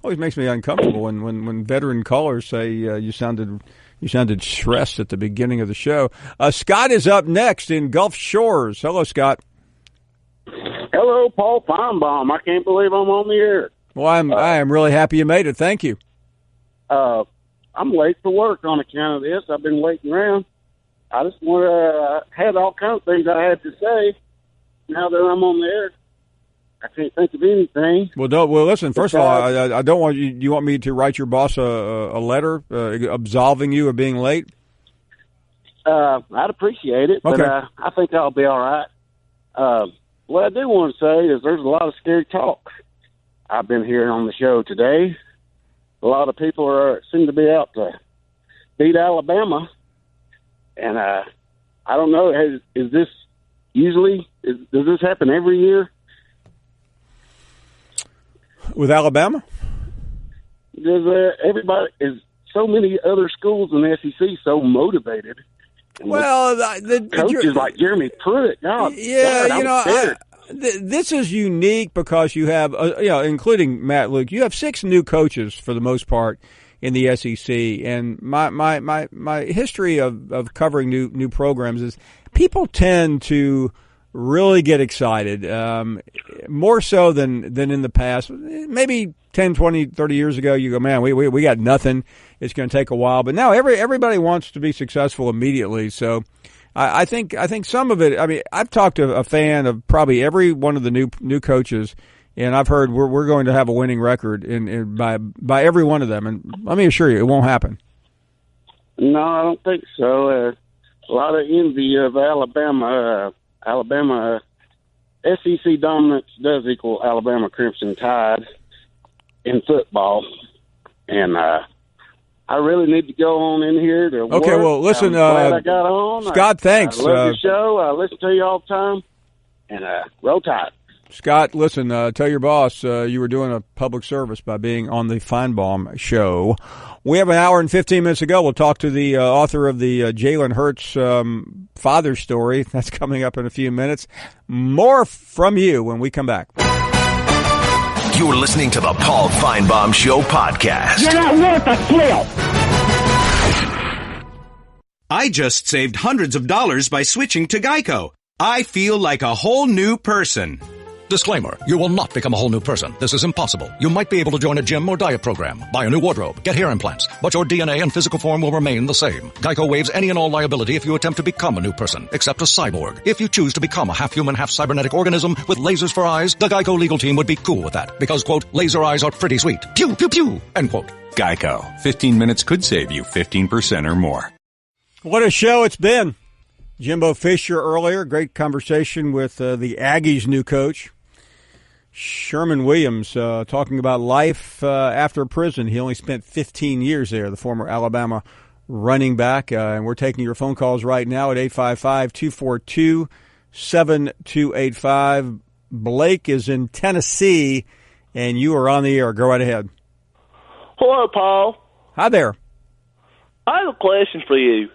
Always makes me uncomfortable when veteran callers say you sounded stressed at the beginning of the show. Scott is up next in Gulf Shores. Hello, Scott. Hello, Paul Finebaum. I can't believe I'm on the air. Well, I am really happy you made it. Thank you. I'm late for work on account of this. I've been waiting around. I just had all kinds of things I had to say. Now that I'm on the air, I can't think of anything. Well, listen. First of all, I don't want you. You want me to write your boss a letter absolving you of being late? I'd appreciate it, but I think I'll be all right. What I do want to say is there's a lot of scary talk I've been hearing on the show today. A lot of people seem to be out to beat Alabama. And I don't know, is this usually, does this happen every year? With Alabama? Does everybody, is so many other schools in the SEC so motivated? Well, the coaches like Jeremy Pruitt, this is unique because you have, including Matt Luke, you have 6 new coaches for the most part in the SEC, and my history of covering new programs is people tend to really get excited, more so than in the past. Maybe 10, 20, 30 years ago, you go, man, we got nothing. It's going to take a while. But now everybody wants to be successful immediately. So I think some of it. I mean, I've talked to a fan of probably every one of the new coaches. And I've heard we're going to have a winning record by every one of them. And let me assure you, it won't happen. No, I don't think so. A lot of envy of Alabama. Alabama SEC dominance does equal Alabama Crimson Tide in football. And I really need to go on in here to work. Okay, well, listen, glad I got on. Scott, thanks. I love your show. I listen to you all the time. And roll tide. Scott, listen, tell your boss you were doing a public service by being on the Finebaum show. We have an hour and 15 minutes to go. We'll talk to the author of the Jalen Hurts father story. That's coming up in a few minutes. More from you when we come back. You're listening to the Paul Finebaum Show podcast. You're not worth a flip. I just saved hundreds of dollars by switching to Geico. I feel like a whole new person. Disclaimer, you will not become a whole new person. This is impossible. You might be able to join a gym or diet program, buy a new wardrobe, get hair implants, but your DNA and physical form will remain the same. Geico waives any and all liability if you attempt to become a new person, except a cyborg. If you choose to become a half-human, half-cybernetic organism with lasers for eyes, the Geico legal team would be cool with that because, quote, laser eyes are pretty sweet. Pew, pew, pew, end quote. Geico. 15 minutes could save you 15% or more. What a show it's been. Jimbo Fisher earlier. Great conversation with the Aggies' new coach, Sherman Williams, talking about life after prison. He only spent 15 years there, the former Alabama running back. And we're taking your phone calls right now at 855-242-7285. Blake is in Tennessee, and you are on the air. Go right ahead. Hello, Paul. Hi there. I have a question for you.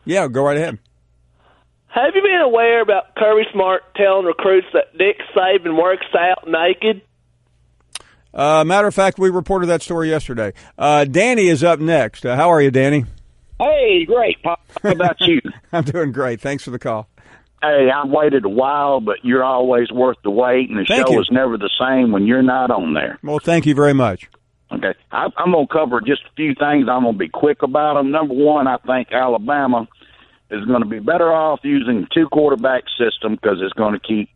Yeah, go right ahead. Have you been aware about Kirby Smart telling recruits that Nick Saban works out naked? Matter of fact, we reported that story yesterday. Danny is up next. How are you, Danny? Hey, great, Paul. How about you? I'm doing great. Thanks for the call. Hey, I waited a while, but you're always worth the wait, and the show is never the same when you're not on there. Well, thank you very much. Okay. I'm going to cover just a few things. I'm going to be quick about them. Number one, I think Alabama is going to be better off using the two-quarterback system because it's going to keep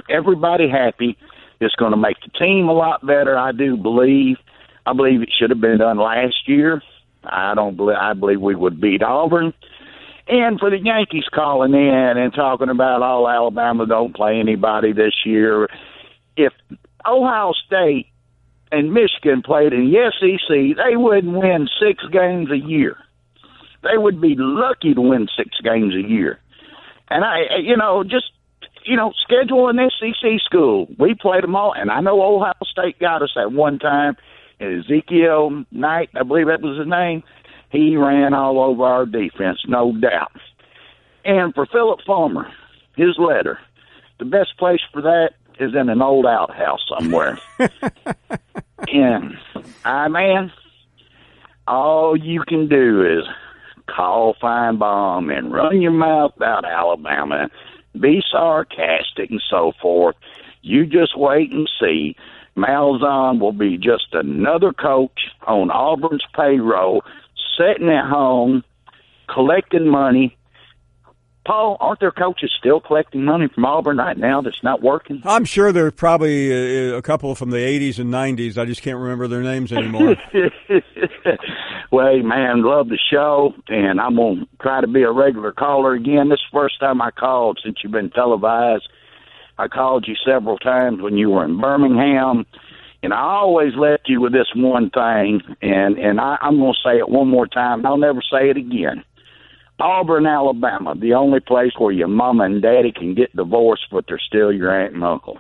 everybody happy. It's going to make the team a lot better, I believe it should have been done last year. I believe we would beat Auburn. And for the Yankees calling in and talking about, Alabama don't play anybody this year. If Ohio State and Michigan played in the SEC, they wouldn't win 6 games a year. They would be lucky to win 6 games a year. And schedule an SEC school. We played them all, and I know Ohio State got us at one time. Ezekiel Knight, I believe that was his name, he ran all over our defense, no doubt. And for Philip Fulmer, his letter, the best place for that is in an old outhouse somewhere. And, man, all you can do is call Finebaum and run your mouth about Alabama, be sarcastic and so forth. You just wait and see. Malzahn will be just another coach on Auburn's payroll, sitting at home, collecting money. Paul, aren't there coaches still collecting money from Auburn right now that's not working? I'm sure there's probably a couple from the 80s and 90s. I just can't remember their names anymore. Well, man, love the show, and I'm going to try to be a regular caller again. This is the first time I called since you've been televised. I called you several times when you were in Birmingham, and I always left you with this one thing, and I'm going to say it one more time, and I'll never say it again. Auburn, Alabama, the only place where your mama and daddy can get divorced, but they're still your aunt and uncle.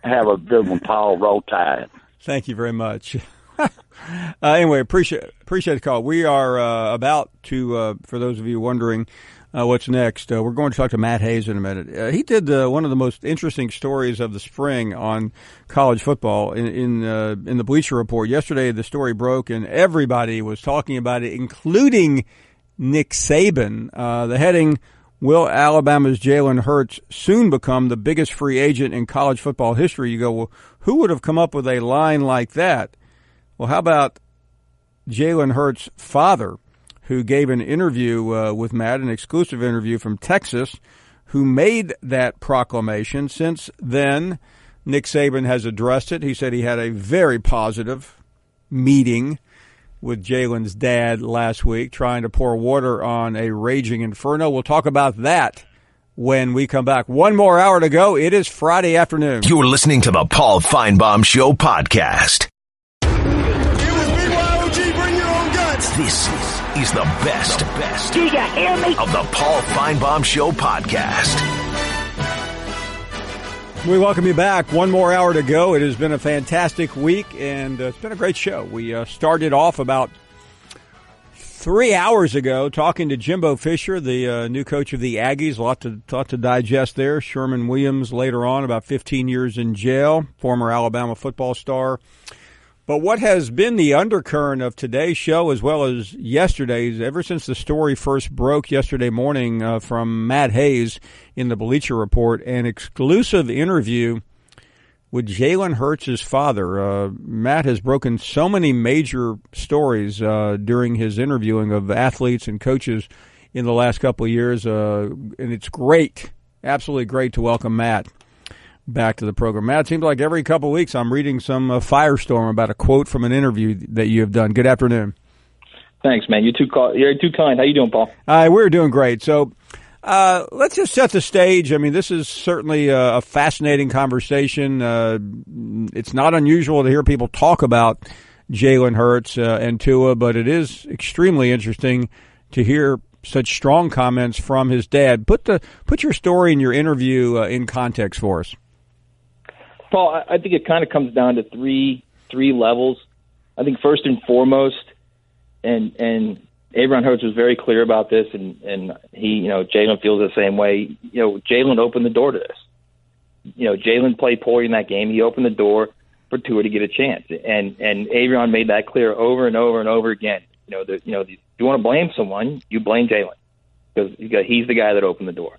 Have a good one, Paul. Roll Tide. Thank you very much. Anyway, appreciate the call. We are about to, for those of you wondering what's next, we're going to talk to Matt Hayes in a minute. He did one of the most interesting stories of the spring on college football in the Bleacher Report. Yesterday, the story broke, and everybody was talking about it, including Nick Saban. The heading, will Alabama's Jalen Hurts soon become the biggest free agent in college football history? You go, well, who would have come up with a line like that? Well, how about Jalen Hurts' father, who gave an interview with Matt, an exclusive interview from Texas, who made that proclamation. Since then, Nick Saban has addressed it. He said he had a very positive meeting with Jalen's dad last week, trying to pour water on a raging inferno. We'll talk about that when we come back. One more hour to go. It is Friday afternoon. You're listening to the Paul Finebaum Show podcast. This is the best Do you hear me? of the Paul Finebaum Show podcast. We welcome you back. One more hour to go. It has been a fantastic week, and it's been a great show. We started off about 3 hours ago talking to Jimbo Fisher, the new coach of the Aggies. A lot to digest there. Sherman Williams later on, about 15 years in jail, former Alabama football star. But what has been the undercurrent of today's show as well as yesterday's, ever since the story first broke yesterday morning from Matt Hayes in the Bleacher Report, an exclusive interview with Jalen Hurts' father. Matt has broken so many major stories during his interviewing of athletes and coaches in the last couple of years, and it's great, absolutely great to welcome Matt back to the program. Matt, it seems like every couple of weeks I'm reading some firestorm about a quote from an interview that you have done. Good afternoon. Thanks, man. You're too kind. How you doing, Paul? We're doing great. So let's just set the stage. I mean, this is certainly a fascinating conversation. It's not unusual to hear people talk about Jalen Hurts and Tua, but it is extremely interesting to hear such strong comments from his dad. Put your story and your interview in context for us. Paul, I think it kind of comes down to three levels. I think first and foremost, and Aaron Hurts was very clear about this, and he, Jalen feels the same way. Jalen opened the door to this. Jalen played poorly in that game. He opened the door for Tua to get a chance, and Aaron made that clear over and over and over again. If you want to blame someone, you blame Jalen because he's the guy that opened the door.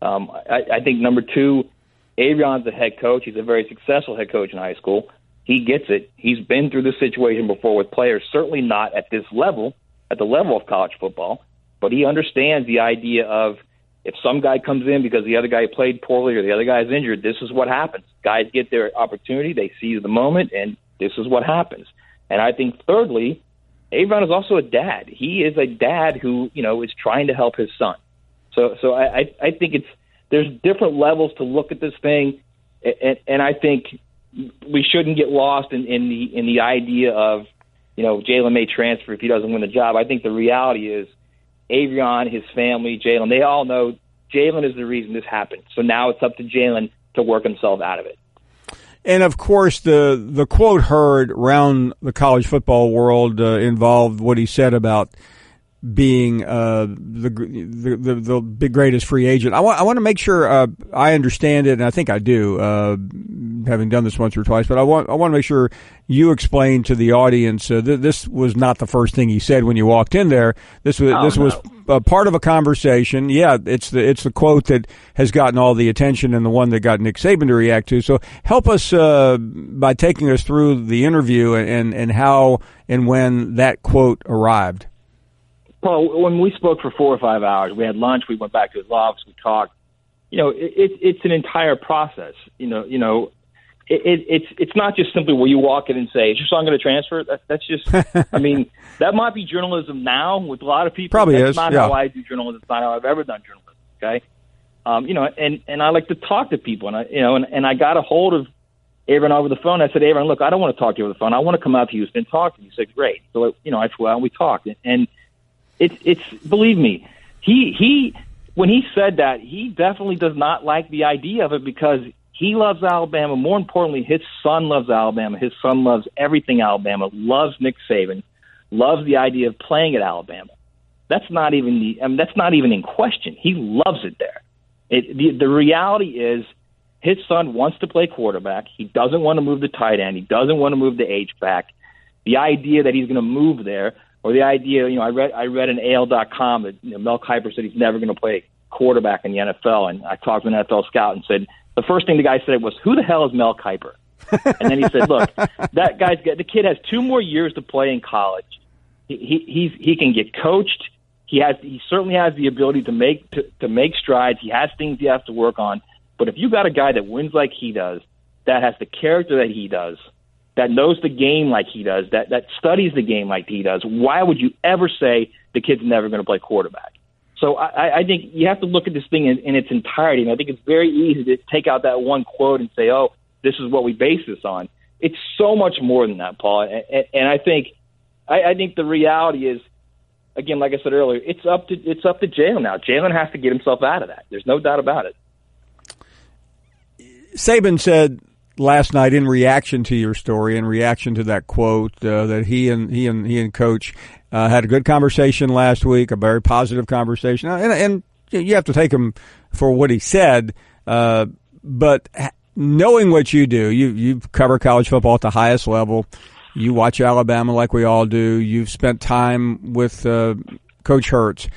I think number two, Aaron's the head coach. He's a very successful head coach in high school. He gets it. He's been through this situation before with players, certainly not at this level, at the level of college football, but he understands the idea of if some guy comes in because the other guy played poorly or the other guy is injured, this is what happens. Guys get their opportunity, they seize the moment, and this is what happens. And I think thirdly, Aaron is also a dad. He is a dad who, is trying to help his son. So I think there's different levels to look at this thing, and I think we shouldn't get lost in the idea of, Jalen may transfer if he doesn't win the job. I think the reality is Aaron, his family, Jalen, they all know Jalen is the reason this happened. So now it's up to Jalen to work himself out of it. And, of course, the quote heard around the college football world involved what he said about being the big greatest free agent. I want to make sure I understand it, and I think I do, having done this once or twice. But I want to make sure you explain to the audience this was not the first thing he said when you walked in there. This was part of a conversation. Yeah, it's the quote that has gotten all the attention and the one that got Nick Saban to react to. So help us by taking us through the interview and how and when that quote arrived. Well, when we spoke for 4 or 5 hours, we had lunch, we went back to his office, we talked. It's an entire process. It's not just simply where you walk in and say, "Is your son going to transfer?" That's just, I mean, that might be journalism now with a lot of people. Probably that's is. not how I do journalism. It's not how I've ever done journalism. Okay, and I like to talk to people, and I got a hold of Aaron over the phone. I said, "Aaron, look, I don't want to talk to you over the phone. I want to come out to Houston and talk to you." He said, "Great." So I flew out and we talked, and it's believe me, he when he said that, he definitely does not like the idea of it because he loves Alabama. More importantly, his son loves Alabama. His son loves everything Alabama, loves Nick Saban, loves the idea of playing at Alabama. That's not even in question. He loves it there. The reality is his son wants to play quarterback. He doesn't want to move the tight end. He doesn't want to move the H-back. The idea that he's going to move there, or the idea, I read in AL.com that Mel Kiper said he's never going to play quarterback in the NFL, and I talked to an NFL scout and said, the first thing the guy said was, "Who the hell is Mel Kiper?" And then he said, "Look, the kid has 2 more years to play in college. He can get coached. He certainly has the ability to make strides. He has things he has to work on. But if you got a guy that wins like he does, that has the character that he does, that knows the game like he does, that studies the game like he does, why would you ever say the kid's never going to play quarterback?" So I think you have to look at this thing in its entirety, and I think it's very easy to take out that one quote and say, "Oh, this is what we base this on." It's so much more than that, Paul. And I think the reality is, again, like I said earlier, it's up to Jalen now. Jalen has to get himself out of that. There's no doubt about it. Saban said last night in reaction to your story, in reaction to that quote, that he and Coach had a good conversation last week, a very positive conversation, and you have to take him for what he said. But knowing what you do, you cover college football at the highest level. You watch Alabama like we all do. You've spent time with Coach Hurts.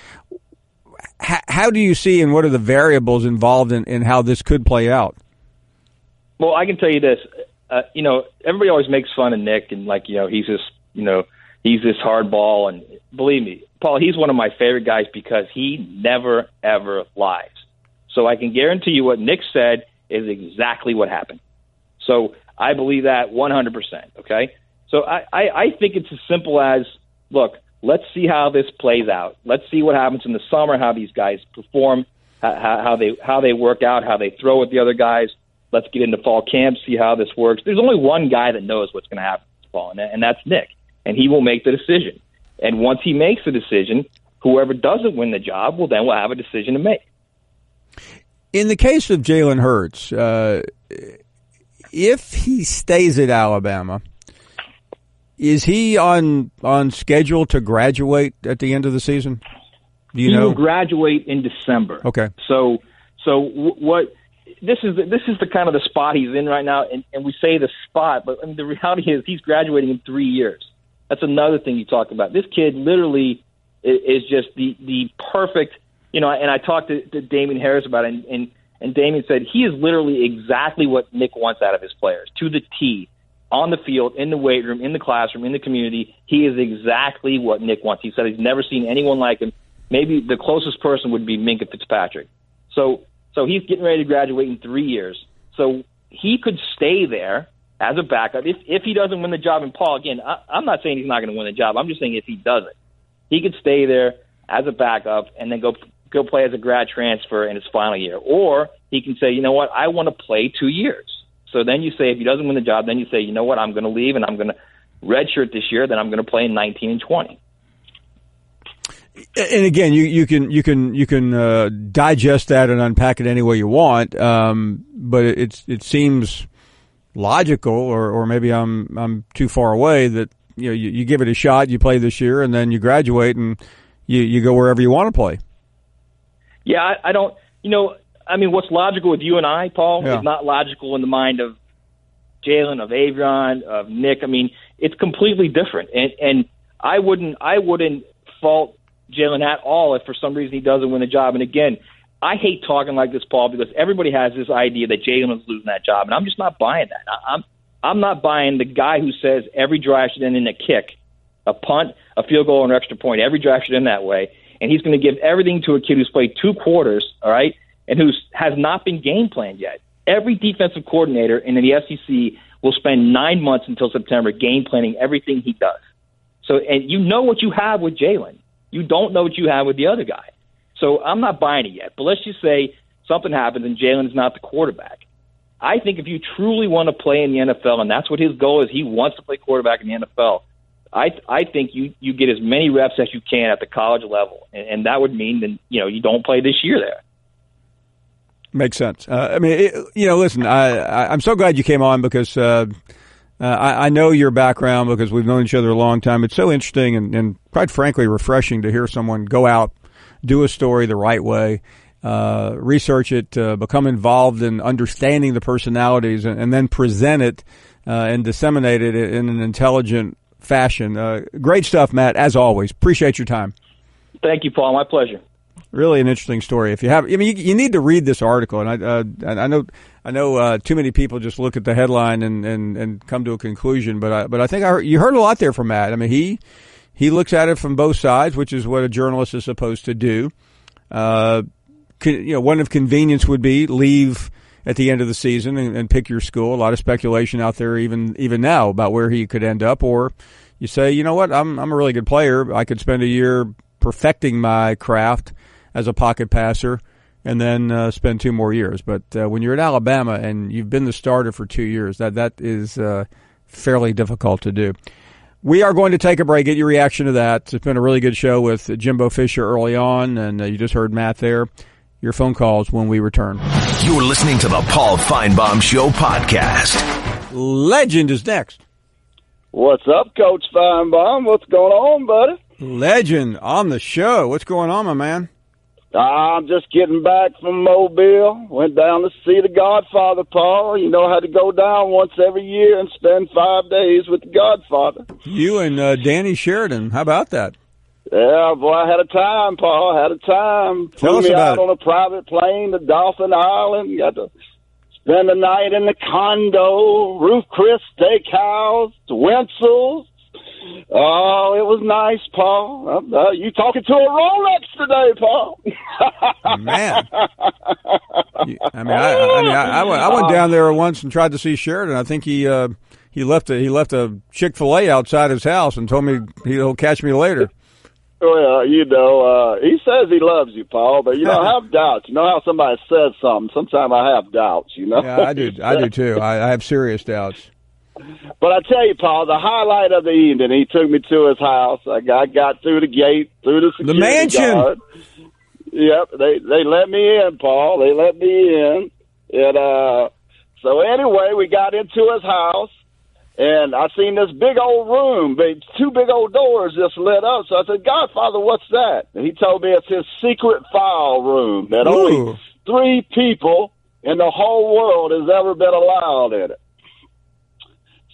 How do you see, and what are the variables involved in how this could play out? Well, I can tell you this. Everybody always makes fun of Nick and he's this hardball. And believe me, Paul, he's one of my favorite guys because he never, ever lies. So I can guarantee you what Nick said is exactly what happened. So I believe that 100%. Okay. So I think it's as simple as, look, let's see how this plays out. Let's see what happens in the summer, how these guys perform, how they work out, how they throw with the other guys. Let's get into fall camp, see how this works. There's only one guy that knows what's going to happen this fall, and that's Nick. And he will make the decision. And once he makes the decision, whoever doesn't win the job will have a decision to make. In the case of Jalen Hurts, if he stays at Alabama, is he on schedule to graduate at the end of the season? Do you know? He will graduate in December. Okay. So what? This is the kind of the spot he's in right now, and we say the spot, but I mean, the reality is he's graduating in 3 years. That's another thing you talk about. This kid literally is just the perfect, and I talked to Damian Harris about it, and Damian said he is literally exactly what Nick wants out of his players, to the T, on the field, in the weight room, in the classroom, in the community. He is exactly what Nick wants. He said he's never seen anyone like him. Maybe the closest person would be Minkah Fitzpatrick. So he's getting ready to graduate in 3 years. So he could stay there as a backup. If he doesn't win the job, and Paul, again, I'm not saying he's not going to win the job. I'm just saying if he doesn't, he could stay there as a backup and then go play as a grad transfer in his final year. Or he can say, you know what, I want to play 2 years. So then you say if he doesn't win the job, then you say, you know what, I'm going to leave and I'm going to redshirt this year, then I'm going to play in 19 and 20. And again, you can digest that and unpack it any way you want, but it seems logical, or maybe I'm too far away, that you give it a shot, you play this year, and then you graduate and you go wherever you want to play. Yeah, I don't. What's logical with you and I, Paul, is not logical in the mind of Jalen, of Avion, of Nick. I mean, it's completely different, and I wouldn't fault Jalen at all if for some reason he doesn't win the job. And again, I hate talking like this, Paul, because everybody has this idea that Jalen is losing that job, and I'm just not buying that. I'm not buying the guy who says every drive should end in a kick, a punt, a field goal, and an extra point. Every drive should end that way, and he's going to give everything to a kid who's played 2 quarters, all right, and who has not been game planned yet. Every defensive coordinator in the SEC will spend 9 months until September game planning everything he does. So, and you know what you have with Jalen. You don't know what you have with the other guy. So I'm not buying it yet. But let's just say something happens and Jalen is not the quarterback. I think if you truly want to play in the NFL, and that's what his goal is, he wants to play quarterback in the NFL, I think you get as many reps as you can at the college level. And that would mean that, you don't play this year there. Makes sense. Listen, I'm so glad you came on because I know your background because we've known each other a long time. It's so interesting and quite frankly refreshing to hear someone go out, do a story the right way, research it, become involved in understanding the personalities, and then present it and disseminate it in an intelligent fashion. Great stuff, Matt, as always. Appreciate your time. Thank you, Paul. My pleasure. Really an interesting story. If you have, you need to read this article. And I know too many people just look at the headline and come to a conclusion. But I think you heard a lot there from Matt. I mean, he looks at it from both sides, which is what a journalist is supposed to do. One of convenience would be leave at the end of the season and pick your school. A lot of speculation out there even now about where he could end up. Or you say, you know what, I'm a really good player. I could spend a year perfecting my craft as a pocket passer, and then spend 2 more years. But when you're at Alabama and you've been the starter for 2 years, that is fairly difficult to do. We are going to take a break. Get your reaction to that. It's been a really good show with Jimbo Fisher early on, and you just heard Matt there. Your phone calls when we return. You're listening to the Paul Finebaum Show podcast. Legend is next. What's up, Coach Finebaum? What's going on, buddy? Legend on the show. What's going on, my man? I'm just getting back from Mobile. Went down to see the Godfather, Paul. You know, I had to go down once every year and spend 5 days with the Godfather. You and Danny Sheridan. How about that? Yeah, boy, I had a time, Paul. I had a time. Tell us Flew me about out it. on a private plane to Dauphin Island. Got to spend the night in the condo, Roof Chris Steakhouse, Wenzel's. Oh, it was nice, Paul. You talking to a Rolex today, Paul? Man, I went down there once and tried to see Sheridan. I think he left a Chick-fil-A outside his house and told me he'll catch me later. Well, he says he loves you, Paul, but, I have doubts. You know how somebody says something? Sometimes I have doubts, Yeah, I do too. I have serious doubts. But I tell you, Paul, the highlight of the evening, he took me to his house. I got through the gate, through the security mansion. guard. Yep, they let me in, Paul. They let me in. And so anyway, we got into his house, and I seen this big old room, two big old doors just lit up. So I said, Godfather, what's that? And he told me it's his secret file room that only 3 people in the whole world has ever been allowed in it.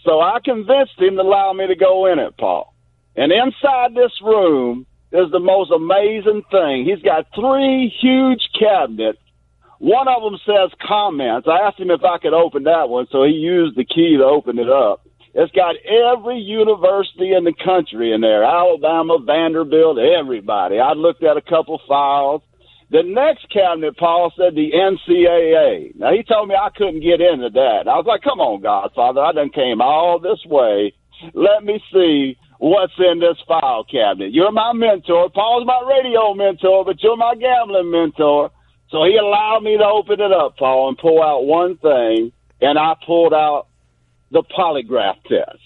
So I convinced him to allow me to go in it, Paul. And inside this room is the most amazing thing. He's got 3 huge cabinets. One of them says comments. I asked him if I could open that one, so he used the key to open it up. It's got every university in the country in there, Alabama, Vanderbilt, everybody. I looked at a couple files. The next cabinet, Paul, said the NCAA. Now, he told me I couldn't get into that. I was like, come on, Godfather. I done came all this way. Let me see what's in this file cabinet. You're my mentor. Paul's my radio mentor, but you're my gambling mentor. So he allowed me to open it up, Paul, and pull out one thing, and I pulled out the polygraph test.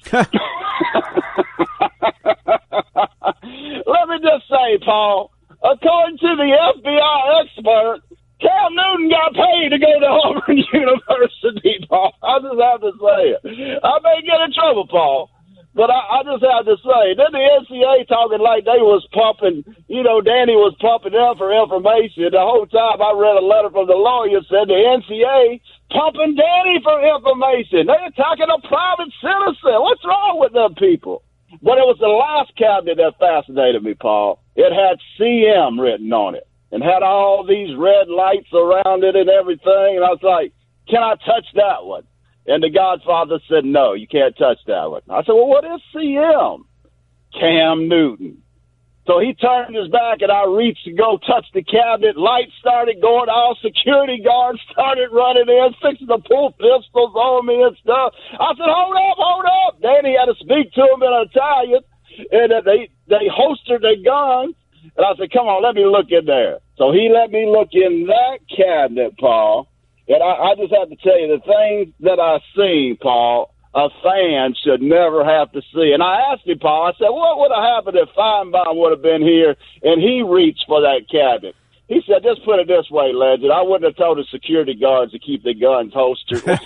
Let me just say, Paul, according to the FBI expert, Cam Newton got paid to go to Auburn University, Paul. I just have to say it. I may get in trouble, Paul, but I just have to say. Then the NCAA talking like they was pumping, Danny was pumping them for information. The whole time I read a letter from the lawyer said the NCAA pumping Danny for information. They attacking a private citizen. What's wrong with them people? But it was the last cabinet that fascinated me, Paul. It had CM written on it and had all these red lights around it and everything. And I was like, can I touch that one? And the Godfather said, no, you can't touch that one. I said, well, what is CM? Cam Newton. So he turned his back, and I reached to go touch the cabinet. Lights started going off. Security guards started running in, fixing to pull pistols on me and stuff. I said, hold up. Danny had to speak to him in Italian, and they holstered their guns. And I said, come on, let me look in there. So he let me look in that cabinet, Paul. And I just have to tell you, the things that I seen, Paul, a fan should never have to see. And I asked him, Paul, I said, what would have happened if Finebaum would have been here and he reached for that cabinet? He said, just put it this way, Legend. I wouldn't have told the security guards to keep their guns holstered. But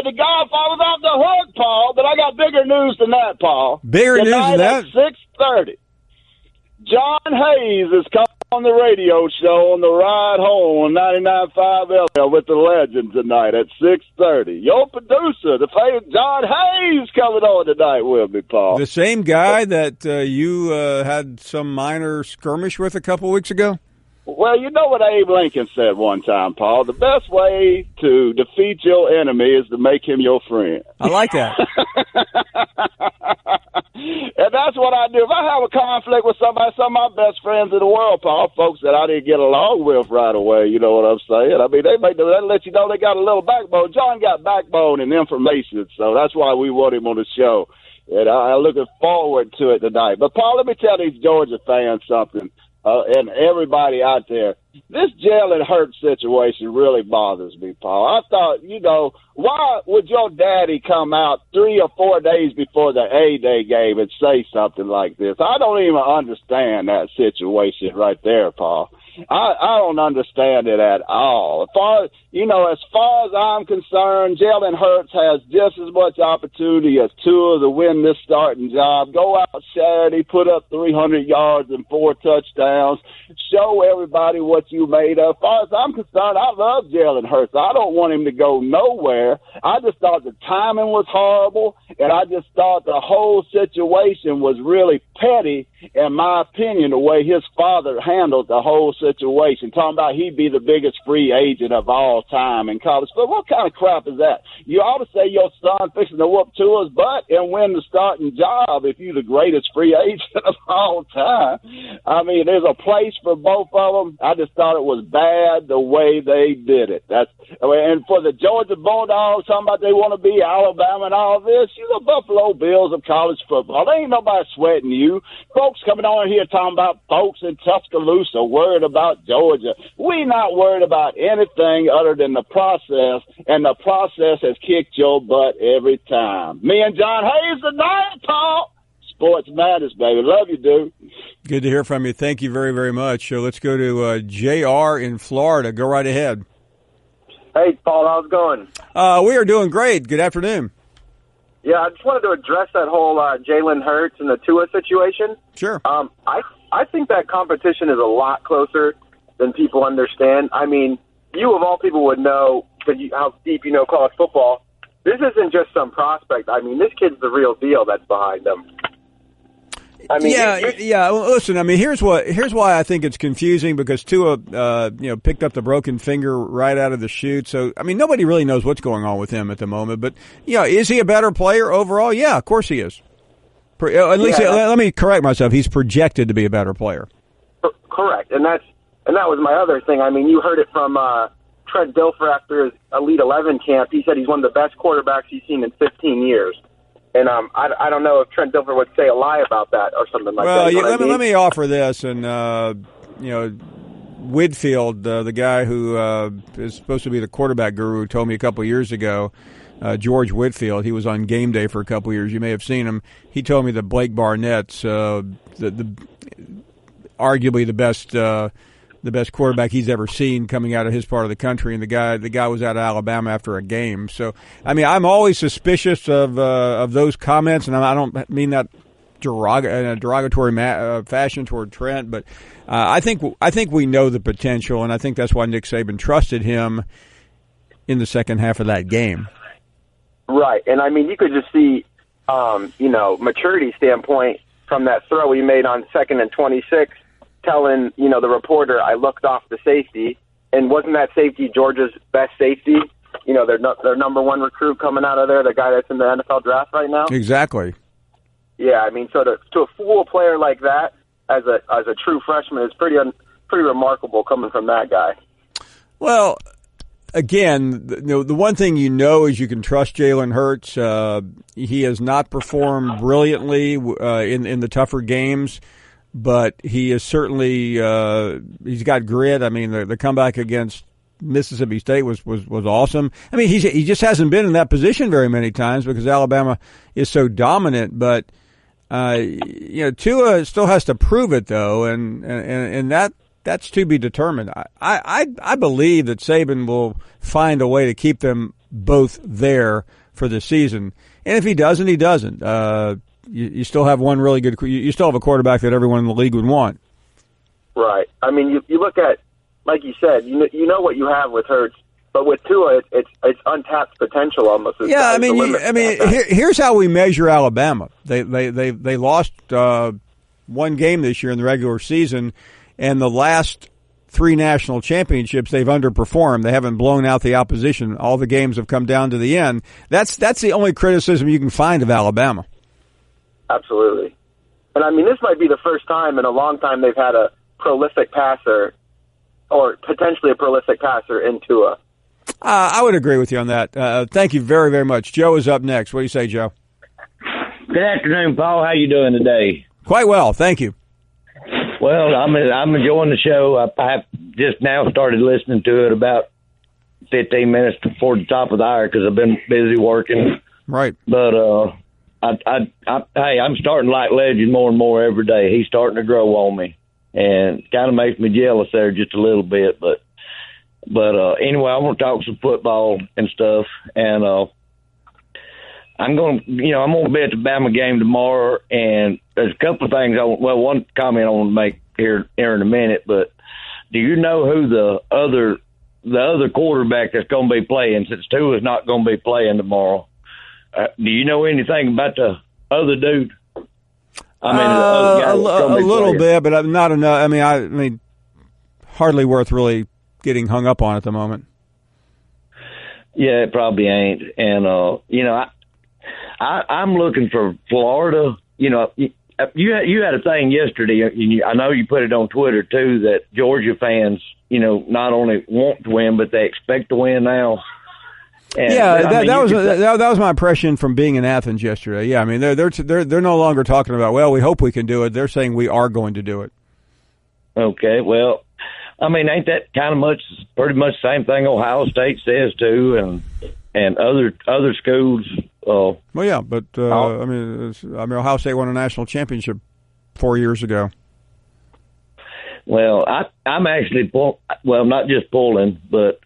the Godfather's off the hook, Paul. But I got bigger news than that, Paul. Bigger news than that? At 6:30, John Hayes is coming on the radio show on the ride home on 99.5 LL with the Legend tonight at 6:30. Your producer, the famous John Hayes, coming on tonight with me, Paul. The same guy that you had some minor skirmish with a couple weeks ago? Well, you know what Abe Lincoln said one time, Paul? The best way to defeat your enemy is to make him your friend. I like that. And that's what I do. If I have a conflict with somebody, some of my best friends in the world, Paul, folks that I didn't get along with right away, you know what I'm saying? I mean, they let you know they got a little backbone. John got backbone and information, so that's why we want him on the show. And I'm looking forward to it tonight. But, Paul, let me tell these Georgia fans something. And everybody out there, this Jalen Hurts situation really bothers me, Paul. I thought, why would your daddy come out 3 or 4 days before the A-Day game and say something like this? I don't even understand that situation right there, Paul. I don't understand it at all. As far as I'm concerned, Jalen Hurts has just as much opportunity as Tua to win this starting job. Go out Saturday, put up 300 yards and 4 touchdowns. Show everybody what you made of. As far as I'm concerned, I love Jalen Hurts. I don't want him to go nowhere. I just thought the timing was horrible, and I just thought the whole situation was really petty. in my opinion, the way his father handled the whole situation, talking about he'd be the biggest free agent of all time in college football. What kind of crap is that? You ought to say your son fixing to whoop Tua's butt and win the starting job if you're the greatest free agent of all time. I mean, there's a place for both of them. I just thought it was bad the way they did it. And for the Georgia Bulldogs, talking about they want to be Alabama and all this, you the Buffalo Bills of college football. There ain't nobody sweating you. Folks coming on here talking about folks in Tuscaloosa worried about Georgia. We not worried about anything other than the process, and the process has kicked your butt every time. Me and John Hayes tonight, Paul. Sports matters, baby. Love you, dude. Good to hear from you. Thank you very, very much. So let's go to JR in Florida. Go right ahead. Hey, Paul, how's it going? We are doing great. Good afternoon. Yeah, I just wanted to address that whole Jalen Hurts and the Tua situation. Sure. I think that competition is a lot closer than people understand. I mean, you of all people would know, because how deep you know college football, this isn't just some prospect. I mean, this kid's the real deal that's behind him. I mean, yeah. Well, listen, I mean, here's why I think it's confusing, because Tua, picked up the broken finger right out of the chute. So, I mean, nobody really knows what's going on with him at the moment. But, is he a better player overall? Yeah, of course he is. At least, let me correct myself. He's projected to be a better player. Correct, and that was my other thing. I mean, you heard it from Trent Dilfer after his Elite 11 camp. He said he's one of the best quarterbacks he's seen in 15 years. And I don't know if Trent Dilfer would say a lie about that or something like that. Well, let me offer this, and Whitfield, the guy who is supposed to be the quarterback guru, told me a couple of years ago. George Whitfield, he was on Game Day for a couple of years. You may have seen him. He told me that Blake Barnett's arguably the best quarterback he's ever seen coming out of his part of the country, and the guy was out of Alabama after a game. So, I mean, I'm always suspicious of those comments, and I don't mean that in a derogatory fashion toward Trent, but I think we know the potential, and I think that's why Nick Saban trusted him in the second half of that game. Right, and I mean, you could just see, maturity standpoint from that throw he made on 2nd and 26. Telling, the reporter, I looked off the safety, and wasn't that safety Georgia's best safety? Their number one recruit coming out of there, the guy that's in the NFL draft right now. Exactly. Yeah, I mean, so to fool a player like that as a true freshman is pretty remarkable coming from that guy. Well, again, the one thing is you can trust Jalen Hurts. He has not performed brilliantly in the tougher games. But he is certainly he's got grit. I mean, the comeback against Mississippi State was awesome. I mean, he just hasn't been in that position very many times because Alabama is so dominant. But Tua still has to prove it though, and that's to be determined. I believe that Saban will find a way to keep them both there for the season, and if he doesn't, he doesn't. You still have one really good. You still have a quarterback that everyone in the league would want. Right. I mean, you look at, like you said, you know what you have with Hurts, but with Tua, it's untapped potential almost. Yeah, I mean, here's how we measure Alabama. They lost one game this year in the regular season, and the last 3 national championships they've underperformed. They haven't blown out the opposition. All the games have come down to the end. That's the only criticism you can find of Alabama. Absolutely. And, I mean, this might be the first time in a long time they've had a prolific passer or potentially a prolific passer in Tua. I would agree with you on that. Thank you very, very much. Joe is up next. What do you say, Joe? Good afternoon, Paul. How you doing today? Quite well, thank you. Well, I'm enjoying the show. I just now started listening to it about 15 minutes before the top of the hour because I've been busy working. Right. But I'm starting to like Legend more and more every day. He's starting to grow on me, and kind of makes me jealous there just a little bit. But anyway, I want to talk some football and stuff, and I'm going to be at the Bama game tomorrow, and there's a couple of things. One comment I want to make here in a minute, but do you know who the other quarterback that's going to be playing, since Tua is not going to be playing tomorrow? Do you know anything about the other dude? I mean, the other guys a little bit, but not enough. I mean, hardly worth really getting hung up on at the moment. Yeah, it probably ain't. And I'm looking for Florida. You had a thing yesterday. I know you put it on Twitter too, that Georgia fans, not only want to win, but they expect to win now. And, that was my impression from being in Athens yesterday. Yeah, I mean they're no longer talking about, well, we hope we can do it. They're saying we are going to do it. Okay, well, I mean, ain't that pretty much the same thing Ohio State says too, and other schools. Well, yeah, but I mean, Ohio State won a national championship 4 years ago. Well, I'm actually not just pulling, but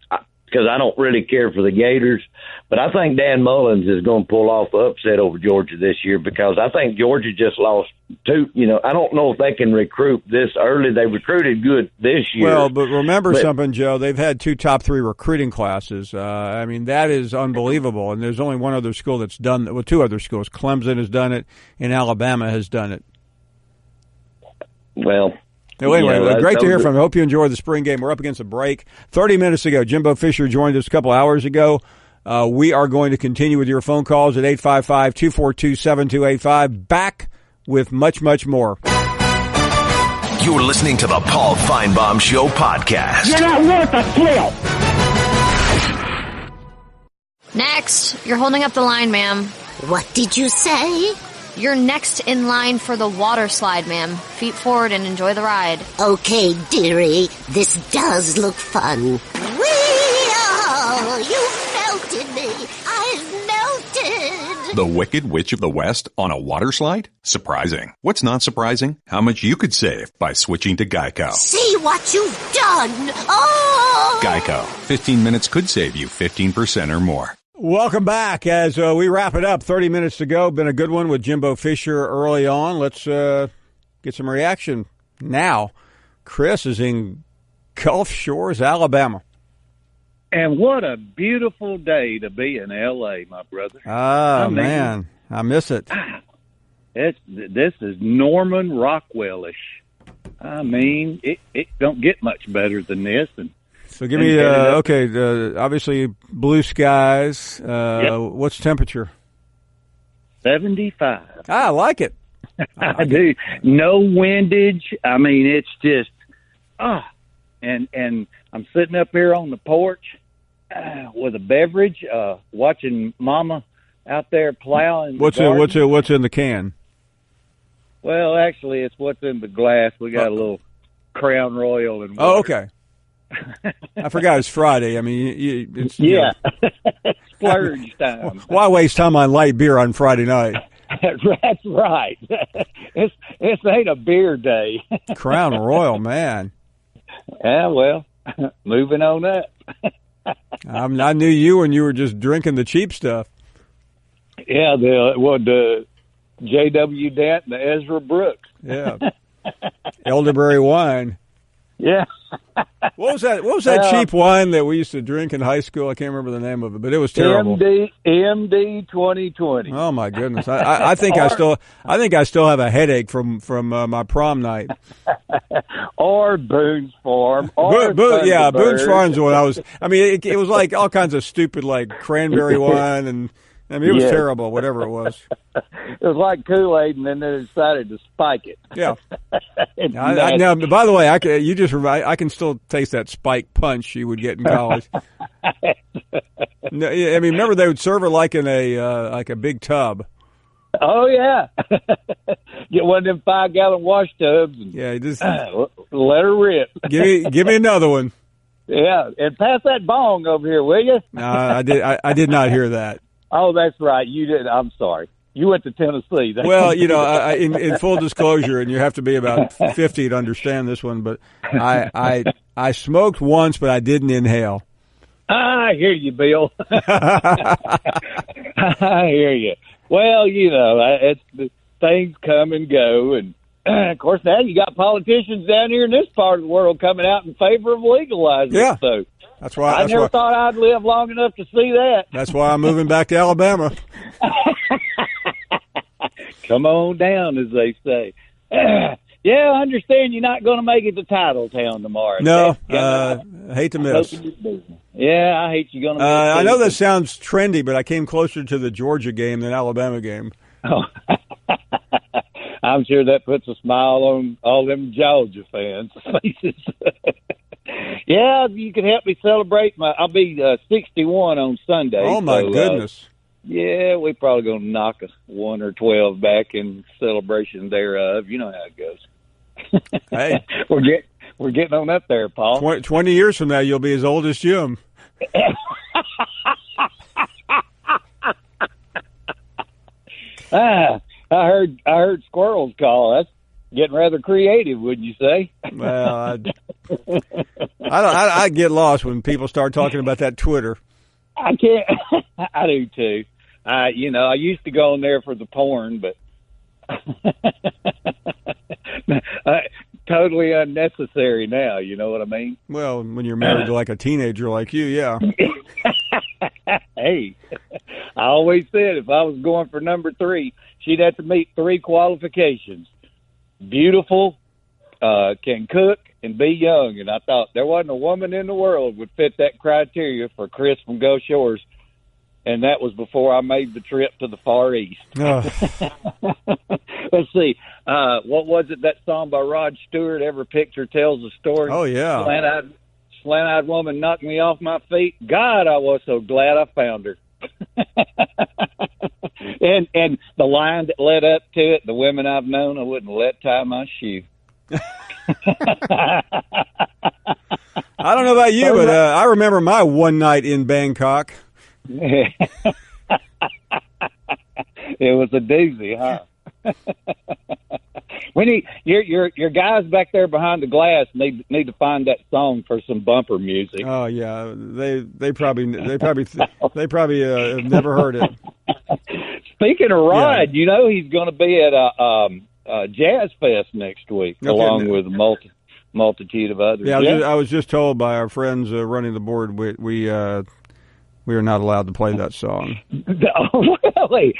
because I don't really care for the Gators, but I think Dan Mullins is going to pull off the upset over Georgia this year, because I think Georgia just lost two. I don't know if they can recruit this early. They recruited good this year. Well, but remember something, Joe. They've had 2 top 3 recruiting classes. I mean, that is unbelievable. And there's only one other school that's done. Well, 2 other schools. Clemson has done it, and Alabama has done it. Well. Anyway, great to hear from you. Hope you enjoyed the spring game. We're up against a break. 30 minutes ago, Jimbo Fisher joined us a couple hours ago. We are going to continue with your phone calls at 855-242-7285. Back with much, much more. You're listening to the Paul Finebaum Show podcast. You're not worth a flip. Next, you're holding up the line, ma'am. What did you say? You're next in line for the water slide, ma'am. Feet forward and enjoy the ride. Okay, dearie. This does look fun. Whee-oh! You melted me. I've melted. The Wicked Witch of the West on a water slide? Surprising. What's not surprising? How much you could save by switching to Geico. See what you've done. Oh! Geico. 15 minutes could save you 15% or more. Welcome back as we wrap it up. 30 minutes to go. Been a good one with Jimbo Fisher early on. Let's get some reaction now. Chris is in Gulf Shores, Alabama. And what a beautiful day to be in L.A., my brother. Man, I miss it. This is Norman Rockwell-ish. I mean, it don't get much better than this. So give me, obviously blue skies. Yep. What's temperature? 75. I like it. I do. No windage. I mean, it's just, and I'm sitting up here on the porch with a beverage, watching Mama out there plowing. What's in the can? Well, actually, it's what's in the glass. We got a little Crown Royal and water. Oh, okay. I forgot it's Friday. I mean, it's splurge time. Why waste time on light beer on Friday night? That's right. This ain't a beer day. Crown Royal, man. Yeah, well, moving on up. I knew you when you were just drinking the cheap stuff. Yeah, the J.W. Dent and the Ezra Brooks. Yeah, elderberry wine. Yeah. What was that cheap wine that we used to drink in high school? I can't remember the name of it, but it was terrible. MD 2020. Oh my goodness! I think I still have a headache from my prom night. Or Boone's Farm. Boone's Farm's what I was. I mean, it was like all kinds of stupid, like cranberry wine, and I mean, it was terrible. Whatever it was. It was like Kool-Aid, and then they decided to spike it. Yeah. Now, by the way, I can still taste that spike punch you would get in college. No, I mean, remember they would serve it like in a big tub. Oh yeah, get one of them 5-gallon wash tubs. And, just let her rip. Give me another one. Yeah, and pass that bong over here, will you? No, I did not hear that. Oh, that's right. You did. I'm sorry. You went to Tennessee. Well, in full disclosure, and you have to be about 50 to understand this one, but I smoked once, but I didn't inhale. I hear you, Bill. I hear you. Well, things come and go, and of course now you got politicians down here in this part of the world coming out in favor of legalizing it. So that's why I never thought I'd live long enough to see that. That's why I'm moving back to Alabama. Come on down, as they say. Yeah, I understand you're not going to make it to Title Town tomorrow. No, I hate to miss. Yeah, I hate you're going to miss. I know that sounds trendy, but I came closer to the Georgia game than Alabama game. Oh. I'm sure that puts a smile on all them Georgia fans' faces. Yeah, you can help me celebrate. I'll be 61 on Sunday. Oh, my goodness. Yeah, we probably going to knock a 1 or 12 back in celebration thereof. You know how it goes. Hey, we're getting on up there, Paul. 20 years from now, you'll be as old as Jim. I heard Squirrel's call. That's getting rather creative, wouldn't you say? Well, I get lost when people start talking about that Twitter. I can't. I do too. I used to go on there for the porn, but totally unnecessary now. You know what I mean? Well, when you're married to like a teenager like you, yeah. Hey, I always said if I was going for number 3, she'd have to meet 3 qualifications: beautiful, can cook, and be young. And I thought there wasn't a woman in the world would fit that criteria for Chris from Gulf Shores. And that was before I made the trip to the Far East. Oh. Let's see. What was it, that song by Rod Stewart, Every Picture Tells a Story? Oh, yeah. Slant-eyed woman knocked me off my feet. God, I was so glad I found her. and the line that led up to it, the women I've known, I wouldn't let tie my shoe. I don't know about you, but I remember my one night in Bangkok. It was a doozy, huh? We need your guys back there behind the glass need to find that song for some bumper music. Oh yeah, they probably have never heard it. Speaking of Rod, yeah. He's going to be at a Jazz Fest next week, along with a multitude of others. Yeah, I was just told by our friends running the board we are not allowed to play that song. Oh, really?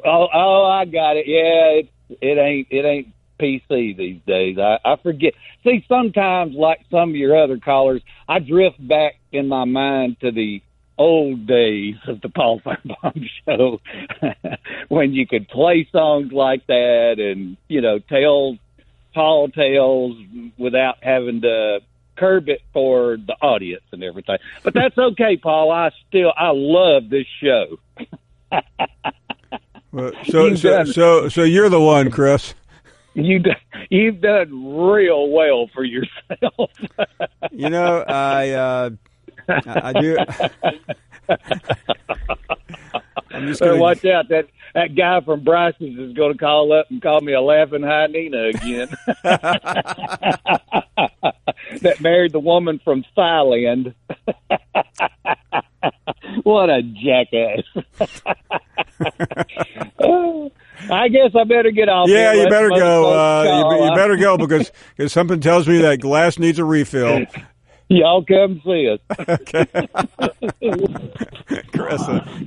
Oh, I got it. Yeah, it ain't PC these days. I forget. See, sometimes, like some of your other callers, I drift back in my mind to the old days of the Paul Finebaum show when you could play songs like that and, tell tall tales without having to curb it for the audience and everything. But that's okay, Paul. I love this show. So you're the one, Chris. You've done real well for yourself. I do. I'm just gonna watch out. That guy from Bryce's is going to call up and call me a laughing hyena again. That married the woman from Thailand. What a jackass. I guess I better get off. Yeah, you better go. You better go because something tells me that glass needs a refill. Y'all come see us. Okay.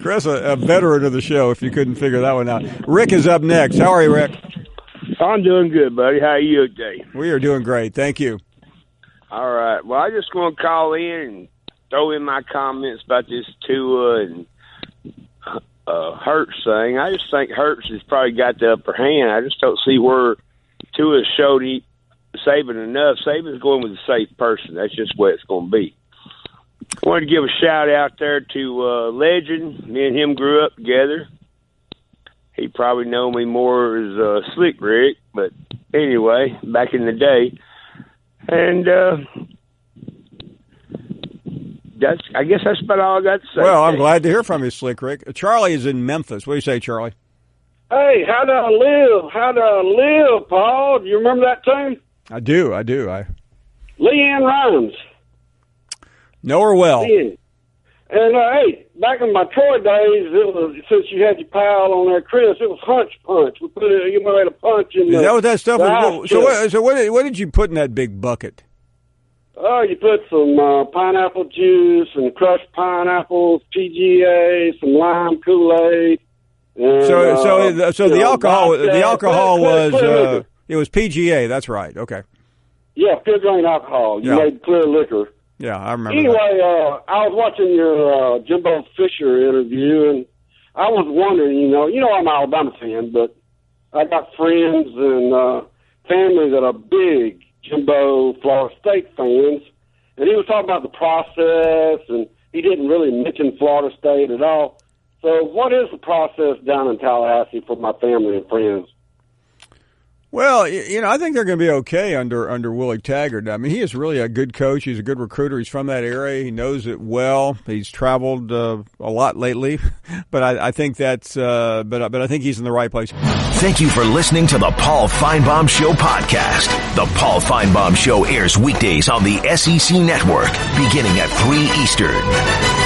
Chris, a veteran of the show, if you couldn't figure that one out. Rick is up next. How are you, Rick? I'm doing good, buddy. How are you today? We are doing great. Thank you. All right. Well, I just want to call in and throw in my comments about this Tua and Hurts thing. I just think Hurts has probably got the upper hand. I just don't see where Tua showed Saban enough. Saban's going with a safe person. That's just what it's going to be. I wanted to give a shout out there to Legend. Me and him grew up together. He probably know me more as Slick Rick, but anyway, back in the day. And I guess that's about all I got to say. Well, I'm glad to hear from you, Slick Rick. Charlie is in Memphis. What do you say, Charlie? Hey, how do I live? How do I live, Paul? Do you remember that tune? I do. Leanne Rhymes. Know her well. And hey, back in my Troy days, it was, since you had your pal on there, Chris, it was Hunch Punch. You made a punch in. Is that what that stuff was? So what did you put in that big bucket? Oh, you put some pineapple juice and crushed pineapples, PGA, some lime Kool-Aid, And, so the alcohol was liquor. It was PGA. That's right. Okay. Yeah, pure grain alcohol. You made clear liquor. Yeah, I remember. Anyway, I was watching your Jimbo Fisher interview, and I was wondering, you know, I'm an Alabama fan, but I got friends and family that are big Jimbo Florida State fans, and he was talking about the process, and he didn't really mention Florida State at all. So what is the process down in Tallahassee for my family and friends? Well, you know, I think they're going to be okay under Willie Taggart. I mean, he is really a good coach. He's a good recruiter. He's from that area. He knows it well. He's traveled a lot lately, but I think that's but I think he's in the right place. Thank you for listening to the Paul Finebaum Show podcast. The Paul Finebaum Show airs weekdays on the SEC Network, beginning at 3 Eastern.